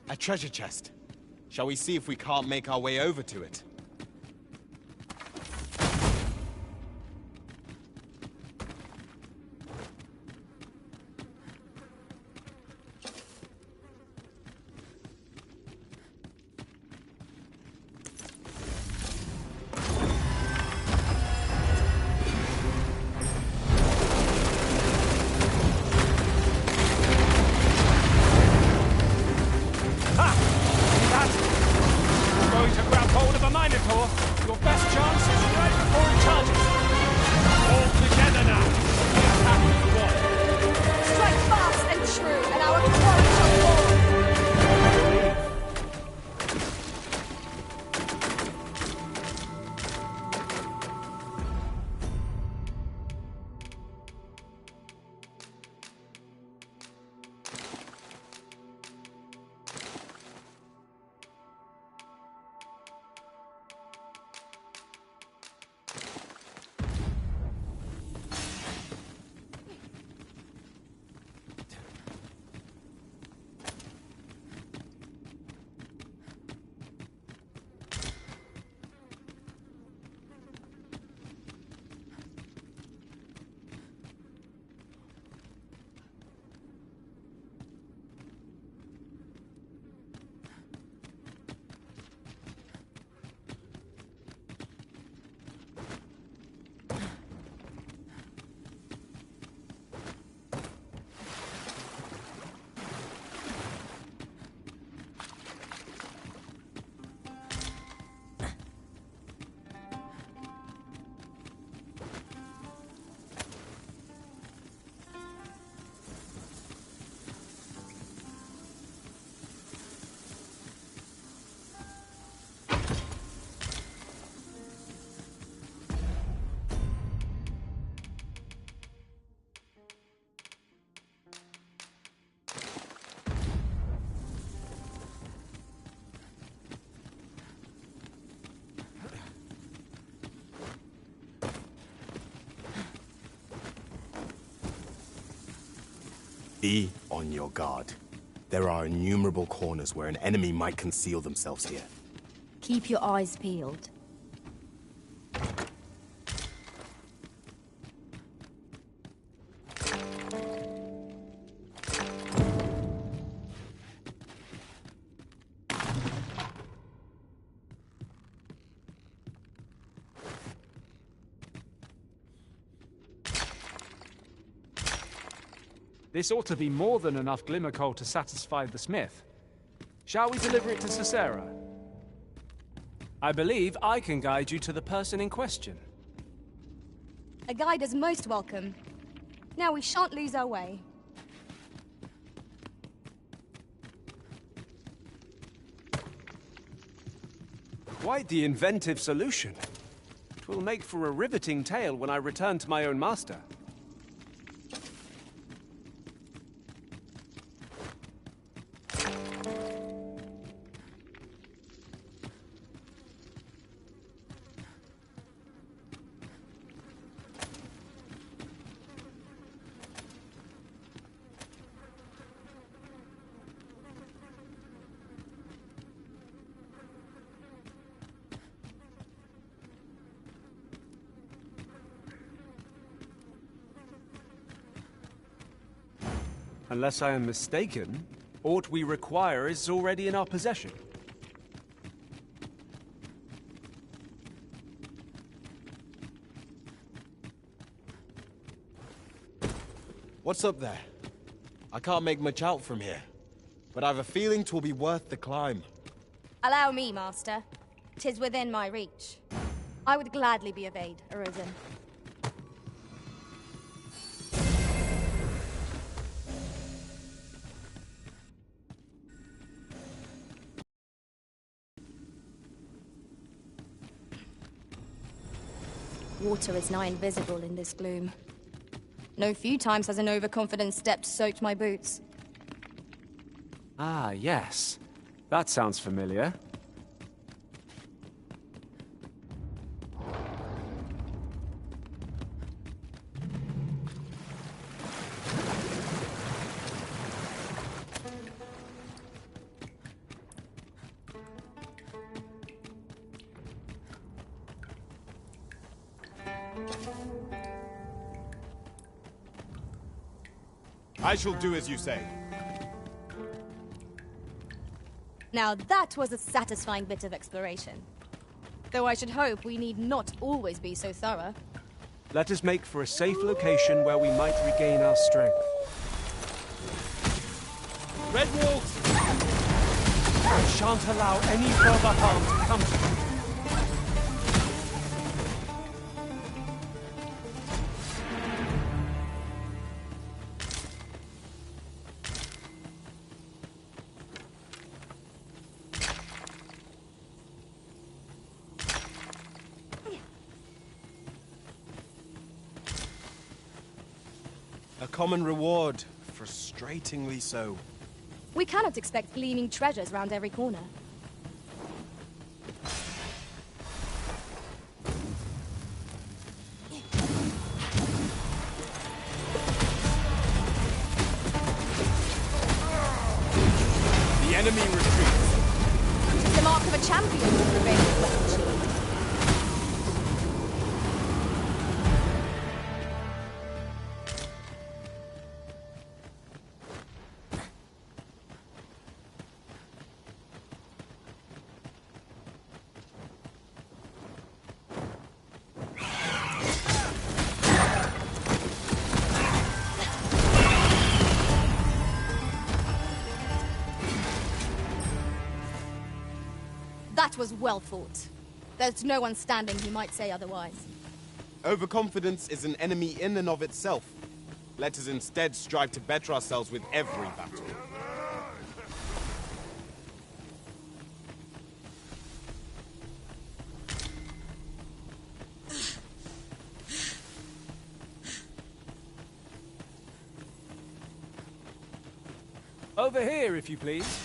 A treasure chest. Shall we see if we can't make our way over to it? Be on your guard. There are innumerable corners where an enemy might conceal themselves here. Keep your eyes peeled. This ought to be more than enough glimmer coal to satisfy the smith. Shall we deliver it to Cicera? I believe I can guide you to the person in question. A guide is most welcome. Now we shan't lose our way. Quite the inventive solution. It will make for a riveting tale when I return to my own master. Unless I am mistaken, aught we require is already in our possession. What's up there? I can't make much out from here, but I've a feeling 'twill be worth the climb. Allow me, Master. 'Tis within my reach. I would gladly be of aid, Arisen. Water is nigh invisible in this gloom. No few times has an overconfident step soaked my boots. Ah, yes. That sounds familiar. I shall do as you say. Now that was a satisfying bit of exploration. Though I should hope we need not always be so thorough. Let us make for a safe location where we might regain our strength. Red Wolves! I shan't allow any further harm to come to you. A common reward, frustratingly so. We cannot expect gleaming treasures round every corner. The enemy retreats. It is the mark of a champion to prevail with weapon shield. That was well fought. There's no one standing who might say otherwise. Overconfidence is an enemy in and of itself. Let us instead strive to better ourselves with every battle. Over here, if you please.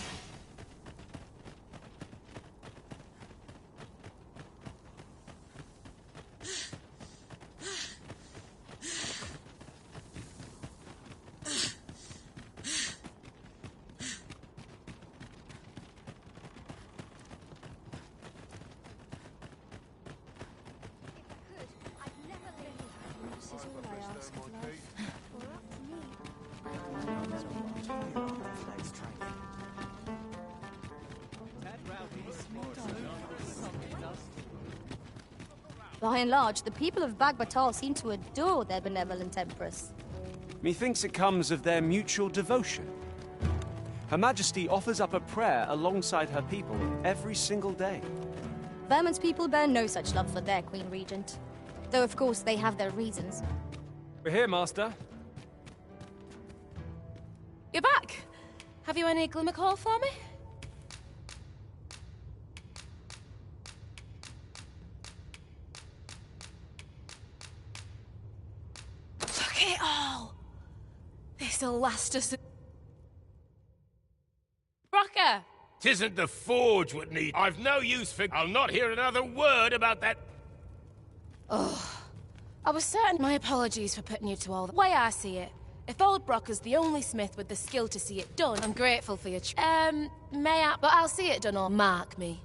By and large, the people of Bagbatal seem to adore their benevolent empress. Methinks it comes of their mutual devotion. Her Majesty offers up a prayer alongside her people every single day. Vermont's people bear no such love for their Queen Regent. Though, of course, they have their reasons. We're here, Master. You're back. Have you any glimmer call for me? Look at it all. This'll last us. Rocker! 'Tisn't the forge what need. I've no use for. I'll not hear another word about that. Oh, I was certain. My apologies for putting you to all the way I see it. If old Brocker's the only smith with the skill to see it done, I'm grateful for your may I? But I'll see it done or mark me.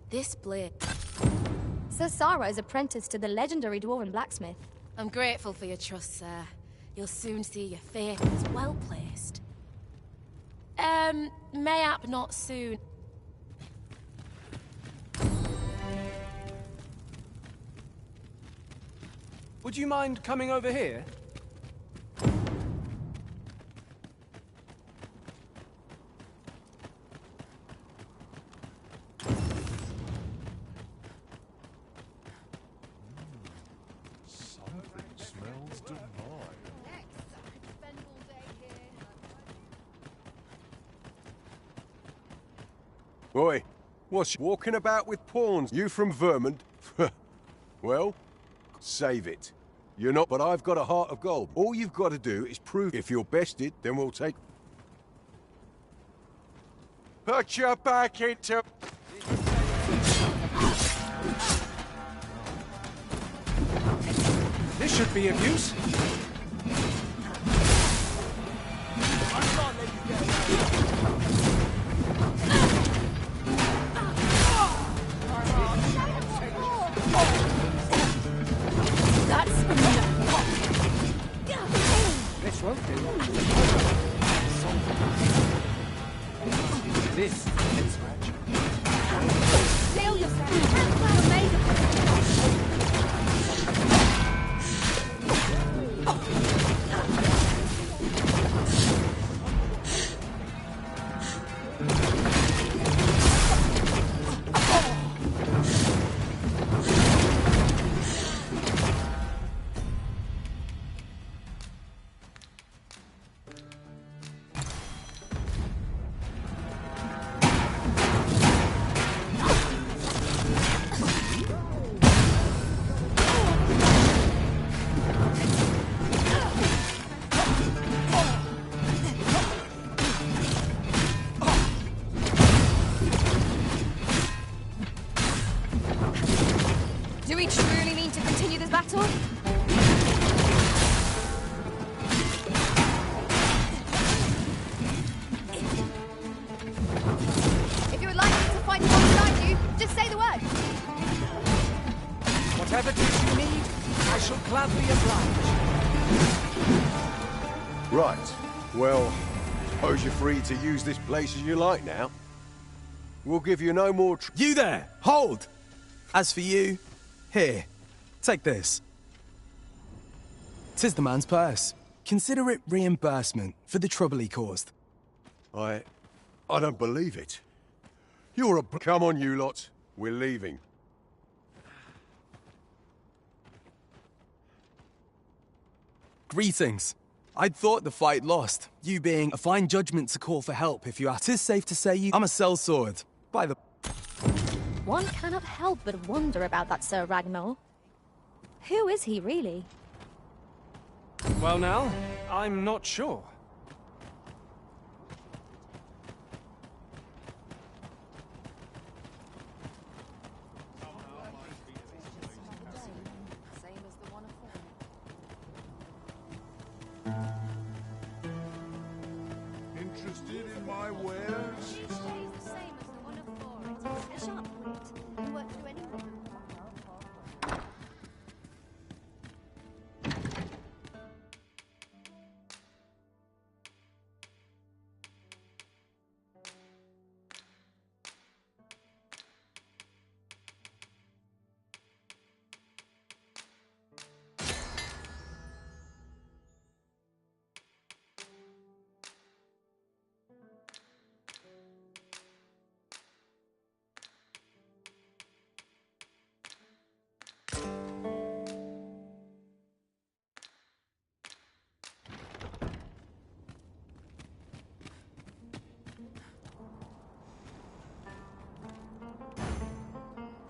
This blade. Sir Sarah is apprenticed to the legendary dwarven blacksmith. I'm grateful for your trust, sir. You'll soon see your fate is well placed. Mayhap not soon. Would you mind coming over here? Something smells divine. Oi, what's walking about with pawns? You from Vermont? Well, save it. You're not, but I've got a heart of gold. All you've got to do is prove if you're bested, then we'll take... Put your back into... This should be of use. This won't do. This is magic. Steel yourself. You're made of Do we truly mean to continue this battle? If you would like me to fight alongside you, just say the word. Whatever it is you need, I shall gladly oblige. Right. Well, suppose you're free to use this place as you like now. We'll give you no more... You there! Hold! As for you, here, take this. 'Tis the man's purse. Consider it reimbursement for the trouble he caused. I don't believe it. You're a... Come on, you lot. We're leaving. Greetings. I'd thought the fight lost, you being a fine judgment to call for help if you ask. 'Tis safe to say I'm a sellsword, by the... One cannot help but wonder about that Sir Ragnar. Who is he, really? Well now, I'm not sure. Interested in my wares?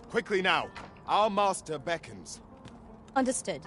Quickly now. Our master beckons. Understood.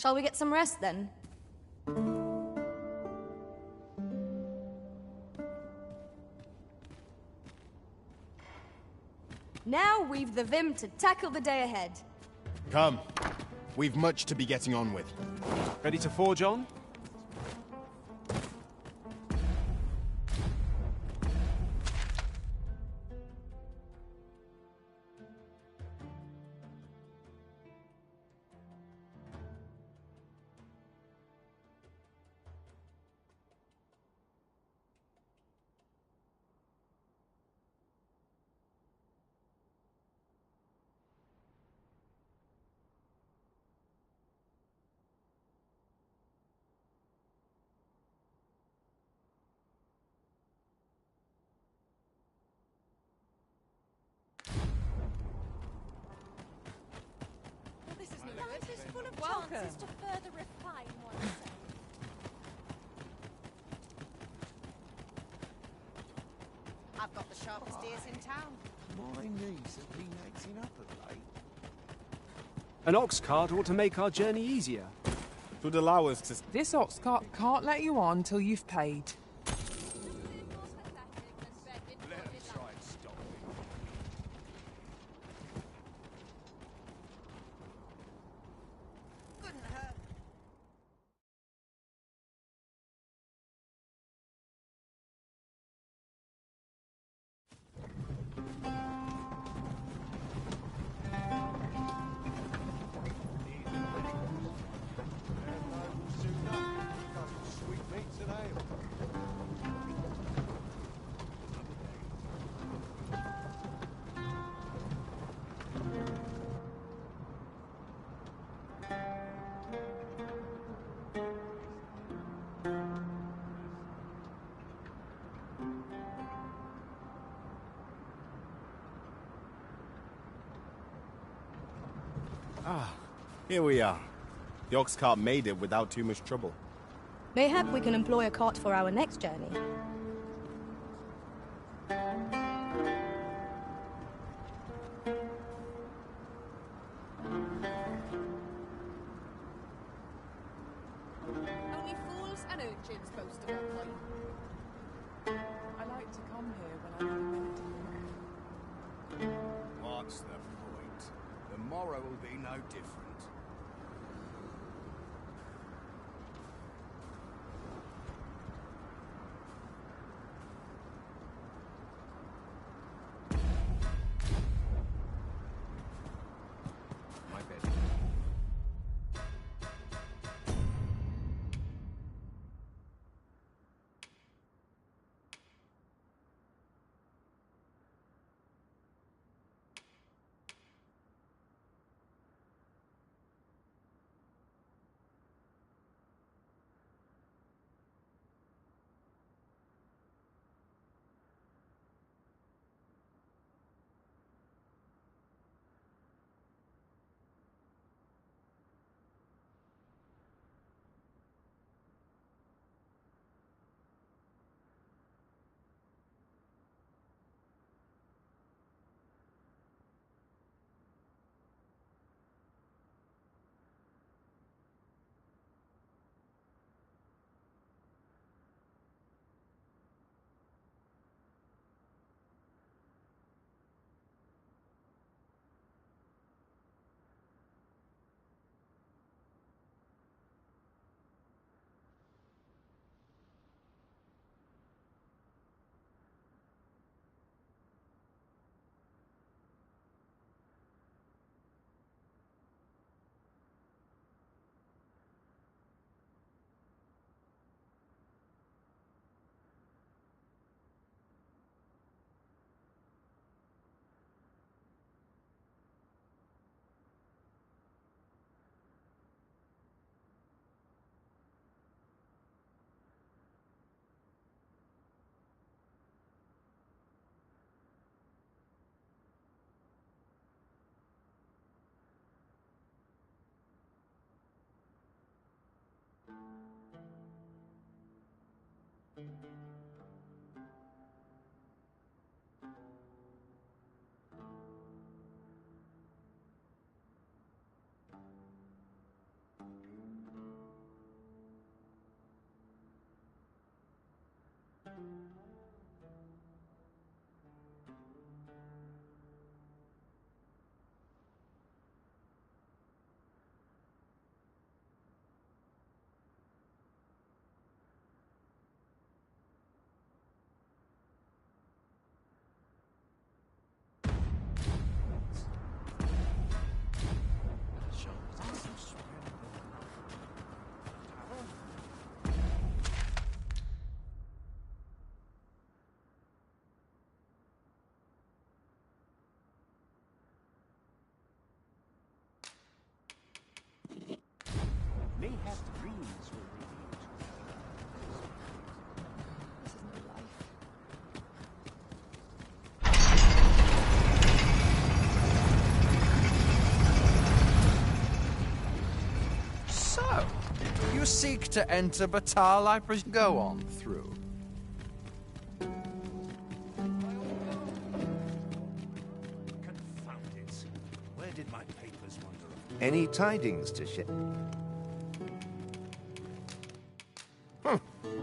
Shall we get some rest then? Now we've the vim to tackle the day ahead. Come. We've much to be getting on with. Ready to forge on? Chances to further refine oneself. I've got the sharpest ears in town. My knees have been acting up of late. An ox cart ought to make our journey easier. Would allow us to... This ox cart can't let you on till you've paid. Ah, here we are. The ox cart made it without too much trouble. Mayhap we can employ a cart for our next journey. Only fools and urchins boast about life. I like to come here when I have a minute to think. What's the point? The morrow will be no different. My bed. Mayhap dreams will reveal to This is no life. So, you seek to enter Batal, I presume. Go on through. Confound it. Where did my papers wander off? Any tidings to share?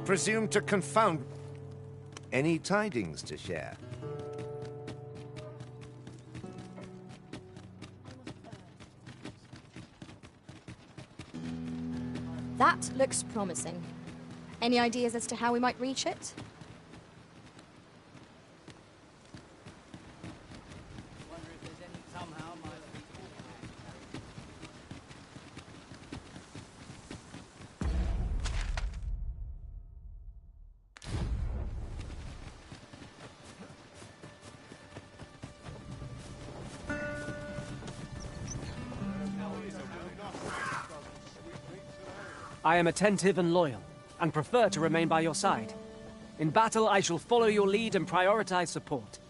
Presume to confound. Any tidings to share? That looks promising. Any ideas as to how we might reach it? I am attentive and loyal, and prefer to remain by your side. In battle, I shall follow your lead and prioritize support.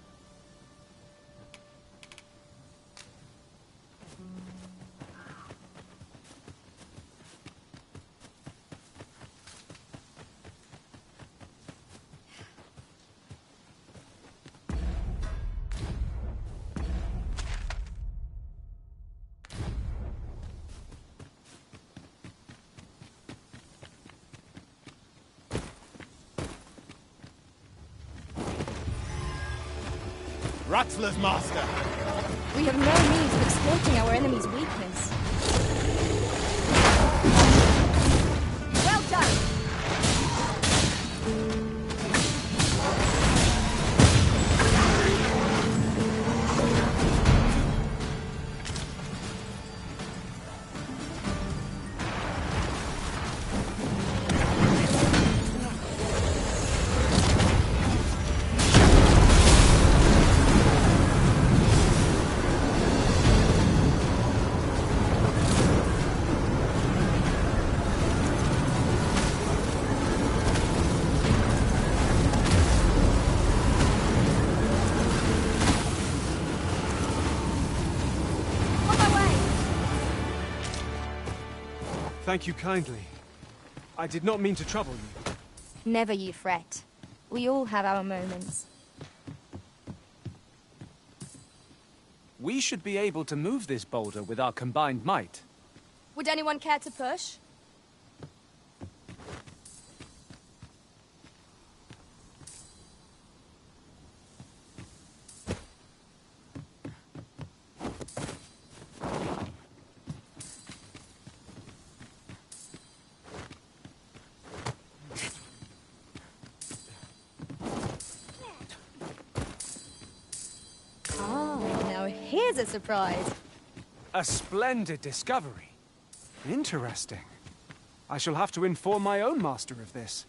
Rattler's master! We have no means of exploiting our enemy's weakness. Well done! Thank you kindly. I did not mean to trouble you. Never you fret. We all have our moments. We should be able to move this boulder with our combined might. Would anyone care to push? Here's a surprise. A splendid discovery. Interesting. I shall have to inform my own master of this.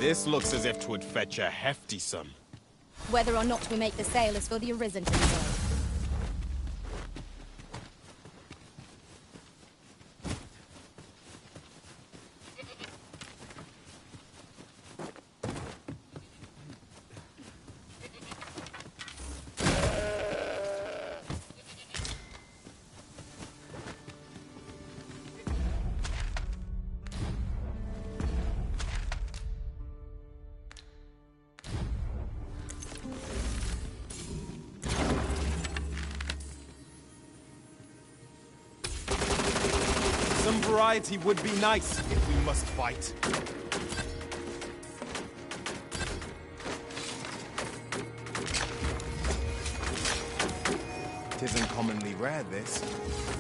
This looks as if 'twould fetch a hefty sum. Whether or not we make the sale is for the Arisen to decide. Some variety would be nice if we must fight. Tisn't commonly rare, this.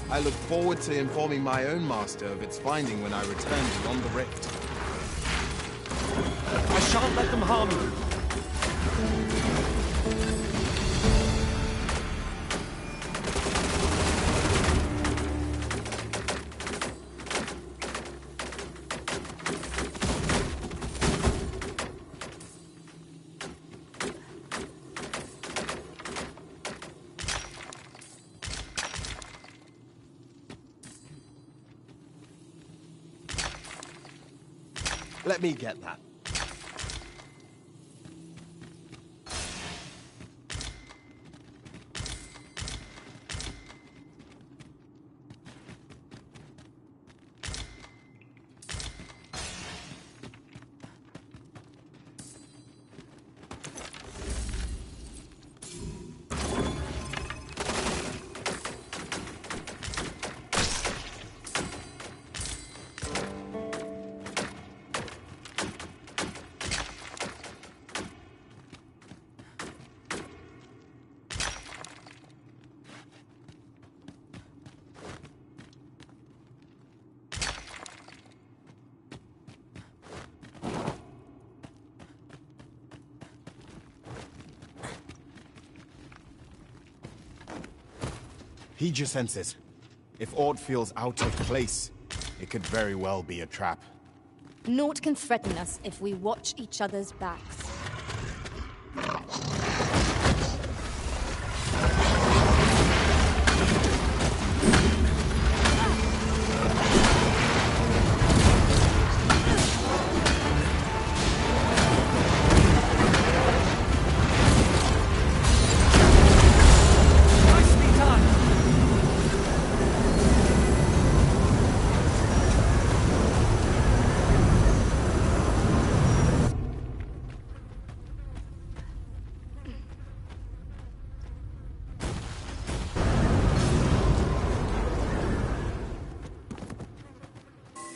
I look forward to informing my own master of its finding when I return beyond the rift. I shan't let them harm you. Let me get that. Heed your senses. If aught feels out of place, it could very well be a trap. Naught can threaten us if we watch each other's backs.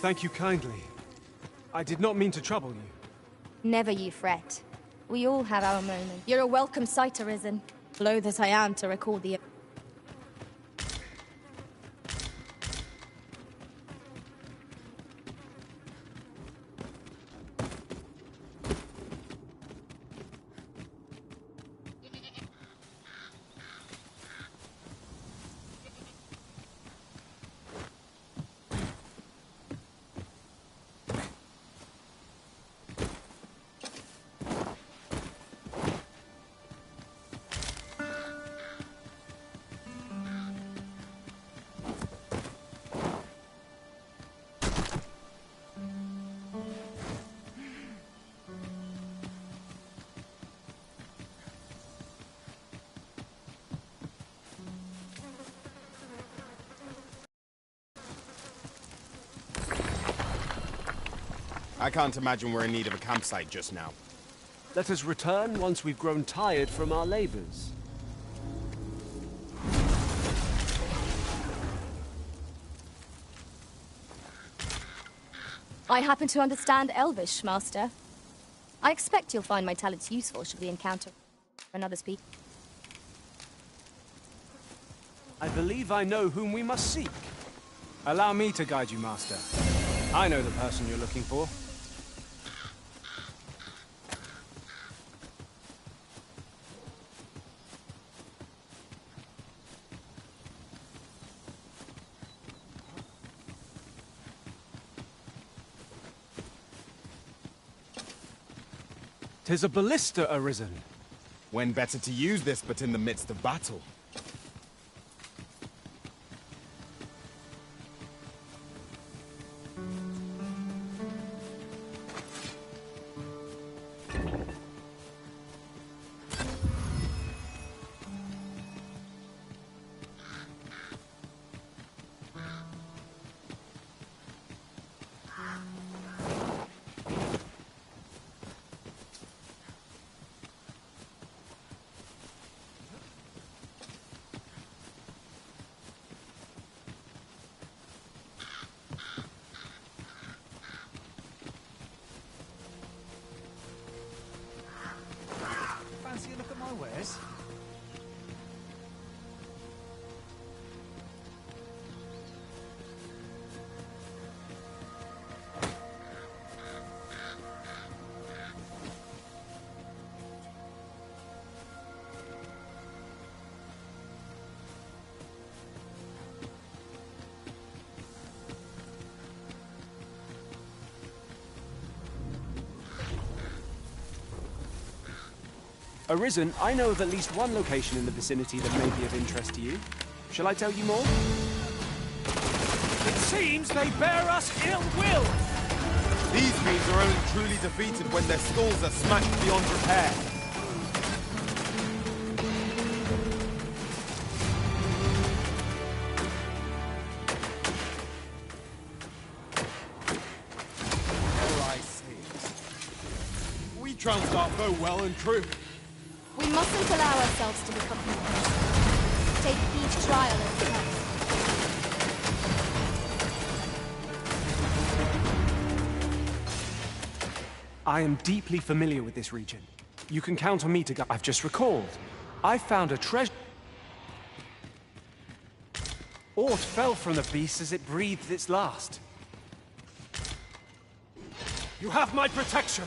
Thank you kindly. I did not mean to trouble you. Never you fret. We all have our moment. You're a welcome sight, Arisen. Loath as I am to recall the... I can't imagine we're in need of a campsite just now. Let us return once we've grown tired from our labors. I happen to understand Elvish, Master. I expect you'll find my talents useful should we encounter another speaker. I believe I know whom we must seek. Allow me to guide you, Master. I know the person you're looking for. 'Tis a ballista arisen. When better to use this but in the midst of battle? Fancy a look at my wares? Arisen, I know of at least one location in the vicinity that may be of interest to you. Shall I tell you more? It seems they bear us ill will. These fiends are only truly defeated when their skulls are smashed beyond repair. All I see. We trounced our foe well and true. We mustn't allow ourselves to become complacent. Take each trial as a test. I am deeply familiar with this region. You can count on me to go. I've just recalled. I found a treasure. Aught fell from the beast as it breathed its last. You have my protection!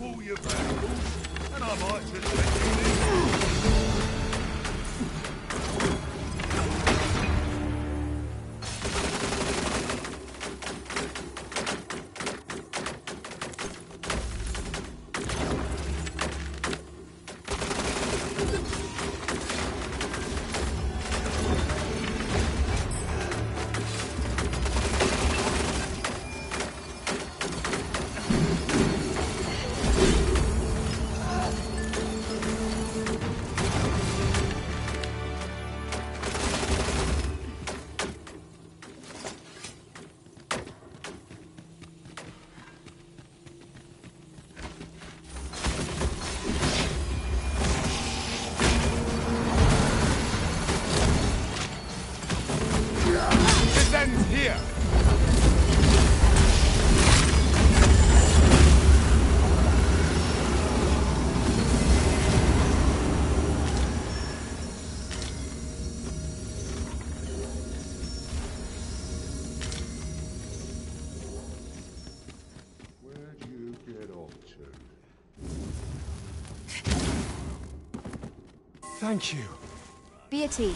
All your valuables, and I might just let you Here! Where'd you get off to? Thank you. Be at ease.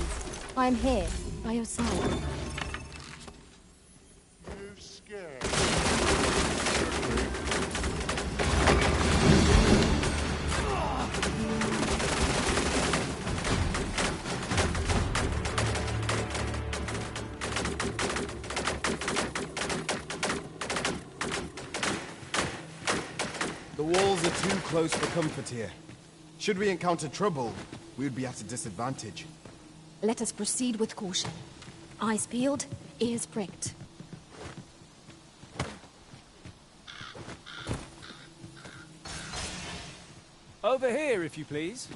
I am here, by your side. You scared? The walls are too close for comfort here. Should we encounter trouble, we would be at a disadvantage. Let us proceed with caution. Eyes peeled, ears pricked. Over here, if you please.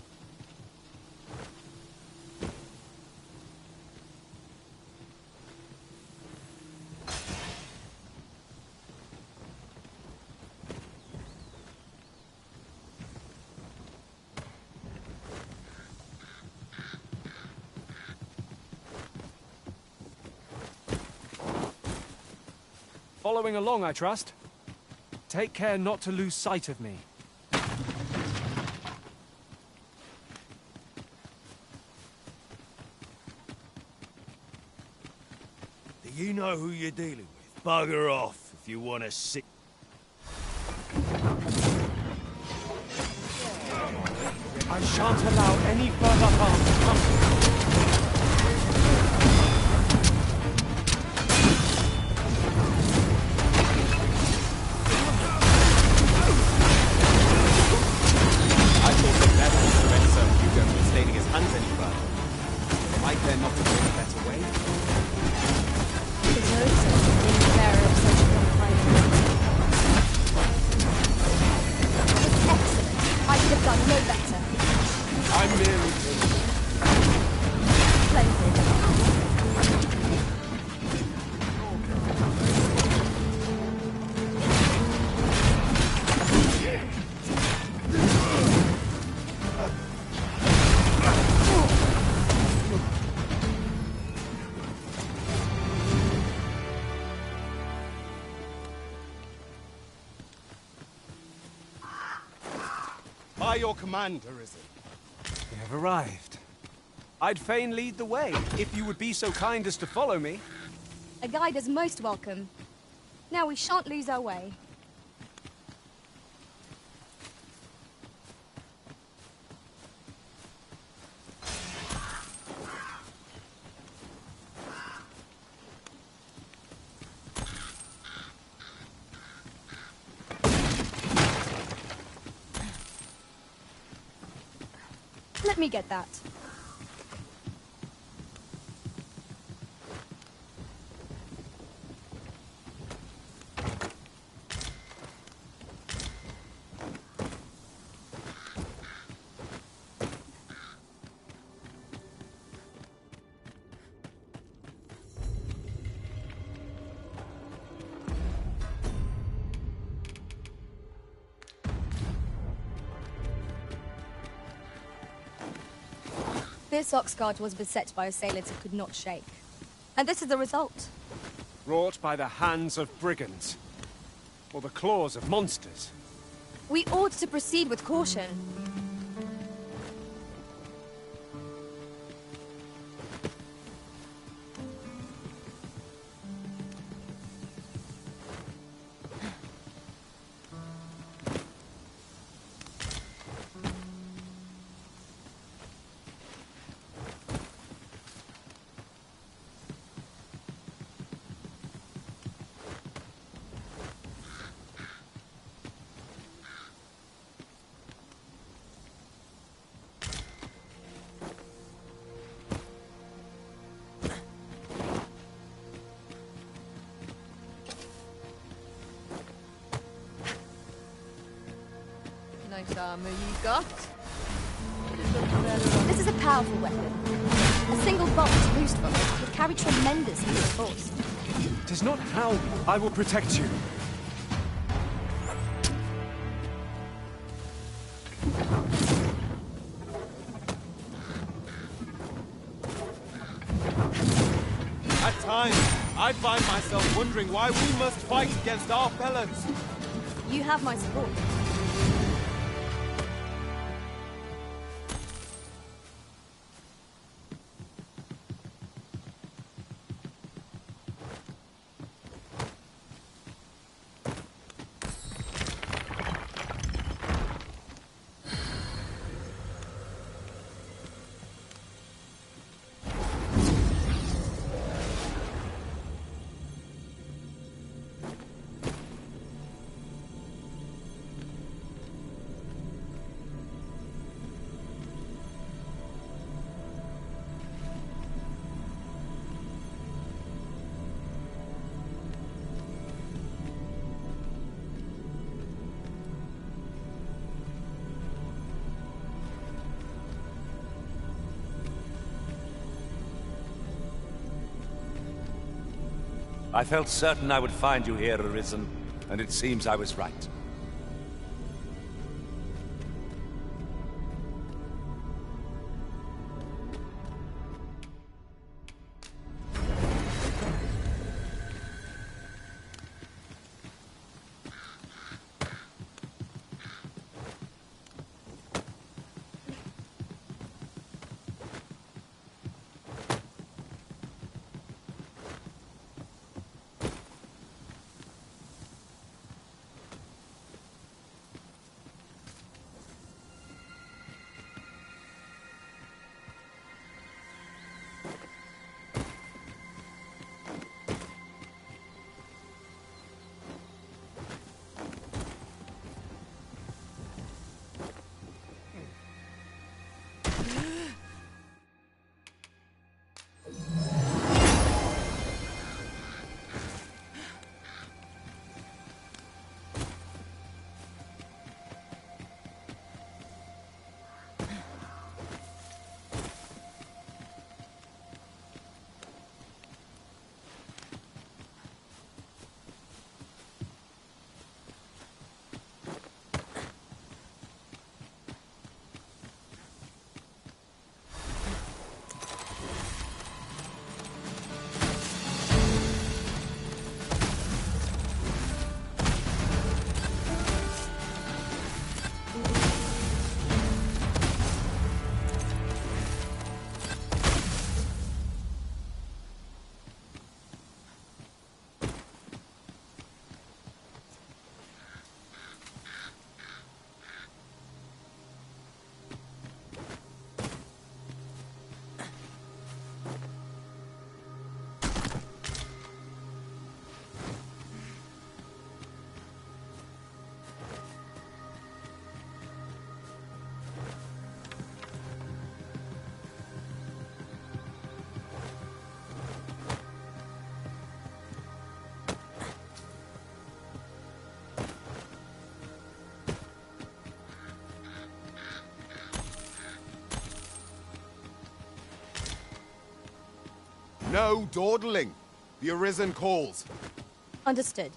Following along, I trust. Take care not to lose sight of me. Do you know who you're dealing with? Bugger off if you want to sit. I shan't allow any further harm to come to you. I thought the devil would prevent Sir Hugo from staining his hands any further. Might there not be a better way? There's no sense in being the bearer of such unkind. Excellent. I could have done no better. I'm merely By your command, Arisen. We have arrived. I'd fain lead the way, if you would be so kind as to follow me. A guide is most welcome. Now we shan't lose our way. Let me get that. This Oxguard was beset by assailants it could not shake. And this is the result. Wrought by the hands of brigands. Or the claws of monsters. We ought to proceed with caution. Nice armor you got. This is a powerful weapon. A single bolt to boost from it would carry tremendous healing force. It is not how I will protect you. At times, I find myself wondering why we must fight against our fellows. You have my support. I felt certain I would find you here, Arisen, and it seems I was right. No dawdling. The Arisen calls. Understood.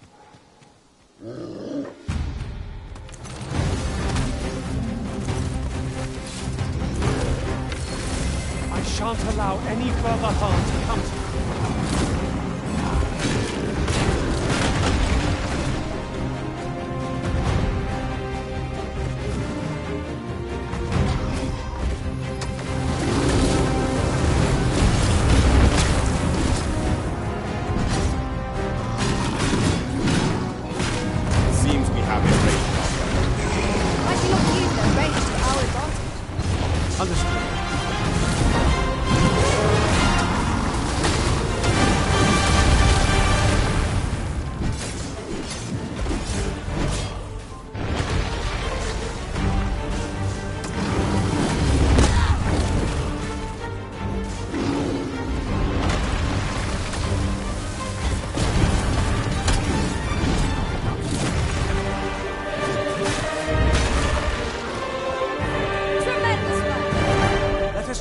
I shan't allow any further harm to come to you. Seems we have it ranged. Why do you not use their range to our advantage? Understood.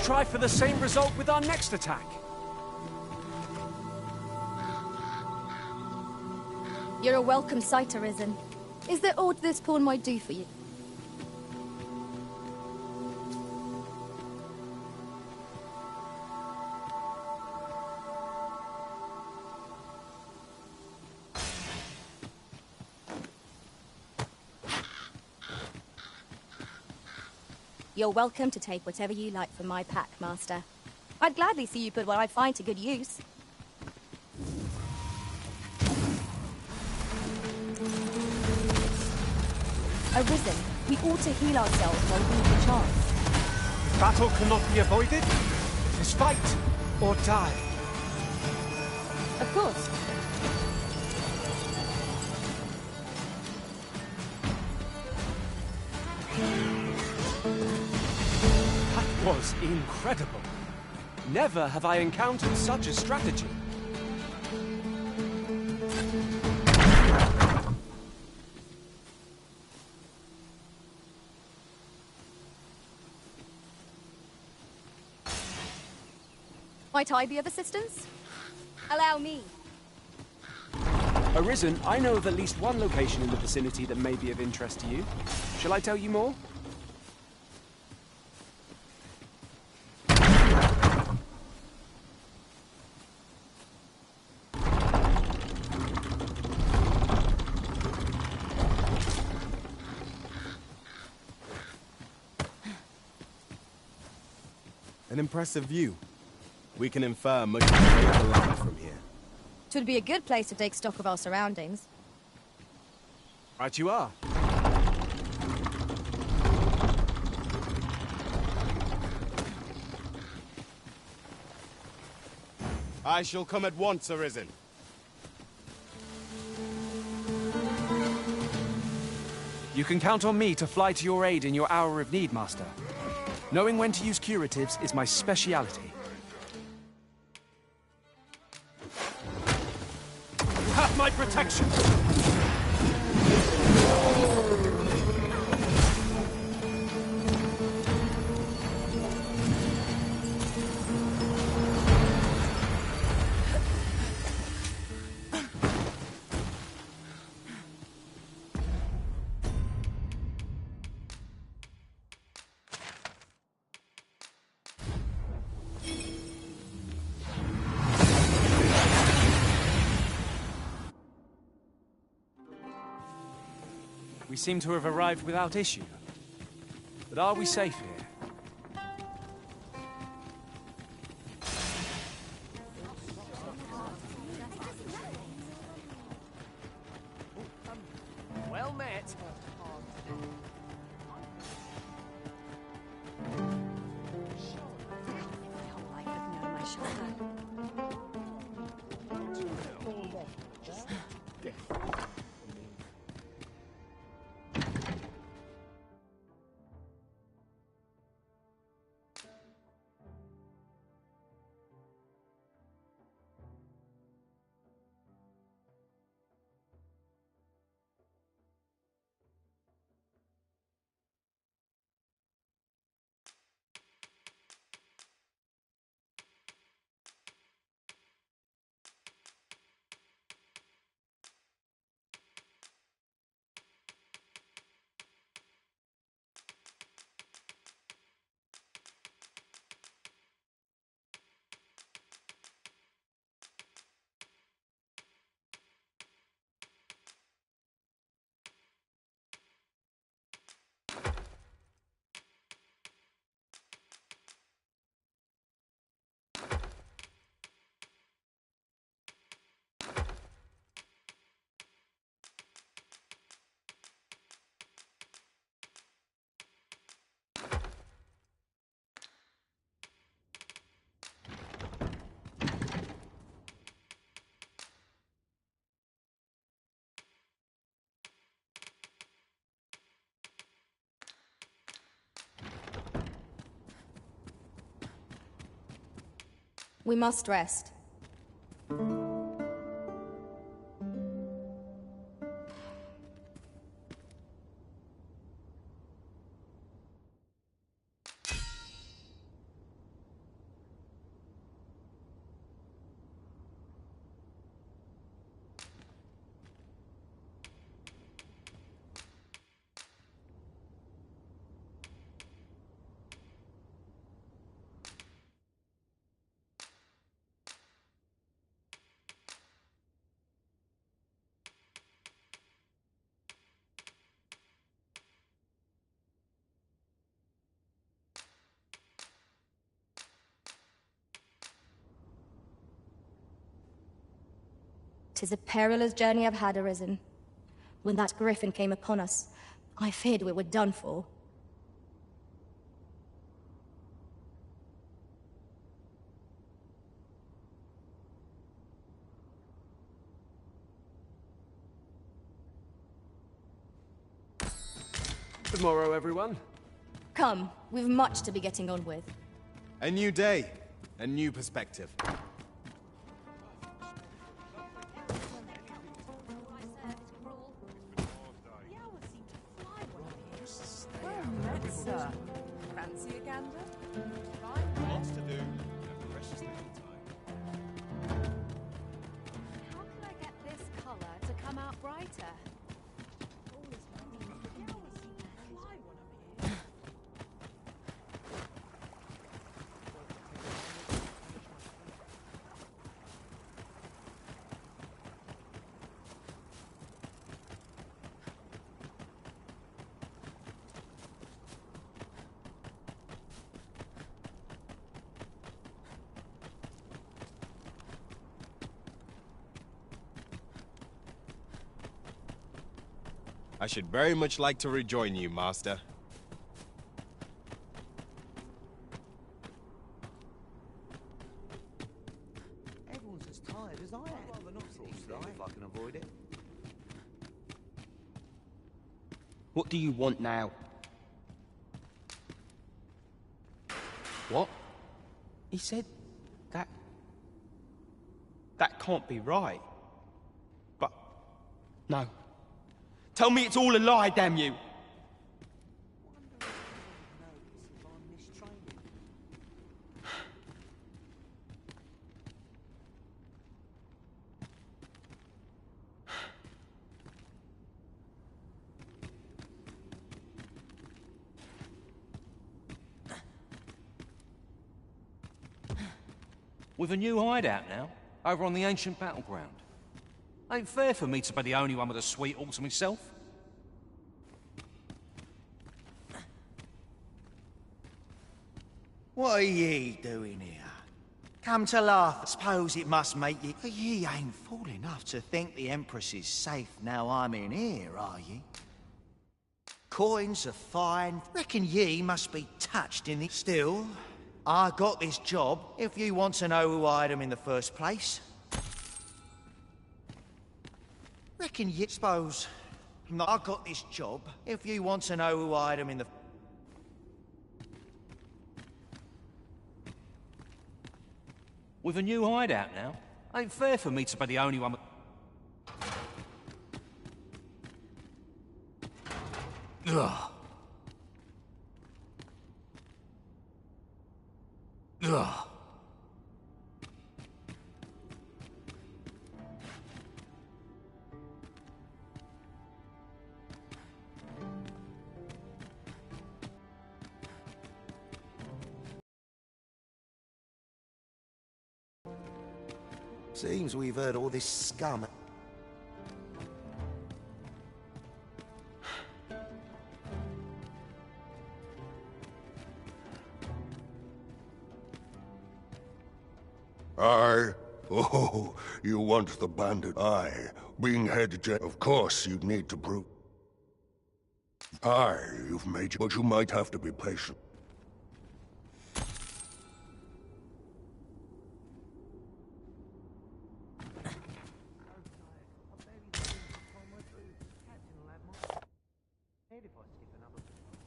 Try for the same result with our next attack. You're a welcome sight, Arisen. Is there aught this pawn might do for you? You're welcome to take whatever you like from my pack, Master. I'd gladly see you put what I find to good use. Arisen, we ought to heal ourselves while we have the chance. Battle cannot be avoided. It is fight or die. Of course. That was incredible. Never have I encountered such a strategy. Might I be of assistance? Allow me. Arisen, I know of at least one location in the vicinity that may be of interest to you. Shall I tell you more? An impressive view. We can infer much of the lay of the land from here. Twould be a good place to take stock of our surroundings. Right you are. I shall come at once, Arisen. You can count on me to fly to your aid in your hour of need, Master. Knowing when to use curatives is my speciality. You have my protection! We seem to have arrived without issue. But are we safe here? Well met. We must rest. "'Tis a perilous journey I've had, Arisen. When that griffin came upon us, I feared we were done for. Tomorrow, everyone. Come, we've much to be getting on with. A new day, a new perspective. Fancy a gander? Lots to do, and precious little time. How can I get this colour to come out brighter? I should very much like to rejoin you, Master. Everyone's as tired as I am. I'd rather not sort of if I can avoid it. What do you want now? What? He said that... That can't be right. But... No. Tell me it's all a lie, damn you! We've a new hideout now, over on the ancient battleground. Ain't fair for me to be the only one with a sweet all to myself. What are ye doing here? Come to laugh, I suppose it must make ye... Ye ain't fool enough to think the Empress is safe now I'm in here, are ye? Coins are fine. Reckon ye must be touched in the... Still, I got this job, if you want to know who hired them in the first place. Reckon ye... Suppose... I got this job, if you want to know who hired them in the... We've a new hideout now. Ain't fair for me to be the only one with... Ugh. Ugh. Seems we've heard all this scum. Aye. Oh, you want the bandit? Aye. Being head jet, of course you'd need to prove. Aye, you've made but you might have to be patient.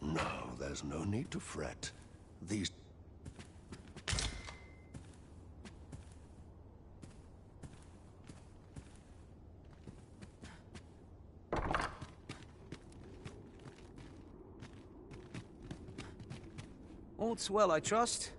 No, there's no need to fret. These... All's well, I trust?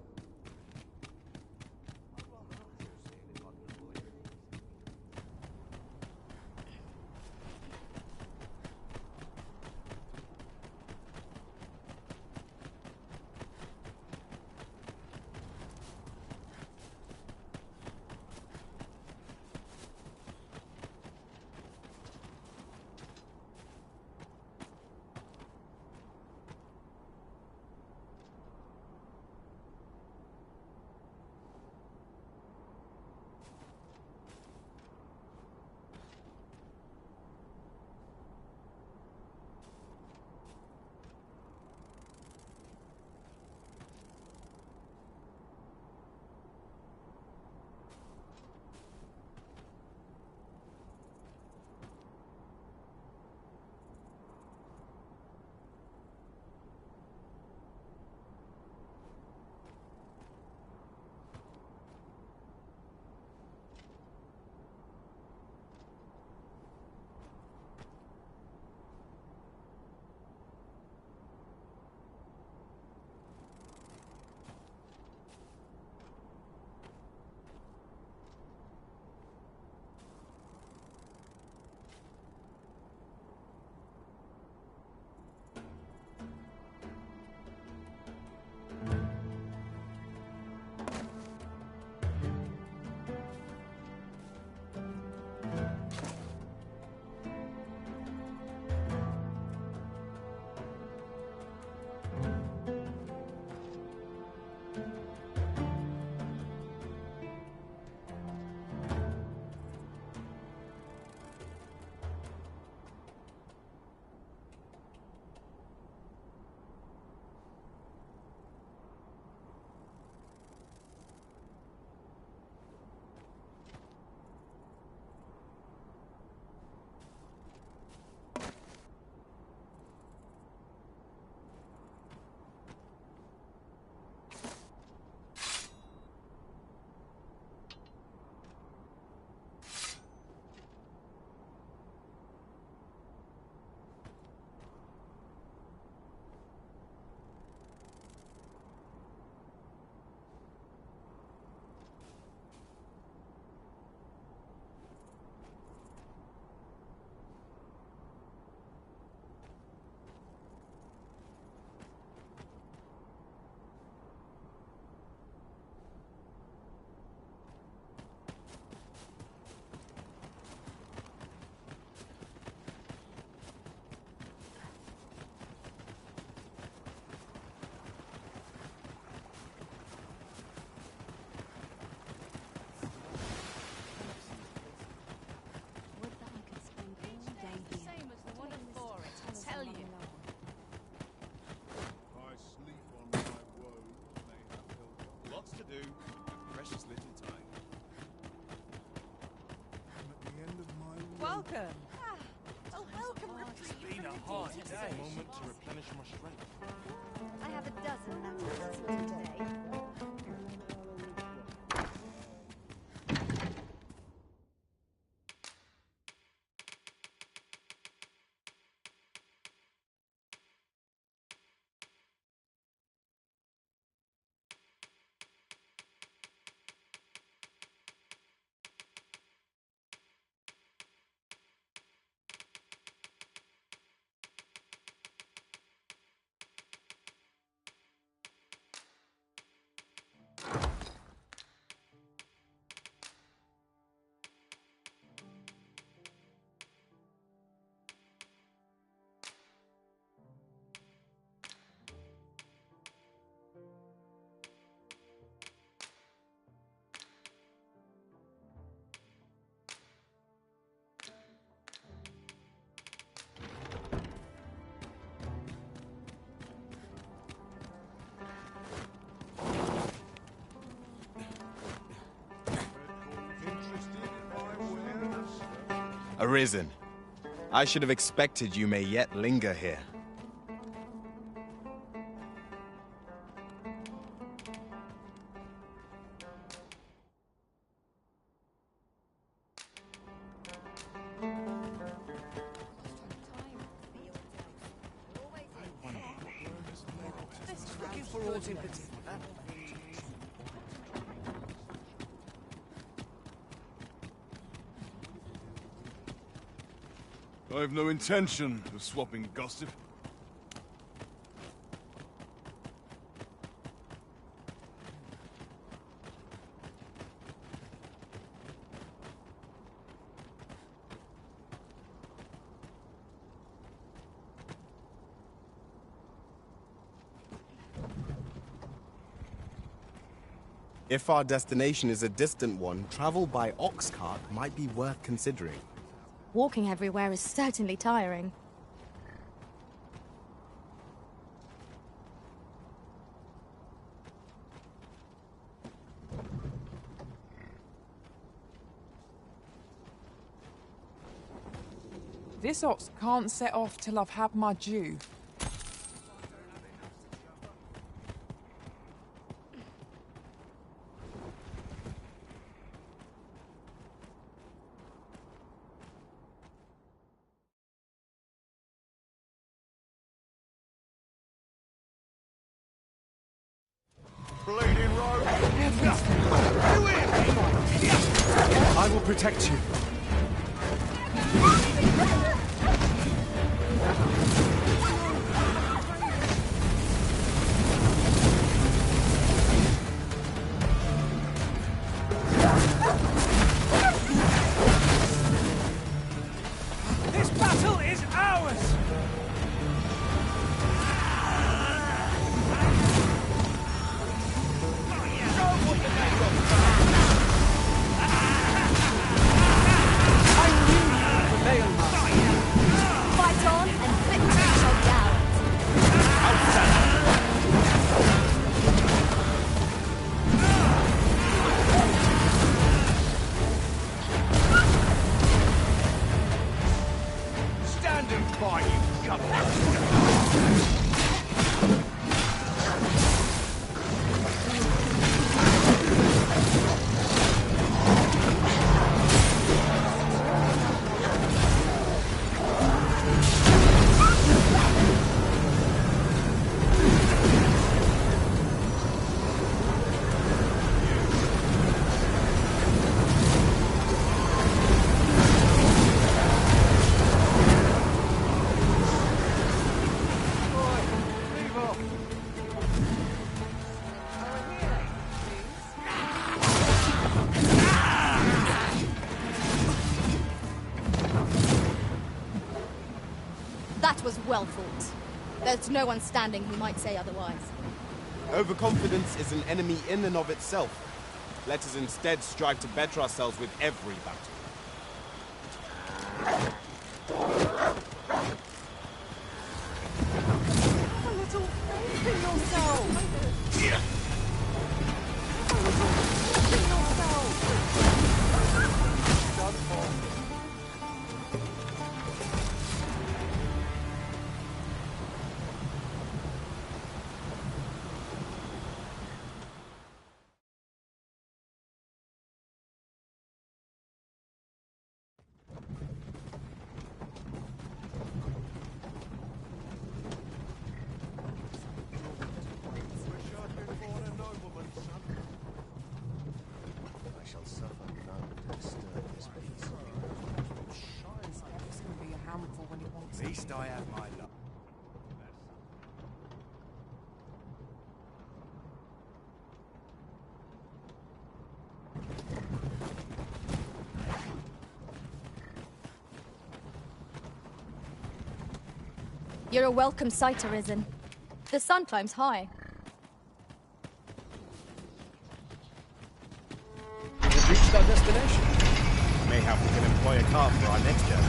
Welcome. Oh, welcome. It's been a hard day. A moment to replenish my strength. I have a dozen matches today. Arisen. I should have expected you may yet linger here. Looking for I have no intention of swapping gossip. If our destination is a distant one, travel by ox cart might be worth considering. Walking everywhere is certainly tiring. This ox can't set off till I've had my due. Bleeding road! I will protect you. This battle is ours! Fight on, and victory shall be ours. Stand and fight, you government! That was well fought. There's no one standing who might say otherwise. Overconfidence is an enemy in and of itself. Let us instead strive to better ourselves with every battle. Have a little faith in yourself. Have a little faith in yourself. Done for. I shall suffer none to disturb this peace. This can be a handful when he wants At least I have my luck. You're a welcome sight, Arisen. The sun climbs high. We've reached our destination. Mayhap we can employ a cart for our next journey.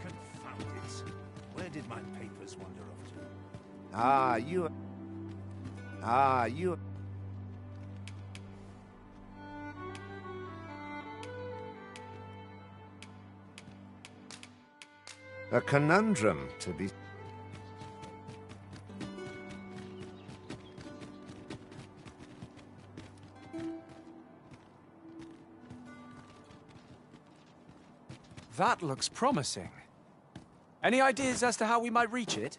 Confound it. Where did my papers wander off to? You. A conundrum, to be... That looks promising. Any ideas as to how we might reach it?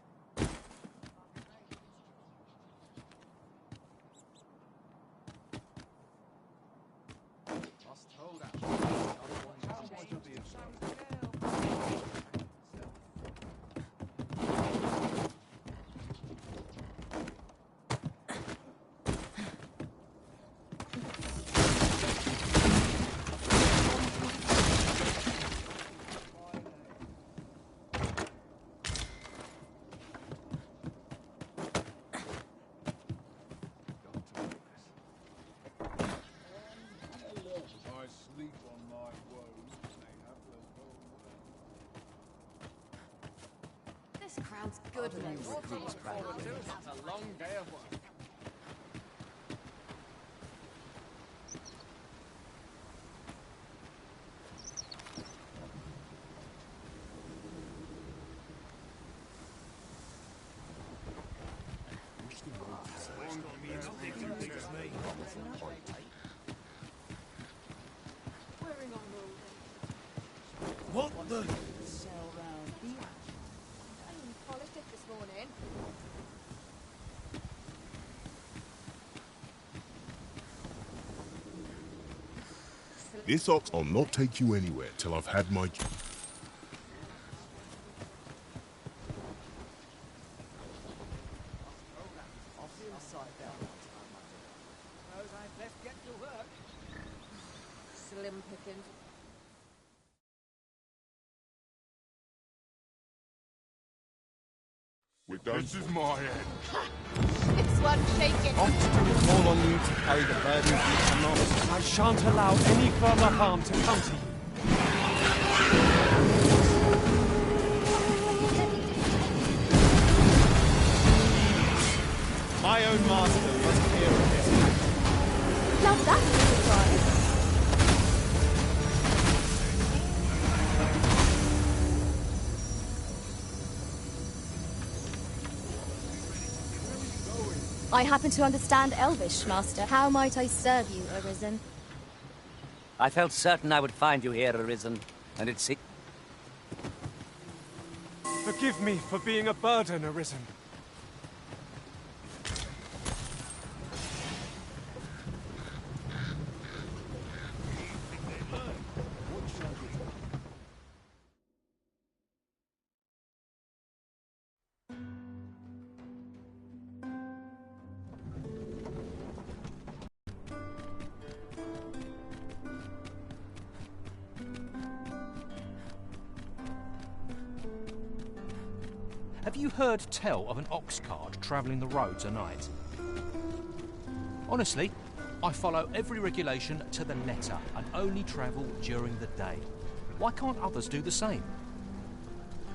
This crowd's good. That's a long day of work. What the? Polished it this morning. This ox will not take you anywhere till I've had my... Slim pickings. This is my end. This one's shaking. Call on you to carry the burden you cannot. I shan't allow any further harm to come to you. My own master was here of this. Now that's a surprise. I happen to understand Elvish, Master. How might I serve you, Arisen? I felt certain I would find you here, Arisen, and it seems... Forgive me for being a burden, Arisen. Have you heard tell of an ox cart travelling the roads at night? Honestly, I follow every regulation to the letter and only travel during the day. Why can't others do the same?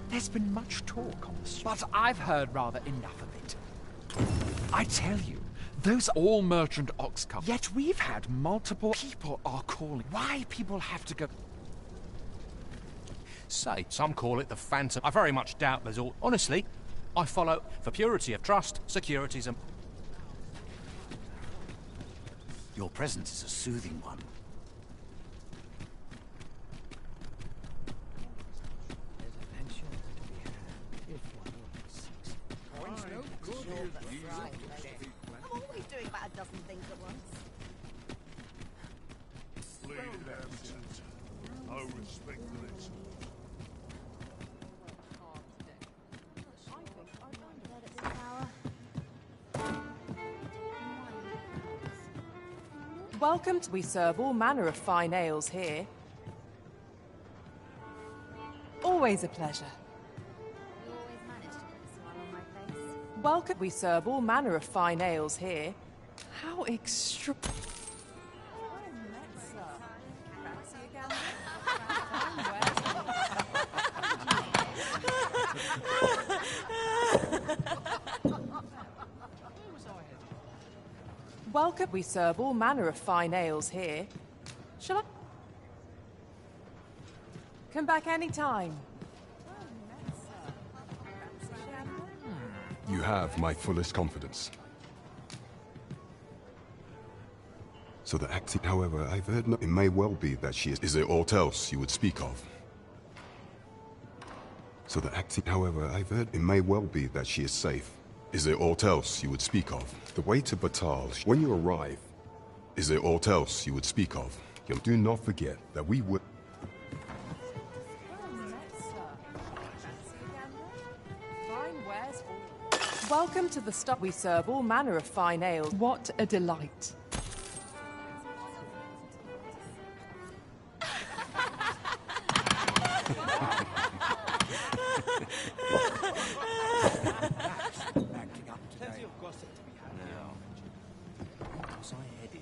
There's been much talk on the street, but I've heard rather enough of it. I tell you, those are all merchant ox carts. Yet we've had multiple people are calling. Why people have to go... Say, some call it the Phantom. I very much doubt there's all... Honestly, I follow for purity of trust, securities and... Your presence is a soothing one. I'm always doing about a dozen things at once. No respect for this. Welcome to... We serve all manner of fine ales here. Always a pleasure. You always manage to put a smile on my face. Welcome. We serve all manner of fine ales here. How extra... Welcome. We serve all manner of fine ales here. Shall I... Come back any time. You have my fullest confidence. So the acting, however, I've heard no... It may well be that she is... Is there aught else you would speak of? So the acting, however, I've heard it may well be that she is safe. Is there aught else you would speak of? The way to Batal, when you arrive, is there aught else you would speak of? Do not forget that we would... Welcome to the stop. We serve all manner of fine ales. What a delight. Plenty of gossip to be had now. Was I headed?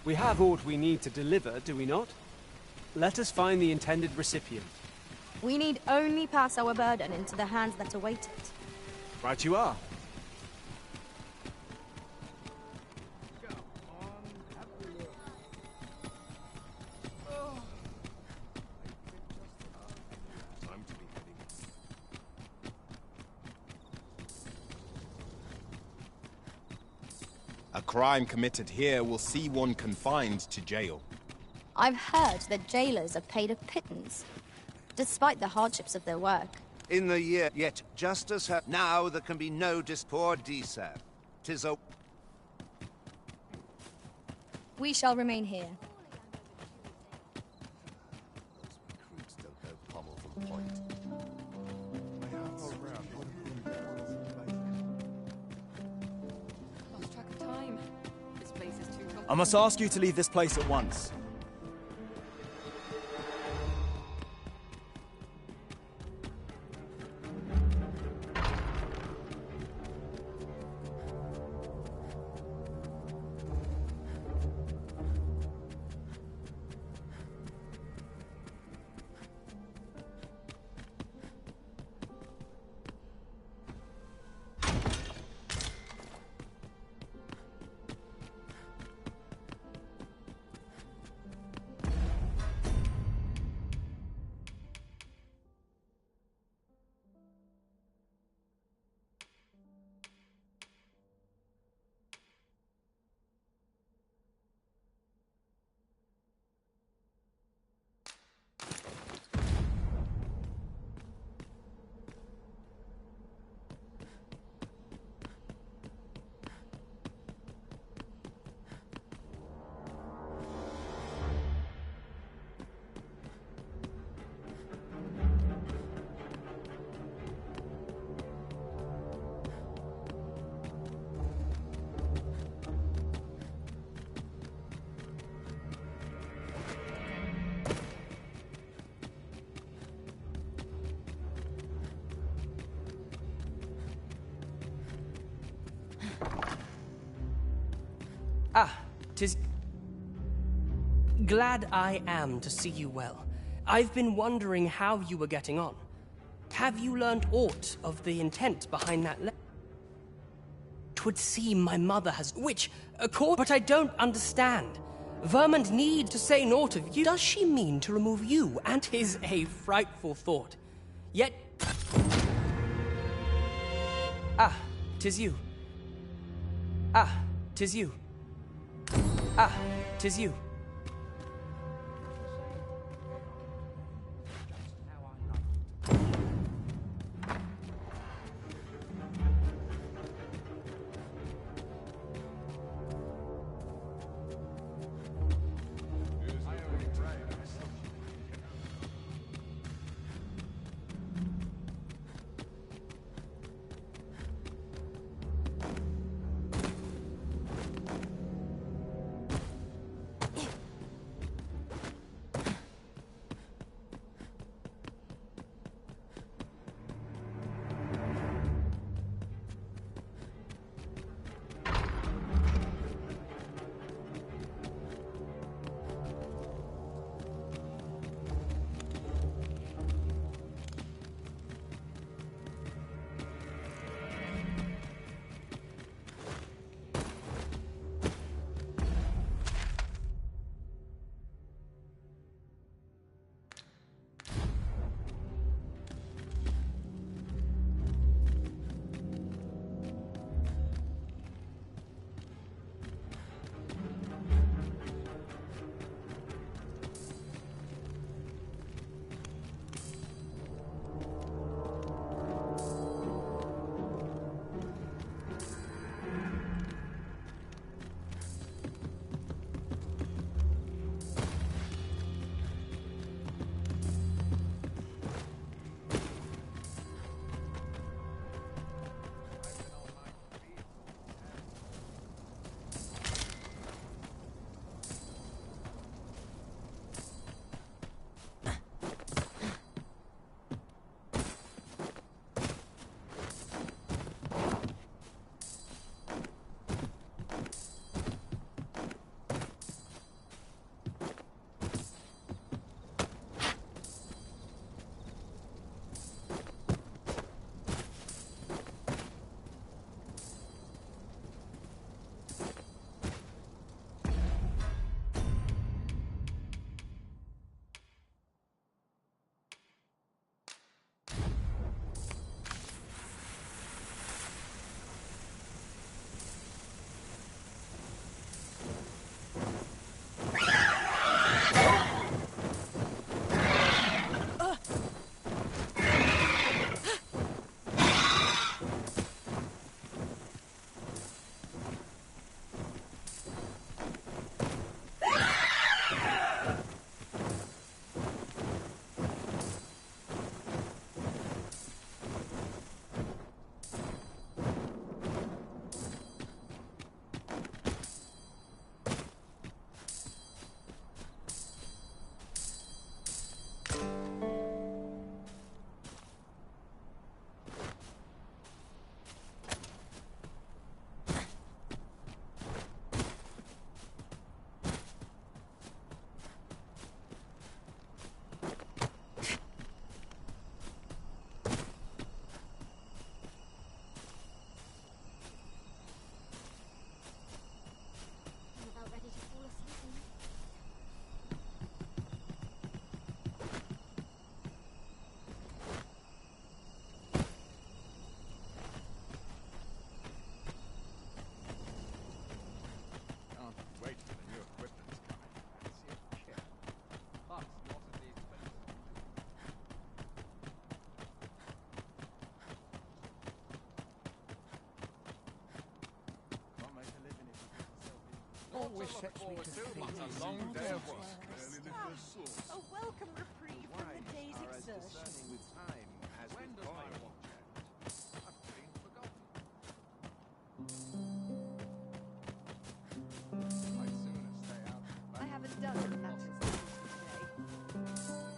We have aught we need to deliver, do we not? Let us find the intended recipient. We need only pass our burden into the hands that await it. Right you are. A crime committed here will see one confined to jail. I've heard that jailers are paid a pittance, despite the hardships of their work. In the year, yet justice hath... Now there can be no poor Desav. 'Tis a... We shall remain here. Recruits don't go pommel from point. Lost track of time. This place is too complicated. I must ask you to leave this place at once. Ah, 'tis... Glad I am to see you well. I've been wondering how you were getting on. Have you learned aught of the intent behind that letter? 'Twould seem my mother has... Which, but I don't understand. Vermund need to say naught of you. Does she mean to remove you? And 'tis a frightful thought. Yet... Ah, 'tis you. Ah, 'tis you. Ah, 'tis you. always sets me to think. A welcome reprieve from the day's exertion. With time as When with does my coin. watch end? I've been forgotten. I'd sooner stay out. I have a dozen matters to do today.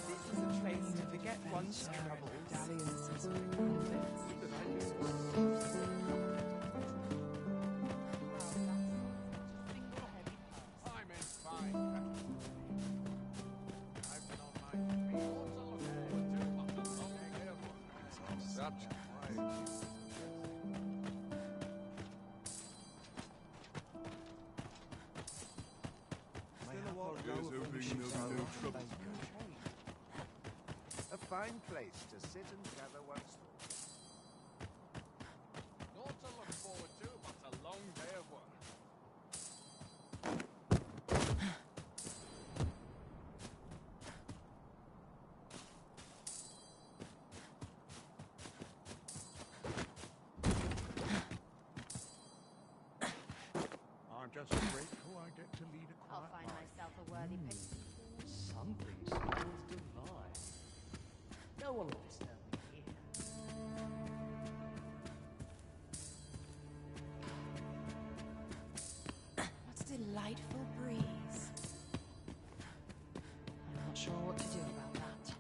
This is a place to forget one's troubles. Dalliances with convicts. I'm in fine. I've been on my feet all such a quiet. A fine place to sit and gather one's thoughts. Not to look forward to, but a long day of work. I'm just grateful I get to lead a I'll quiet find life. myself a worthy pick. Something smells divine. No one will disturb me here. What a delightful breeze. I'm not sure what to do about that.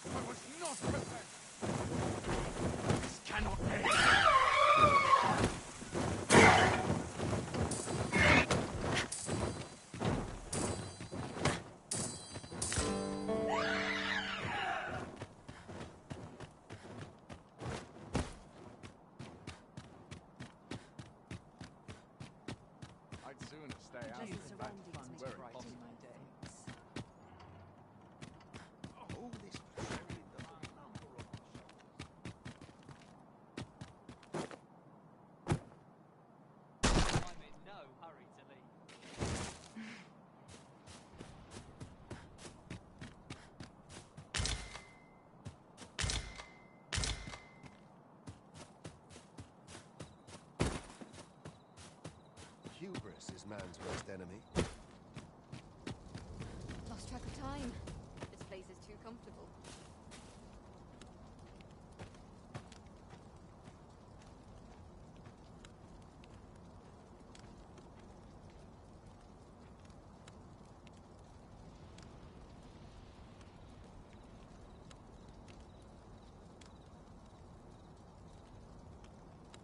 I was not prepared. This cannot end. I'd sooner stay out. Pleasant surroundings make Very brighten possible. my days. Oh, this very little number of I'm in no hurry to leave. hubris is man's worst enemy. Lost track of time. This place is too comfortable.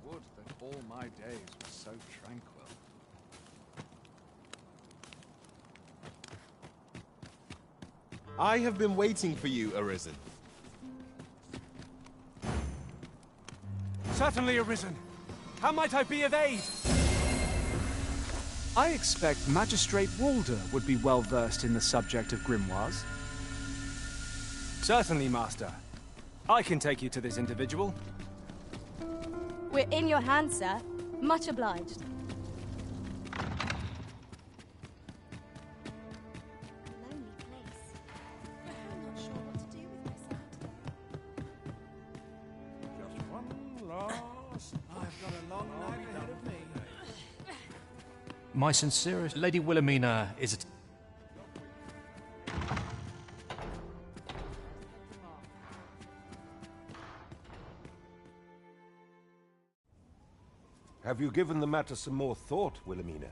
Would that all my days were so tranquil. I have been waiting for you, Arisen. Certainly, Arisen. How might I be of aid? I expect Magistrate Walder would be well versed in the subject of grimoires. Certainly, Master. I can take you to this individual. We're in your hands, sir. Much obliged. Lonely place. I'm not sure what to do with myself today. Just one last. I've got a long night ahead of me. My sincerest... Lady Wilhelmina is a... Have you given the matter some more thought, Wilhelmina?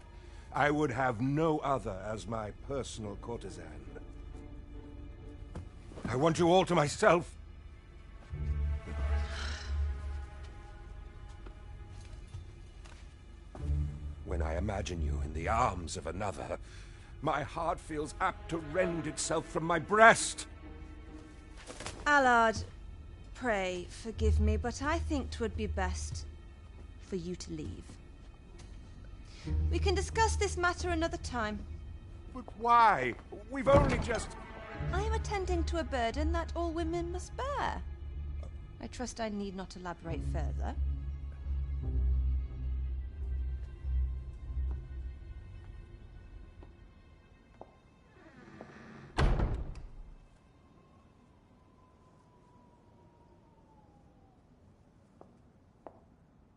I would have no other as my personal courtesan. I want you all to myself. When I imagine you in the arms of another, my heart feels apt to rend itself from my breast. Allard, pray forgive me, but I think 'twould be best for you to leave. We can discuss this matter another time. But why? We've only just... I am attending to a burden that all women must bear. I trust I need not elaborate further.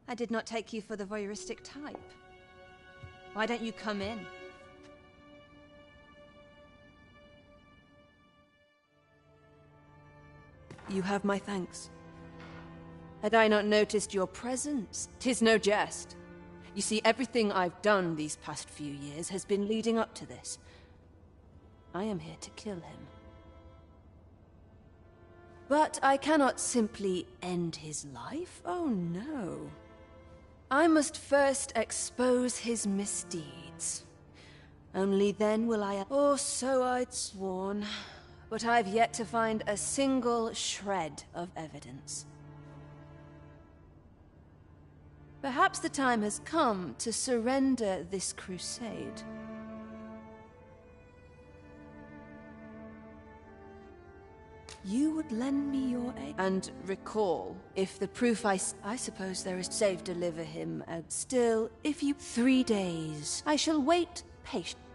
I did not take you for the voyeuristic type. Why don't you come in? You have my thanks. Had I not noticed your presence, 'tis no jest. You see, everything I've done these past few years has been leading up to this. I am here to kill him. But I cannot simply end his life. Oh no. I must first expose his misdeeds. Only then will I... Or so I'd sworn. But I've yet to find a single shred of evidence. Perhaps the time has come to surrender this crusade. You would lend me your aid. And recall, if the proof I suppose there is safe deliver him, and still, if you... 3 days. I shall wait patiently.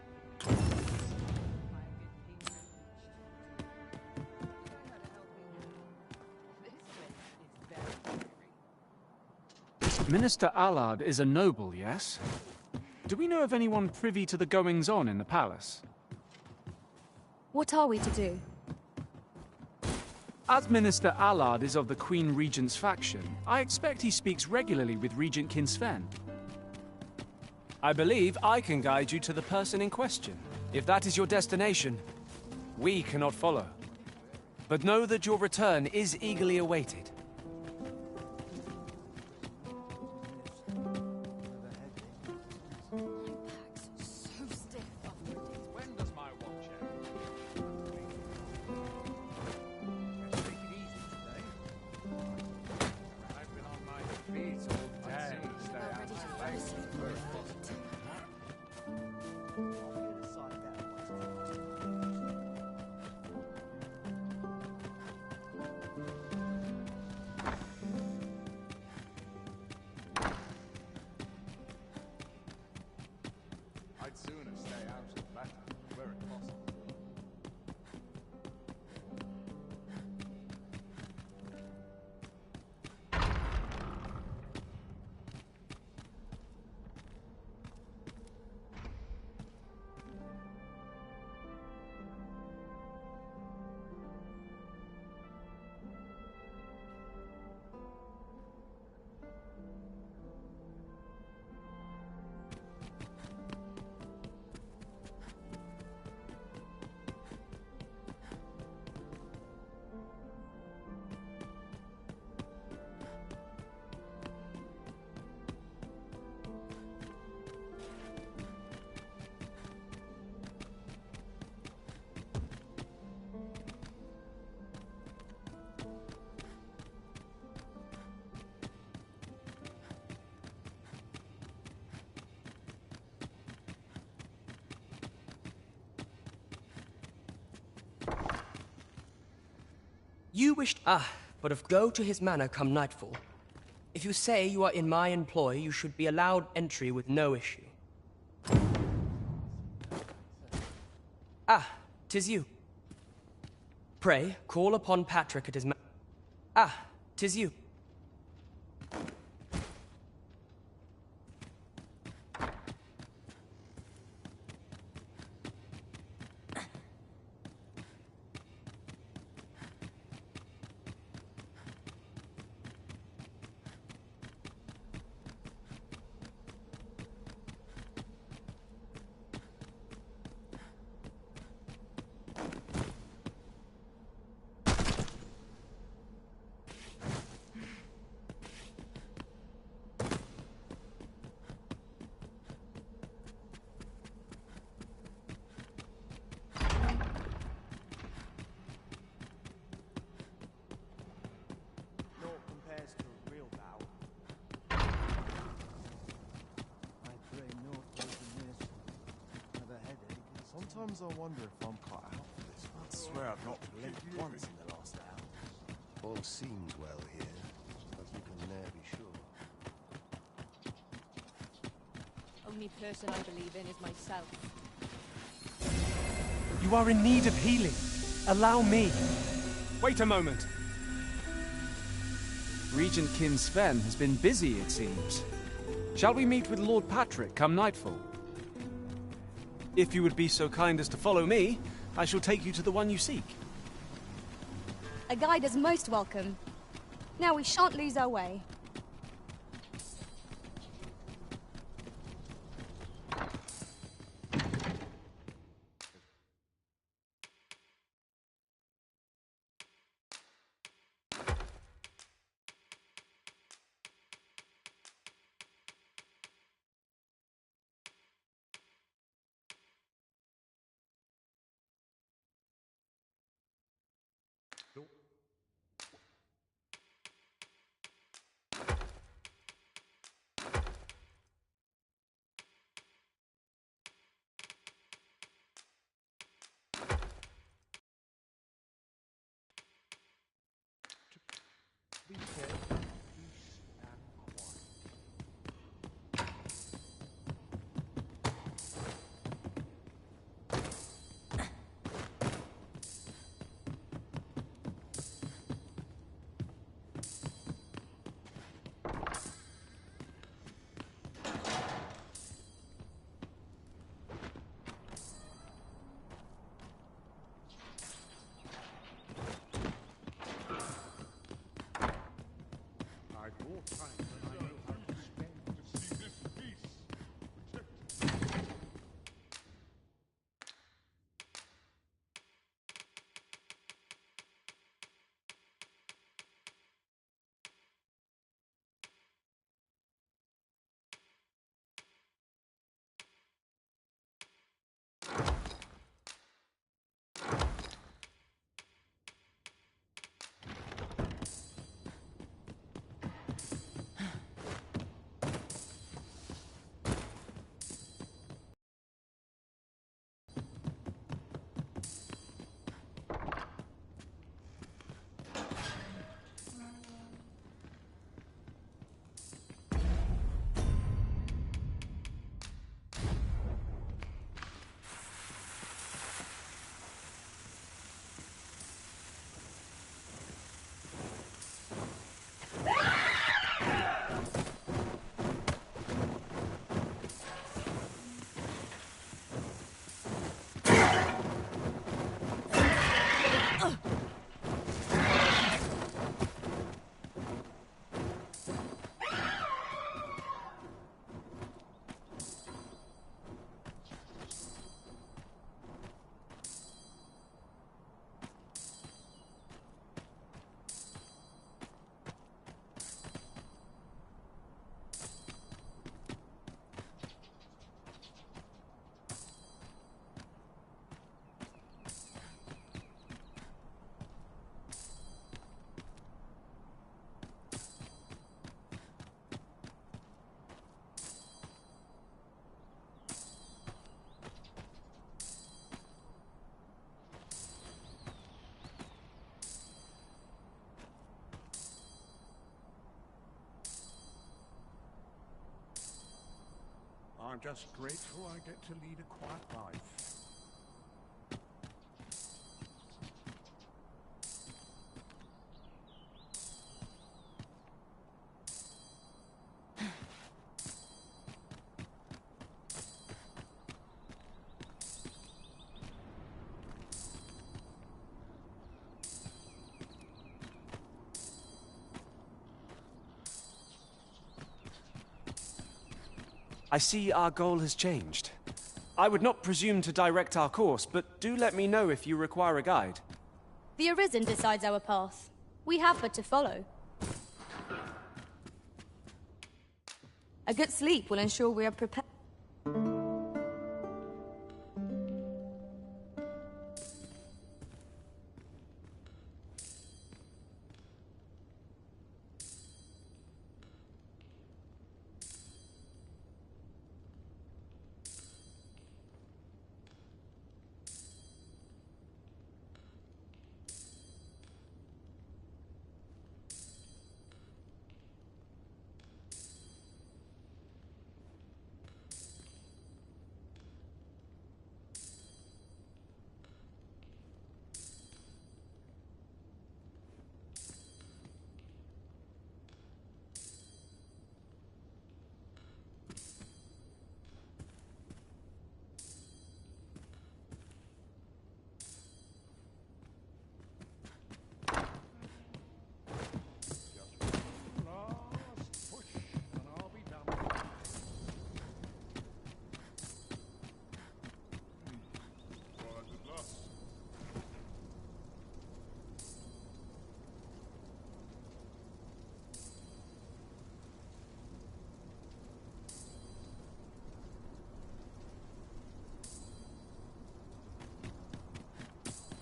Minister Allard is a noble, yes? Do we know of anyone privy to the goings-on in the palace? What are we to do? As Minister Allard is of the Queen Regent's faction, I expect he speaks regularly with Regent Kinsfen. I believe I can guide you to the person in question. If that is your destination, we cannot follow. But know that your return is eagerly awaited. I'd sooner stay out of the battle, were it possible. You wished... but if go to his manor come nightfall. If you say you are in my employ, you should be allowed entry with no issue. Ah, 'tis you. Pray, call upon Patrick at his manor. Ah, 'tis you. Sometimes I wonder if I'm cut out for this. I swear I've not blinked once in the last hour. All seems well here, but you can ne'er be sure. Only person I believe in is myself. You are in need of healing. Allow me. Wait a moment. Regent Kin Sven has been busy, it seems. Shall we meet with Lord Patrick come nightfall? If you would be so kind as to follow me, I shall take you to the one you seek. A guide is most welcome. Now we shan't lose our way. Be careful. Peace and quiet. I've more time than I know how to spend to see this peace protected. I'm just grateful I get to lead a quiet life. I see our goal has changed. I would not presume to direct our course, but do let me know if you require a guide. The Arisen decides our path. We have but to follow. A good sleep will ensure we are prepared.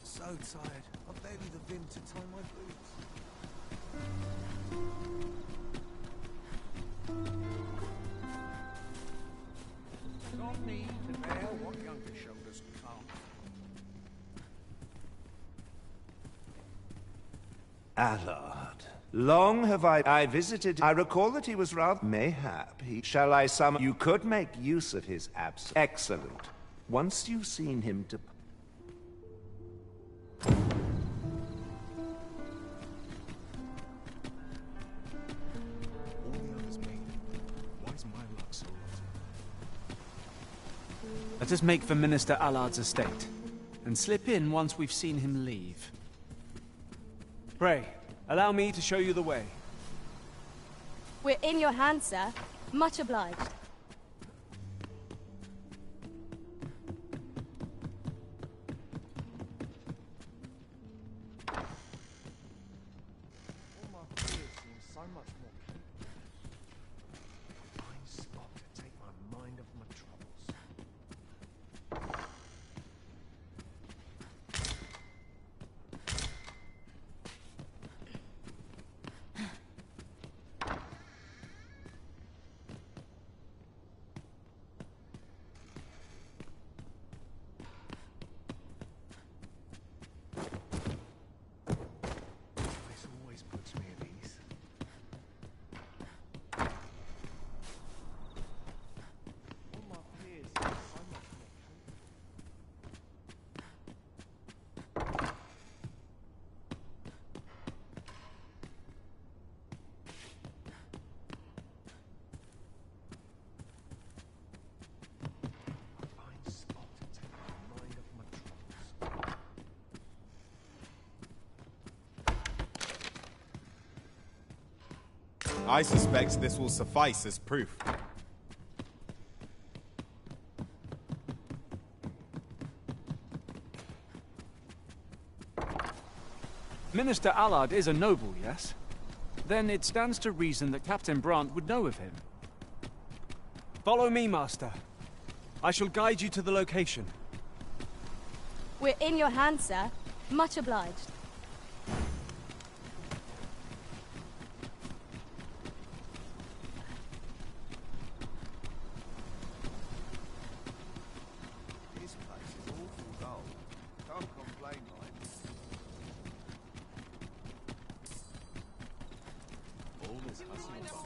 So tired. I've barely the vim to tie my boots. Some need to bear what younger shoulders can't. Allard. Long have I visited. I recall that he was rather mayhap. Shall I summon? You could make use of his absence. Excellent. Once you've seen him depart. Let us make for Minister Allard's estate, and slip in once we've seen him leave. Pray, allow me to show you the way. We're in your hands, sir. Much obliged. All my fears seem so much more clear. A fine spot to take my mind off my troubles. I suspect this will suffice as proof. Minister Allard is a noble, yes? Then it stands to reason that Captain Brandt would know of him. Follow me, Master. I shall guide you to the location. We're in your hands, sir. Much obliged. This place is awful dull. Can't complain, right? All this hustle and bustle.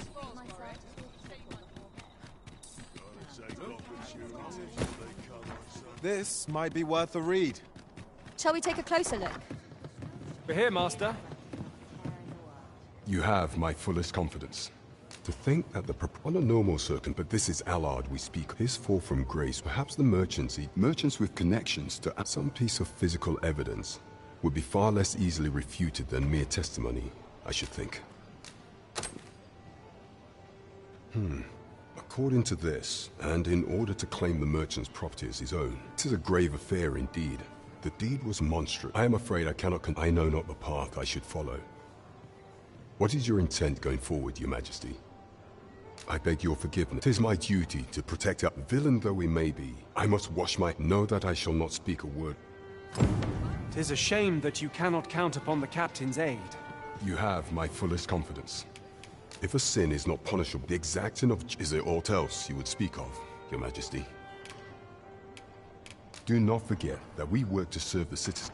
This might be worth a read. Shall we take a closer look? We're here, Master. You have my fullest confidence. To think that on a normal circuit, but this is Allard we speak. His fall from grace, perhaps the merchants with connections to some piece of physical evidence, would be far less easily refuted than mere testimony, I should think. According to this, and in order to claim the merchant's property as his own, this is a grave affair indeed. The deed was monstrous. I am afraid I cannot I know not the path I should follow. What is your intent going forward, Your Majesty? I beg your forgiveness. 'Tis my duty to protect us. Villain though we may be, I must wash my... Know that I shall not speak a word. 'Tis a shame that you cannot count upon the captain's aid. You have my fullest confidence. If a sin is not punishable, the exacting of... Is there aught else you would speak of, Your Majesty? Do not forget that we work to serve the citizens.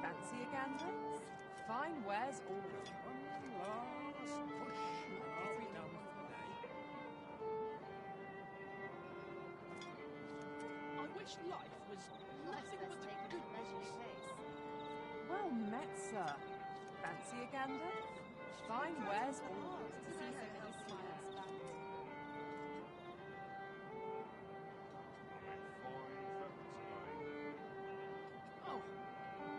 Fancy a gander? Fine wares all. I wish life was nothing but good news. Well met, sir. Fancy a gander? Fine wares all.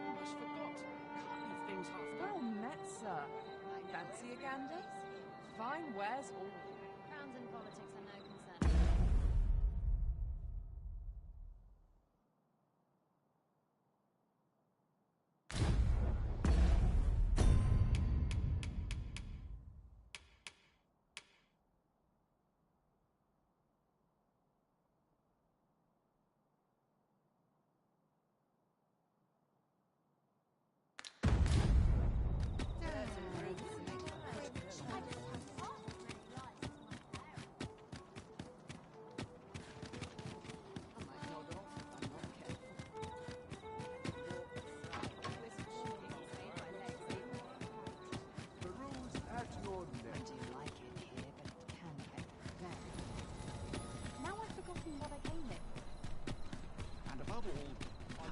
Almost forgot. Can't leave things half done. Well met, sir. Fancy a gander? Fine wares all. Crowns and politics are no concern.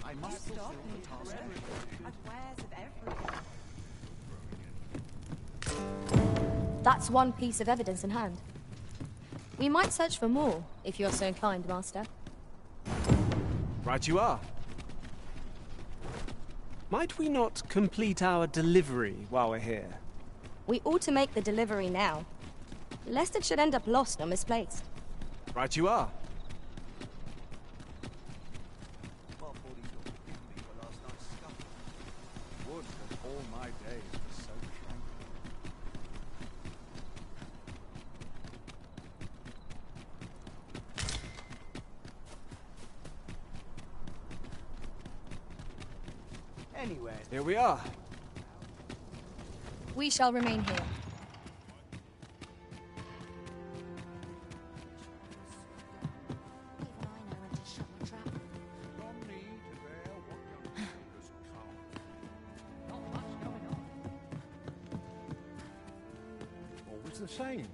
I must fulfill the task. I've wares of everything. That's one piece of evidence in hand. We might search for more, if you're so inclined, Master. Right you are. Might we not complete our delivery while we're here? We ought to make the delivery now, lest it should end up lost or misplaced. Right you are. Would that all my days were so tranquil. Anyway, here we are. We shall remain here. Always the same.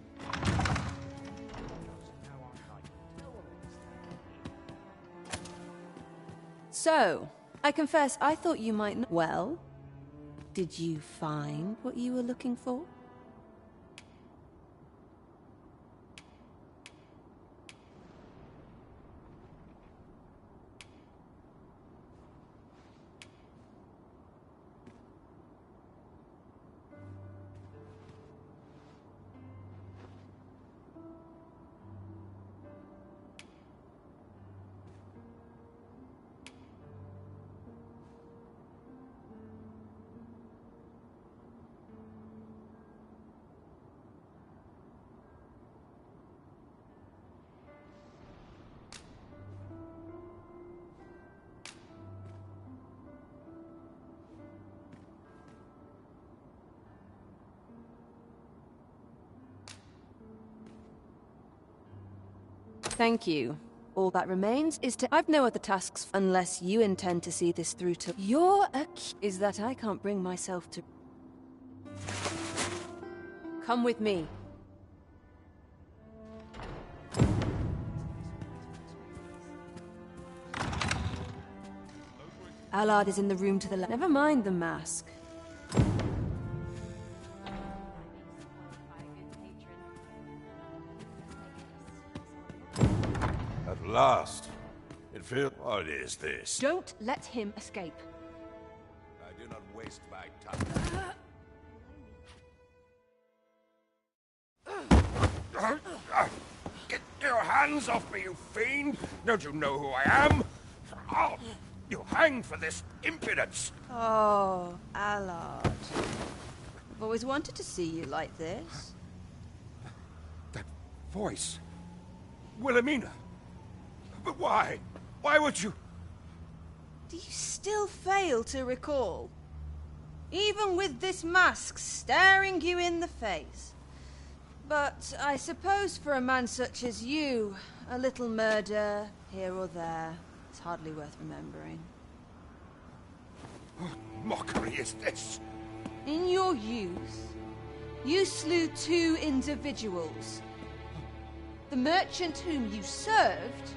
So, I confess I thought you might know. Well, did you find what you were looking for? Thank you. All that remains is to... I've no other tasks unless you intend to see this through to... You're a... Is that I can't bring myself to... Come with me. Allard is in the room to the left. Never mind the mask. At last. It feels... What is this? Don't let him escape. I do not waste my time. Get your hands off me, you fiend! Don't you know who I am? Oh, you hang for this impudence! Oh, Allard. I've always wanted to see you like this. That voice... Wilhelmina! But why? Why would you... Do you still fail to recall? Even with this mask staring you in the face. But I suppose for a man such as you, a little murder here or there is hardly worth remembering. What mockery is this? In your youth, you slew 2 individuals. The merchant whom you served,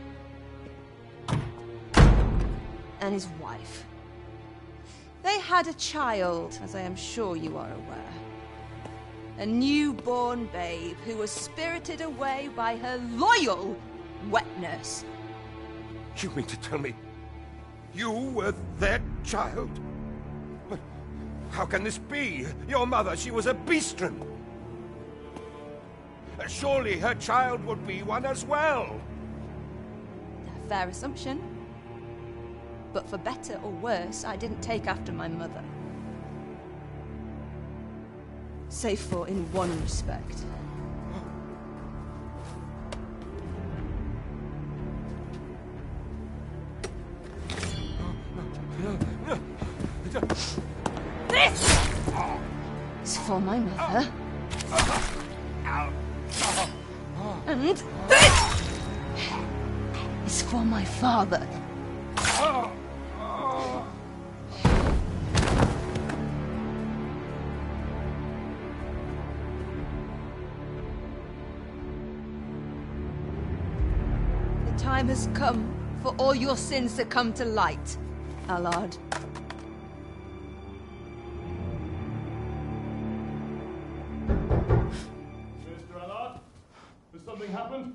and his wife. They had a child, as I am sure you are aware. A newborn babe who was spirited away by her loyal wet nurse. You mean to tell me you were their child? But how can this be? Your mother, she was a beastren. Surely her child would be one as well. A fair assumption. But for better or worse, I didn't take after my mother. Save for in one respect. This is for my mother. And this is for my father. The time has come for all your sins to come to light, Allard. Mr. Allard, has something happened?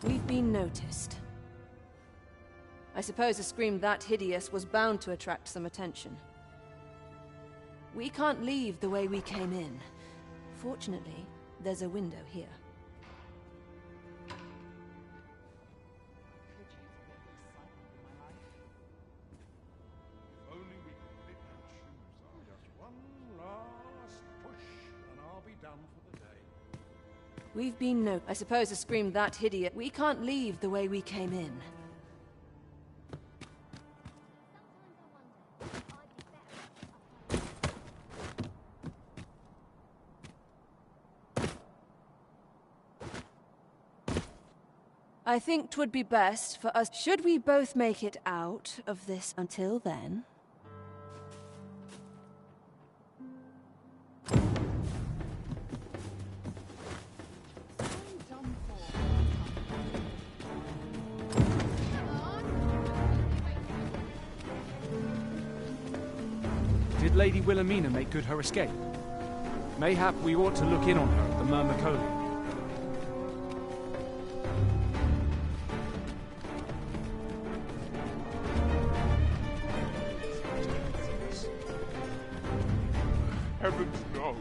We've been noticed. I suppose a scream that hideous was bound to attract some attention. We can't leave the way we came in. Fortunately, there's a window here. If only we could pick and choose. Oh, just one last push, and I'll be done for the day. We've been I suppose a scream that hideous. We can't leave the way we came in. I think 'twould be best for us, should we both make it out of this until then. Did Lady Wilhelmina make good her escape? Mayhap we ought to look in on her at the Myrmecolium. Heavens, no.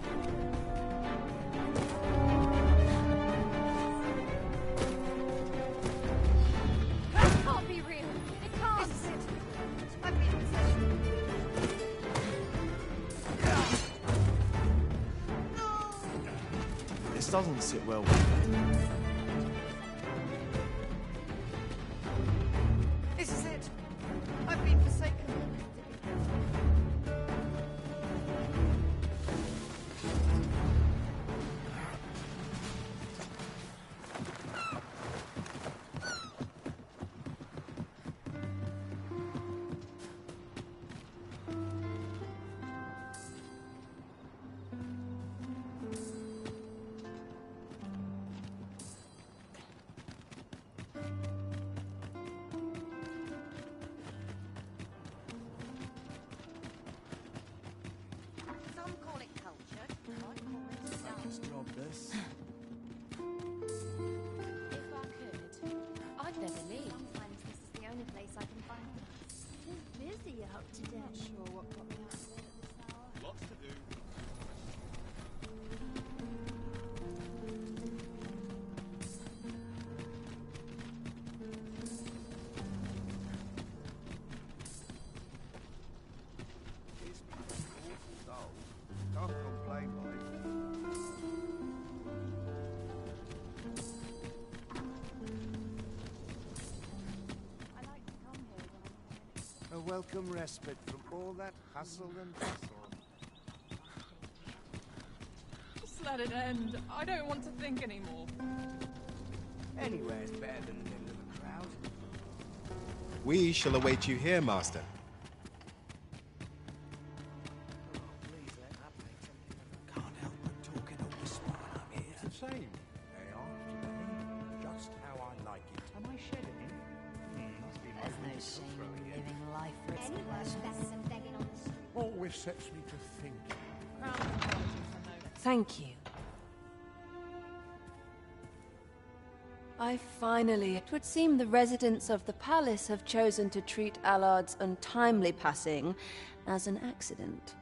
That can't be real. It can't. This is it. I've been in possession. This doesn't sit well with me. This is it. I've been forsaken. I can find them. Too busy out today. Not sure what got me out of bed this hour. Lots to do. Can't complain, boy. I like to come here when I'm A welcome respite from all that hustle and bustle. Just let it end. I don't want to think anymore. Anywhere's better than the middle of a crowd. We shall await you here, Master. It's the same. They are today. Just how I like it. Am I shedding? Must be There's no shame in living life for its Anyone's better pleasures. than begging on the street. Always sets me to think. Thank you. I finally... It would seem the residents of the palace have chosen to treat Allard's untimely passing as an accident.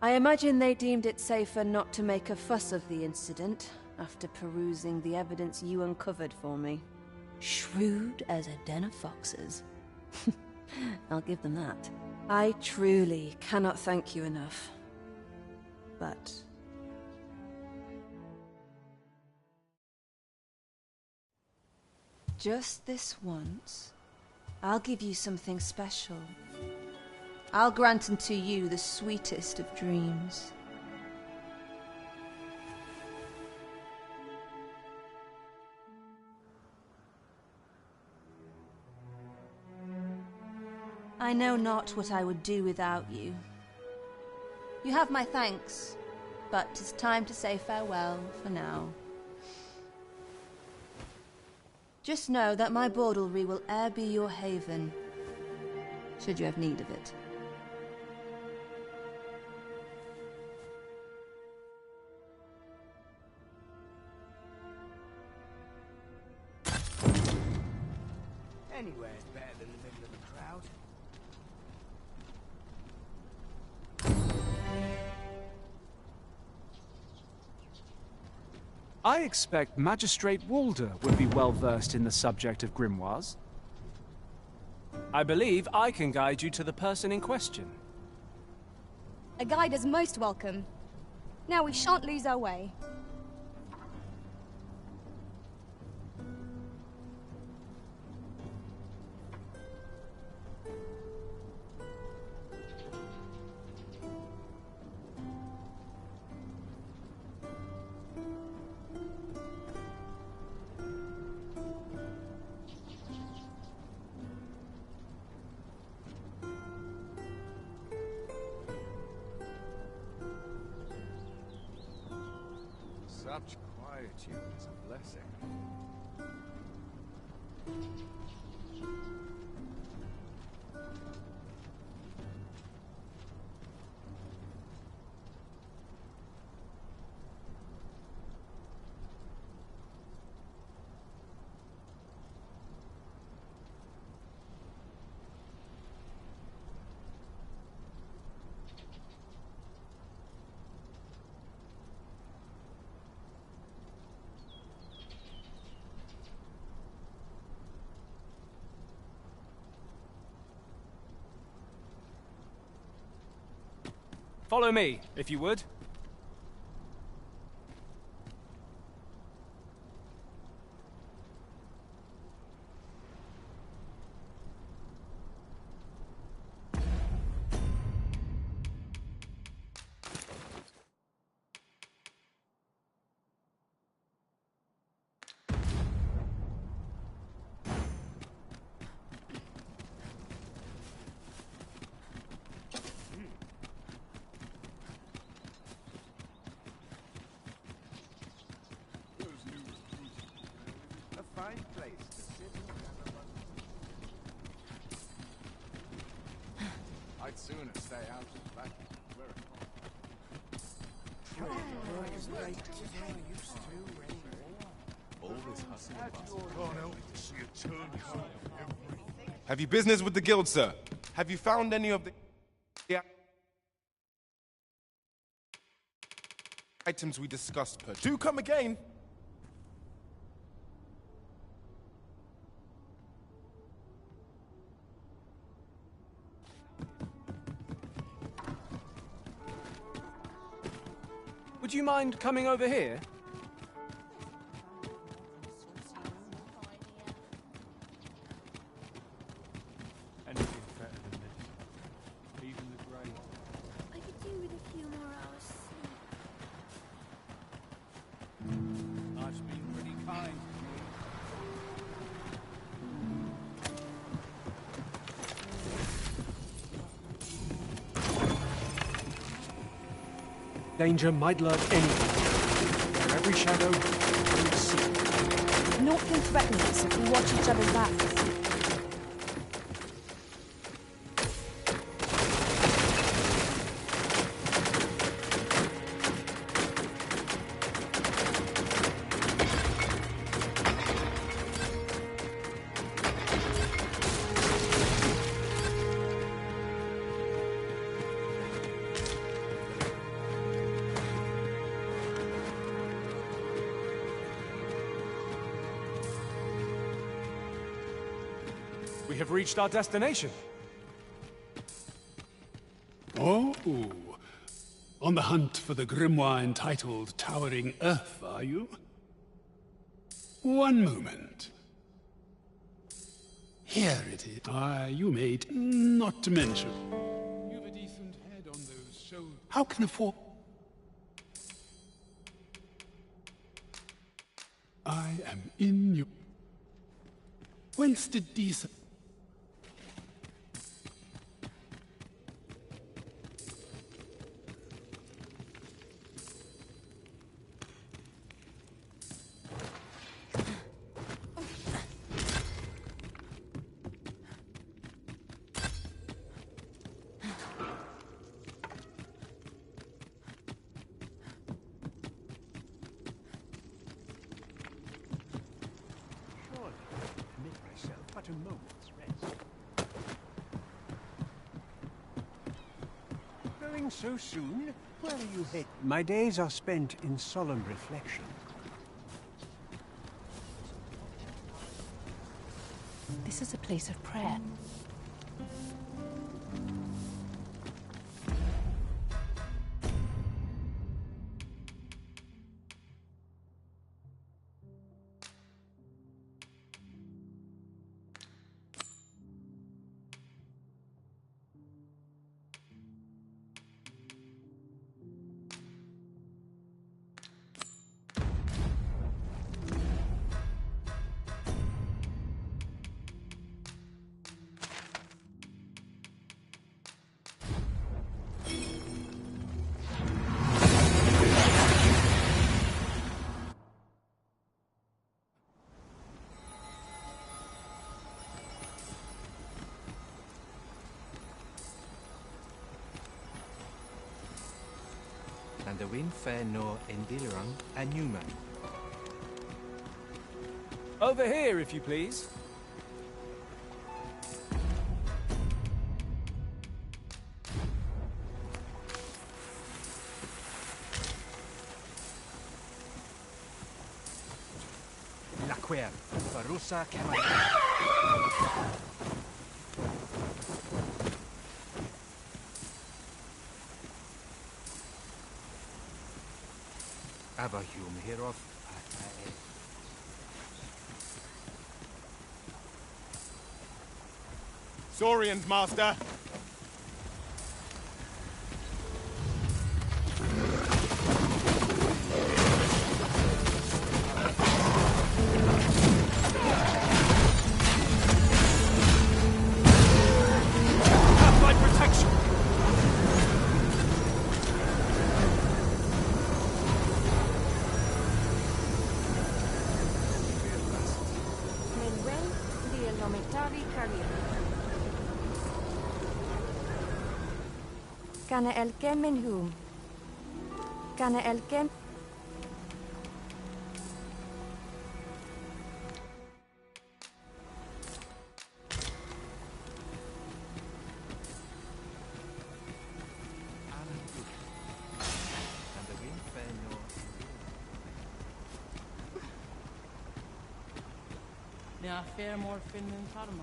I imagine they deemed it safer not to make a fuss of the incident after perusing the evidence you uncovered for me. Shrewd as a den of foxes. I'll give them that. I truly cannot thank you enough. But... just this once, I'll give you something special. I'll grant unto you the sweetest of dreams. I know not what I would do without you. You have my thanks, but 'tis time to say farewell for now. Just know that my bordlery will e'er be your haven, should you have need of it. Anywhere's better than the middle of a crowd. I expect Magistrate Walder would be well versed in the subject of grimoires. I believe I can guide you to the person in question. A guide is most welcome. Now we shan't lose our way. Such quietude is a blessing. Follow me, if you would. Fine place to sit and I'd sooner stay out of battle. Where Always hustling. Can't help to see a turn every Have you business with the guild, sir? Have you found any of the items we discussed? Do come again. Would you mind coming over here? Anything better than this. Even the grave. I could do with a few more hours sleep. Life's been pretty kind to me. Danger might lurk anywhere. For every shadow, every sea. Naught can threaten us if we watch each other's backs. We have reached our destination. Oh, on the hunt for the grimoire entitled Towering Earth, are you? One moment. Here it is. You made not to mention. You've a decent head on those shoulders. How can afford? I am in you. Whence did decent? A moment's rest. Going so soon? Where are you headed? My days are spent in solemn reflection. This is a place of prayer. And the wind fair nor Endilirang and Newman. Over here, if you please. La Quer, Barusa Kamai. Abahum hereof. Saurians, master. Kana elken minhum. Kana elken. Ja, fair more finden karma.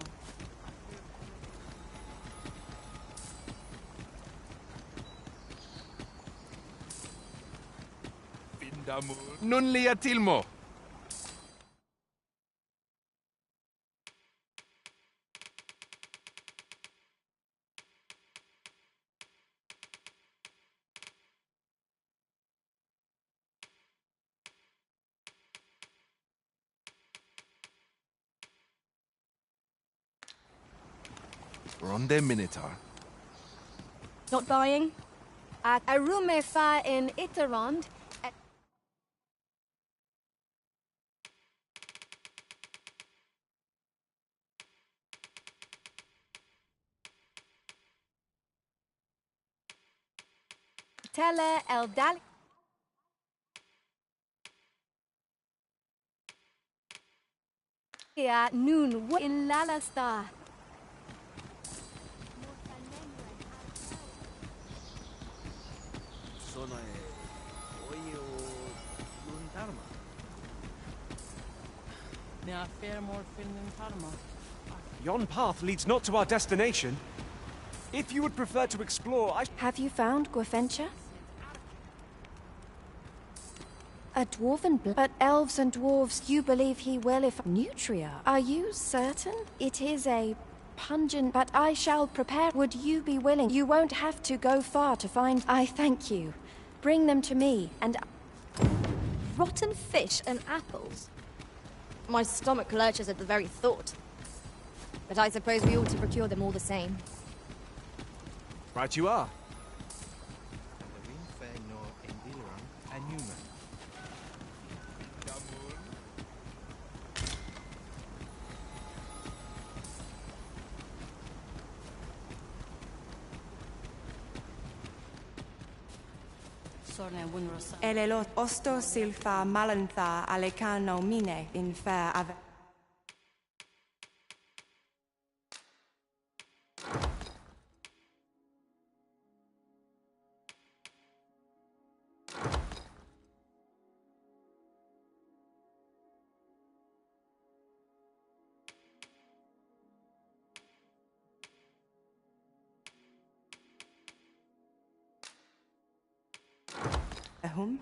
Non lia tilmo. Ronde Minotaur. Not buying? A rume fa in Iterond. Tele el dal. Ja, nun in Lalasta. Ja, fair more finden karma. Yon path leads not to our destination. If you would prefer to explore, Have you found Gwefencha? A dwarven but elves and dwarves, you believe he will if... Nutria, are you certain? It is a pungent, but I shall prepare. Would you be willing? You won't have to go far to find... I thank you. Bring them to me, and... Rotten fish and apples. My stomach lurches at the very thought. But I suppose we ought to procure them all the same. right you are. Elelot osto silfa malantha alecano mine in fair ave. Whom?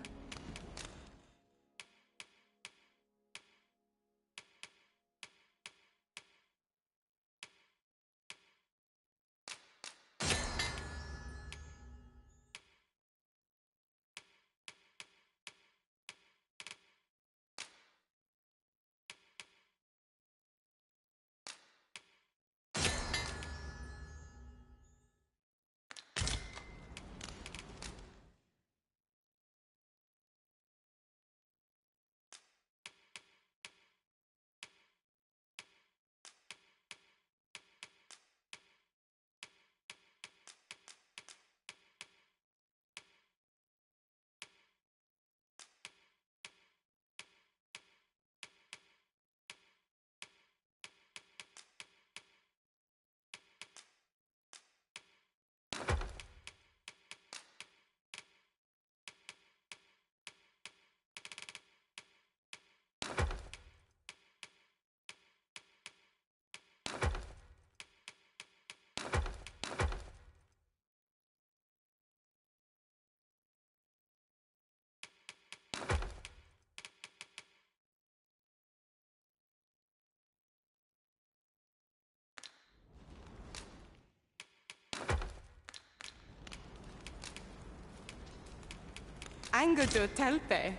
Anger to telpe.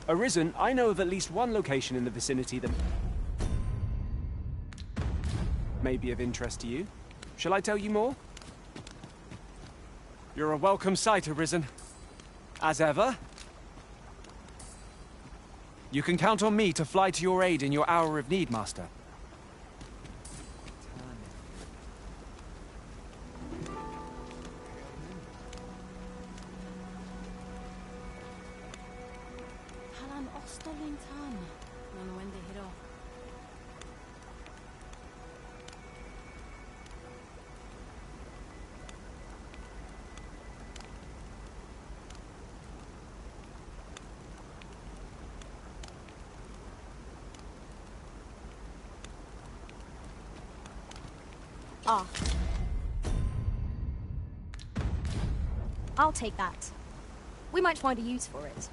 Arisen, I know of at least one location in the vicinity that may be of interest to you. Shall I tell you more? You're a welcome sight, Arisen. As ever. You can count on me to fly to your aid in your hour of need, Master. Costa Lintana. Non know when they hit off. Ah. I'll take that. We might find a use for it.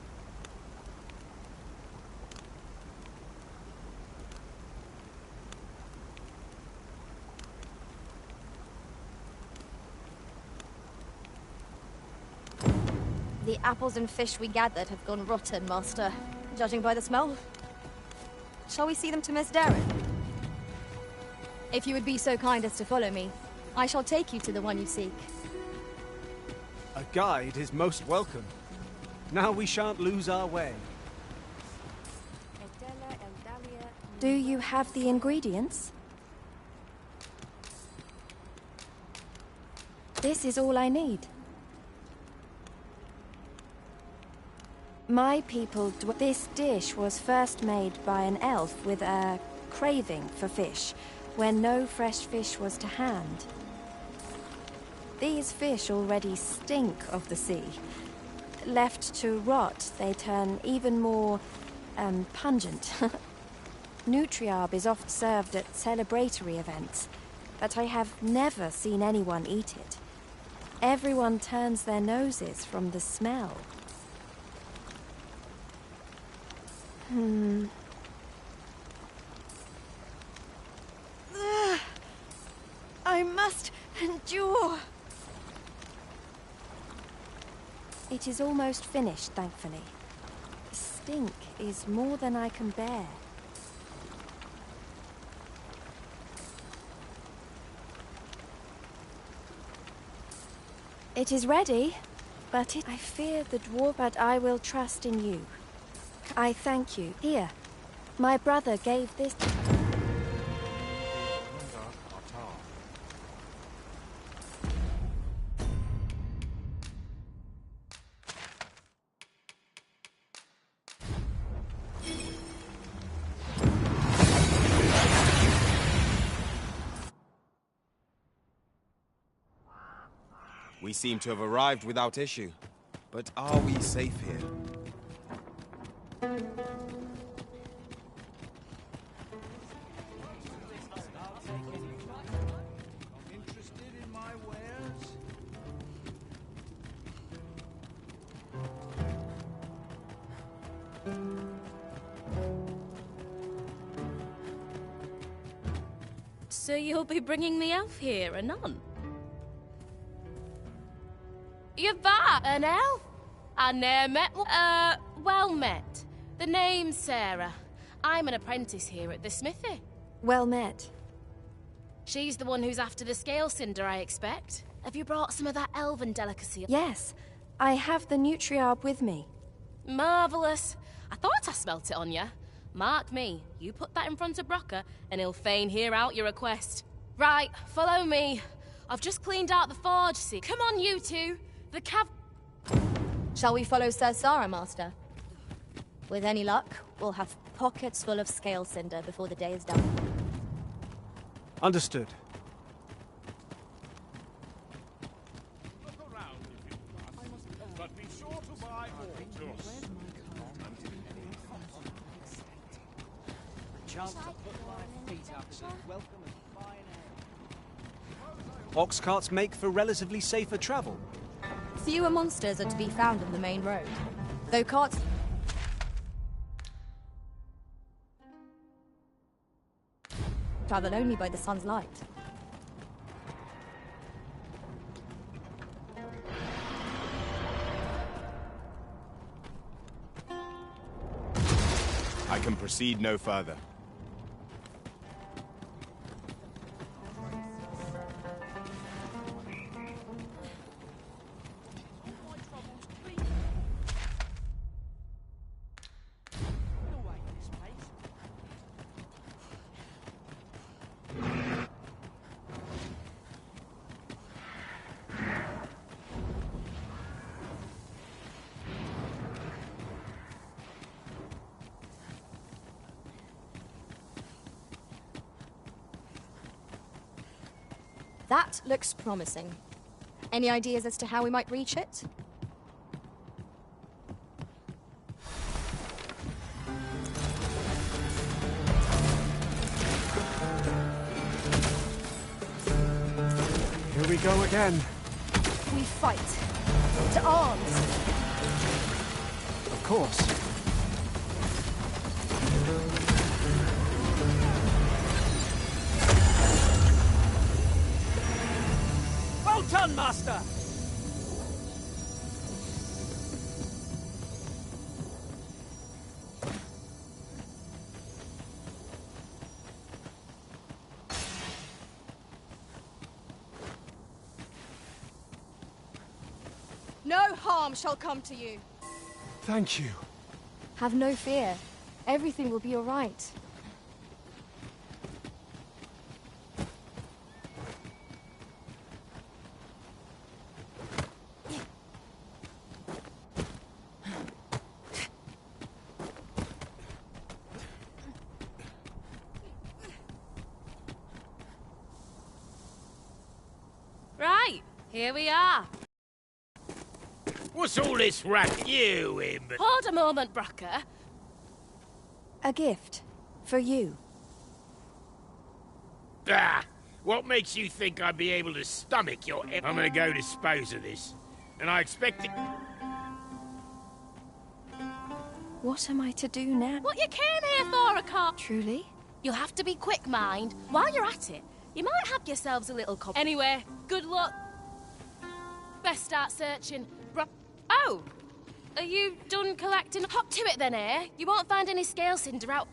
The apples and fish we gathered have gone rotten, Master, judging by the smell. Shall we see them to Miss Darren? If you would be so kind as to follow me, I shall take you to the one you seek. A guide is most welcome. Now we shan't lose our way. Do you have the ingredients? This is all I need. My people, this dish was first made by an elf with a craving for fish, when no fresh fish was to hand. These fish already stink of the sea. Left to rot, they turn even more, pungent. Nutriarb is oft served at celebratory events, but I have never seen anyone eat it. Everyone turns their noses from the smell. I must endure. It is almost finished, thankfully. The stink is more than I can bear. It is ready, but I fear the dwarf, but I will trust in you. I thank you. Here, my brother gave this. We seem to have arrived without issue. But are we safe here? Interested in my wares? So you'll be bringing the elf here, a nun? You're back! An elf? I ne'er met one. Well met. The name's Sarah. I'm an apprentice here at the smithy. Well met. She's the one who's after the scale cinder, I expect. Have you brought some of that elven delicacy? Yes, I have the Nutriarb with me. Marvellous. I thought I smelt it on you. Mark me, you put that in front of Brocker, and he'll fain hear out your request. Right, follow me. I've just cleaned out the forge, see. Come on, you two. The Shall we follow Sir Sarah, Master? With any luck, we'll have pockets full of scale cinder before the day is done. Understood. Look around if you must, but be sure to buy all. A chance to put my feet up is as welcome as fine air. Ox carts make for relatively safer travel. Fewer monsters are to be found on the main road, though carts... travel only by the sun's light. I can proceed no further. That looks promising. Any ideas as to how we might reach it? Here we go again. We fight. To arms! Of course. Well done, Master! No harm shall come to you. Thank you. Have no fear. Everything will be all right. Right, here we are. What's all this racket you in? Hold a moment, Brocker. A gift. For you. Ah! What makes you think I'd be able to stomach your... I'm gonna go dispose of this. And I expect it... What am I to do now? What you came here for, a cop? Truly? You'll have to be quick, mind. While you're at it, you might have yourselves a little Anyway, good luck. Best start searching. Oh! Are you done collecting? Hop to it then, eh? You won't find any scale cinder out...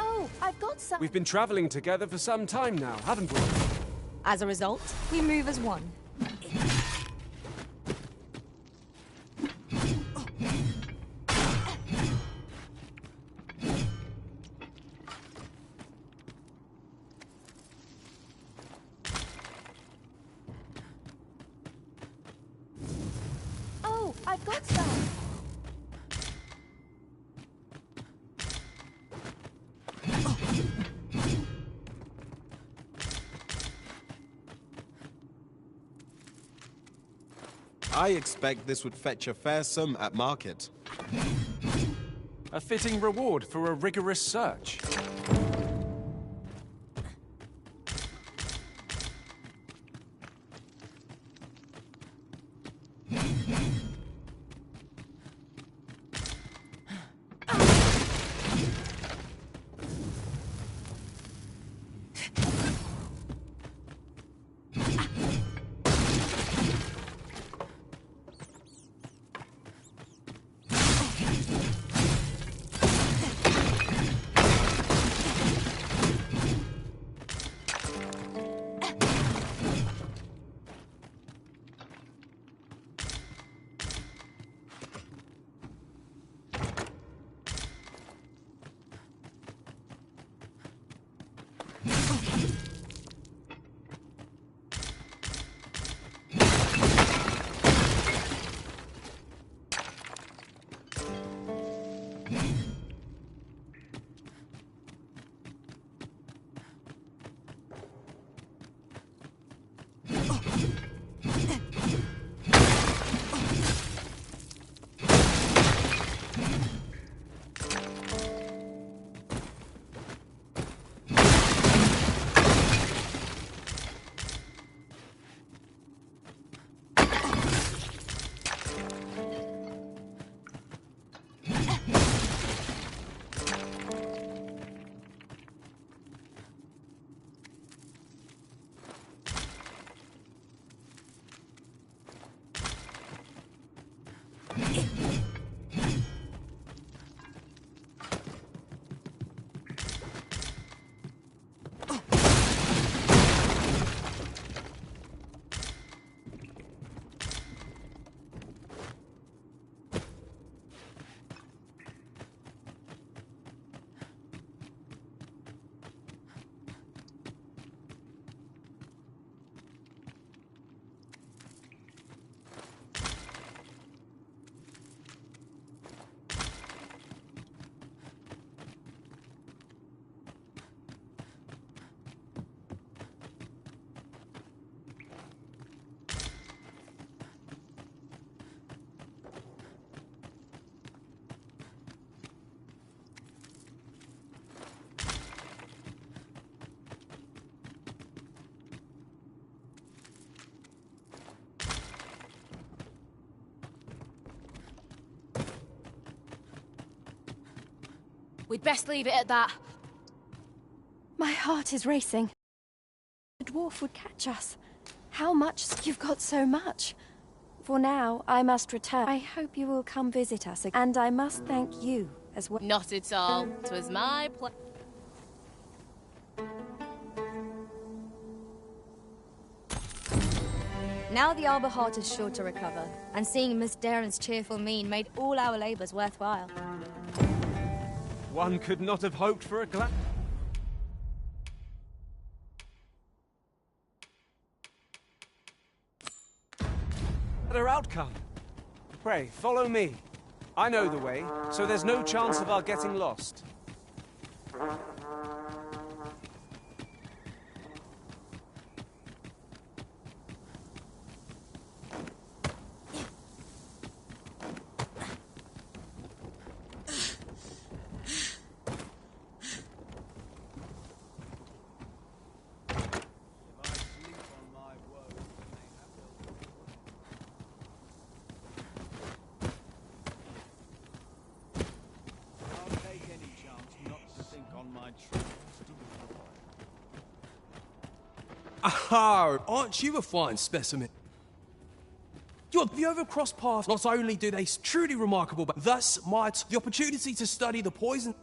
Oh, I've got some. We've been traveling together for some time now, haven't we? As a result, we move as one. Oh, I've got some. I expect this would fetch a fair sum at market. A fitting reward for a rigorous search. We'd best leave it at that. My heart is racing. The dwarf would catch us. How much? You've got so much. For now, I must return. I hope you will come visit us again. And I must thank you as well. Not at all. 'Twas my Now the Arbor heart is sure to recover, and seeing Miss Darren's cheerful mien made all our labours worthwhile. One could not have hoped for a better outcome. Pray, follow me. I know the way, so there's no chance of our getting lost. Aha! Aren't you a fine specimen? Have you ever crossed paths? Not only do they truly remarkable, but thus might the opportunity to study the poison.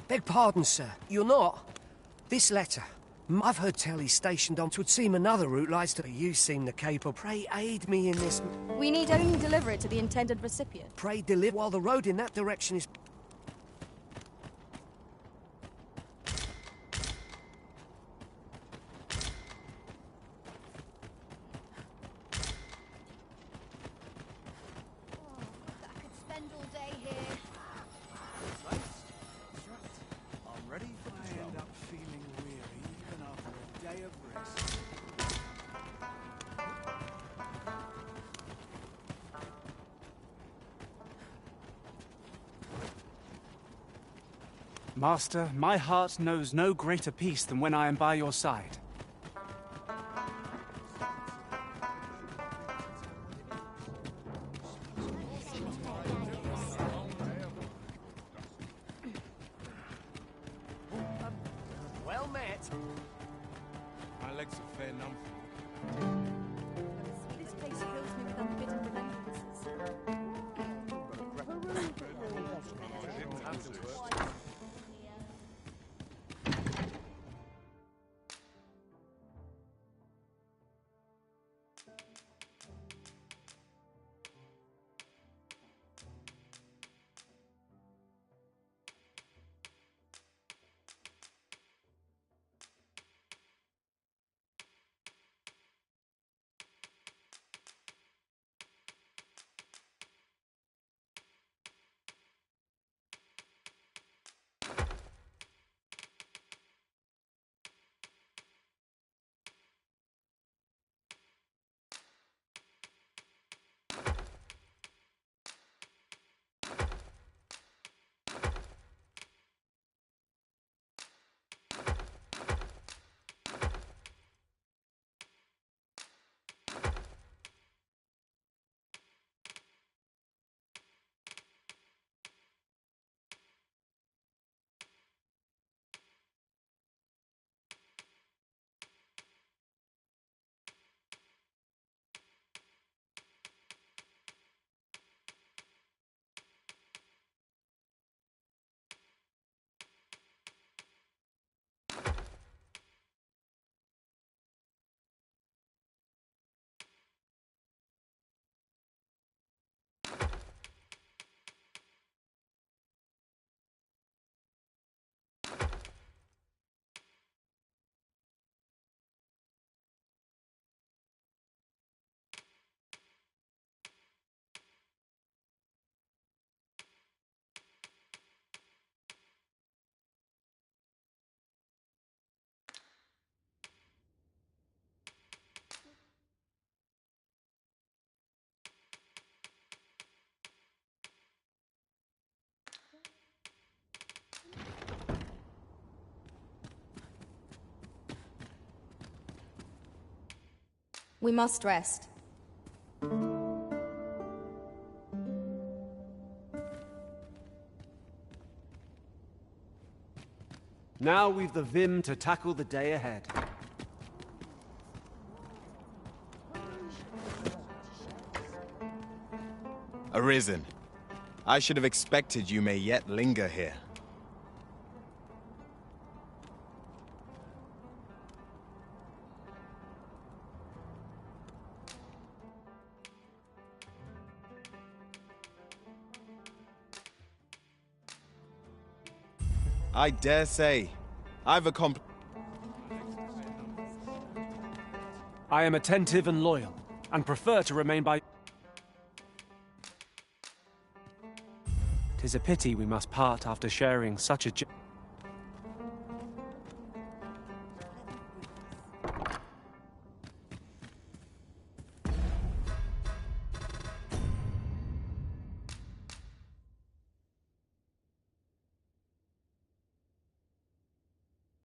Beg pardon, sir. You're not? This letter. I've heard tell he's stationed on. 'Twould seem another route lies to... You seem the capable. Pray aid me in this... We need only deliver it to the intended recipient. Pray deliver while the road in that direction is... Master, my heart knows no greater peace than when I am by your side. Well met. My legs are fair numb. This place fills me with unbidden remembrances. We must rest. Now we've the vim to tackle the day ahead. Arisen. I should have expected you may yet linger here. I dare say, I've accomplished... I am attentive and loyal, and prefer to remain by... 'Tis a pity we must part after sharing such a...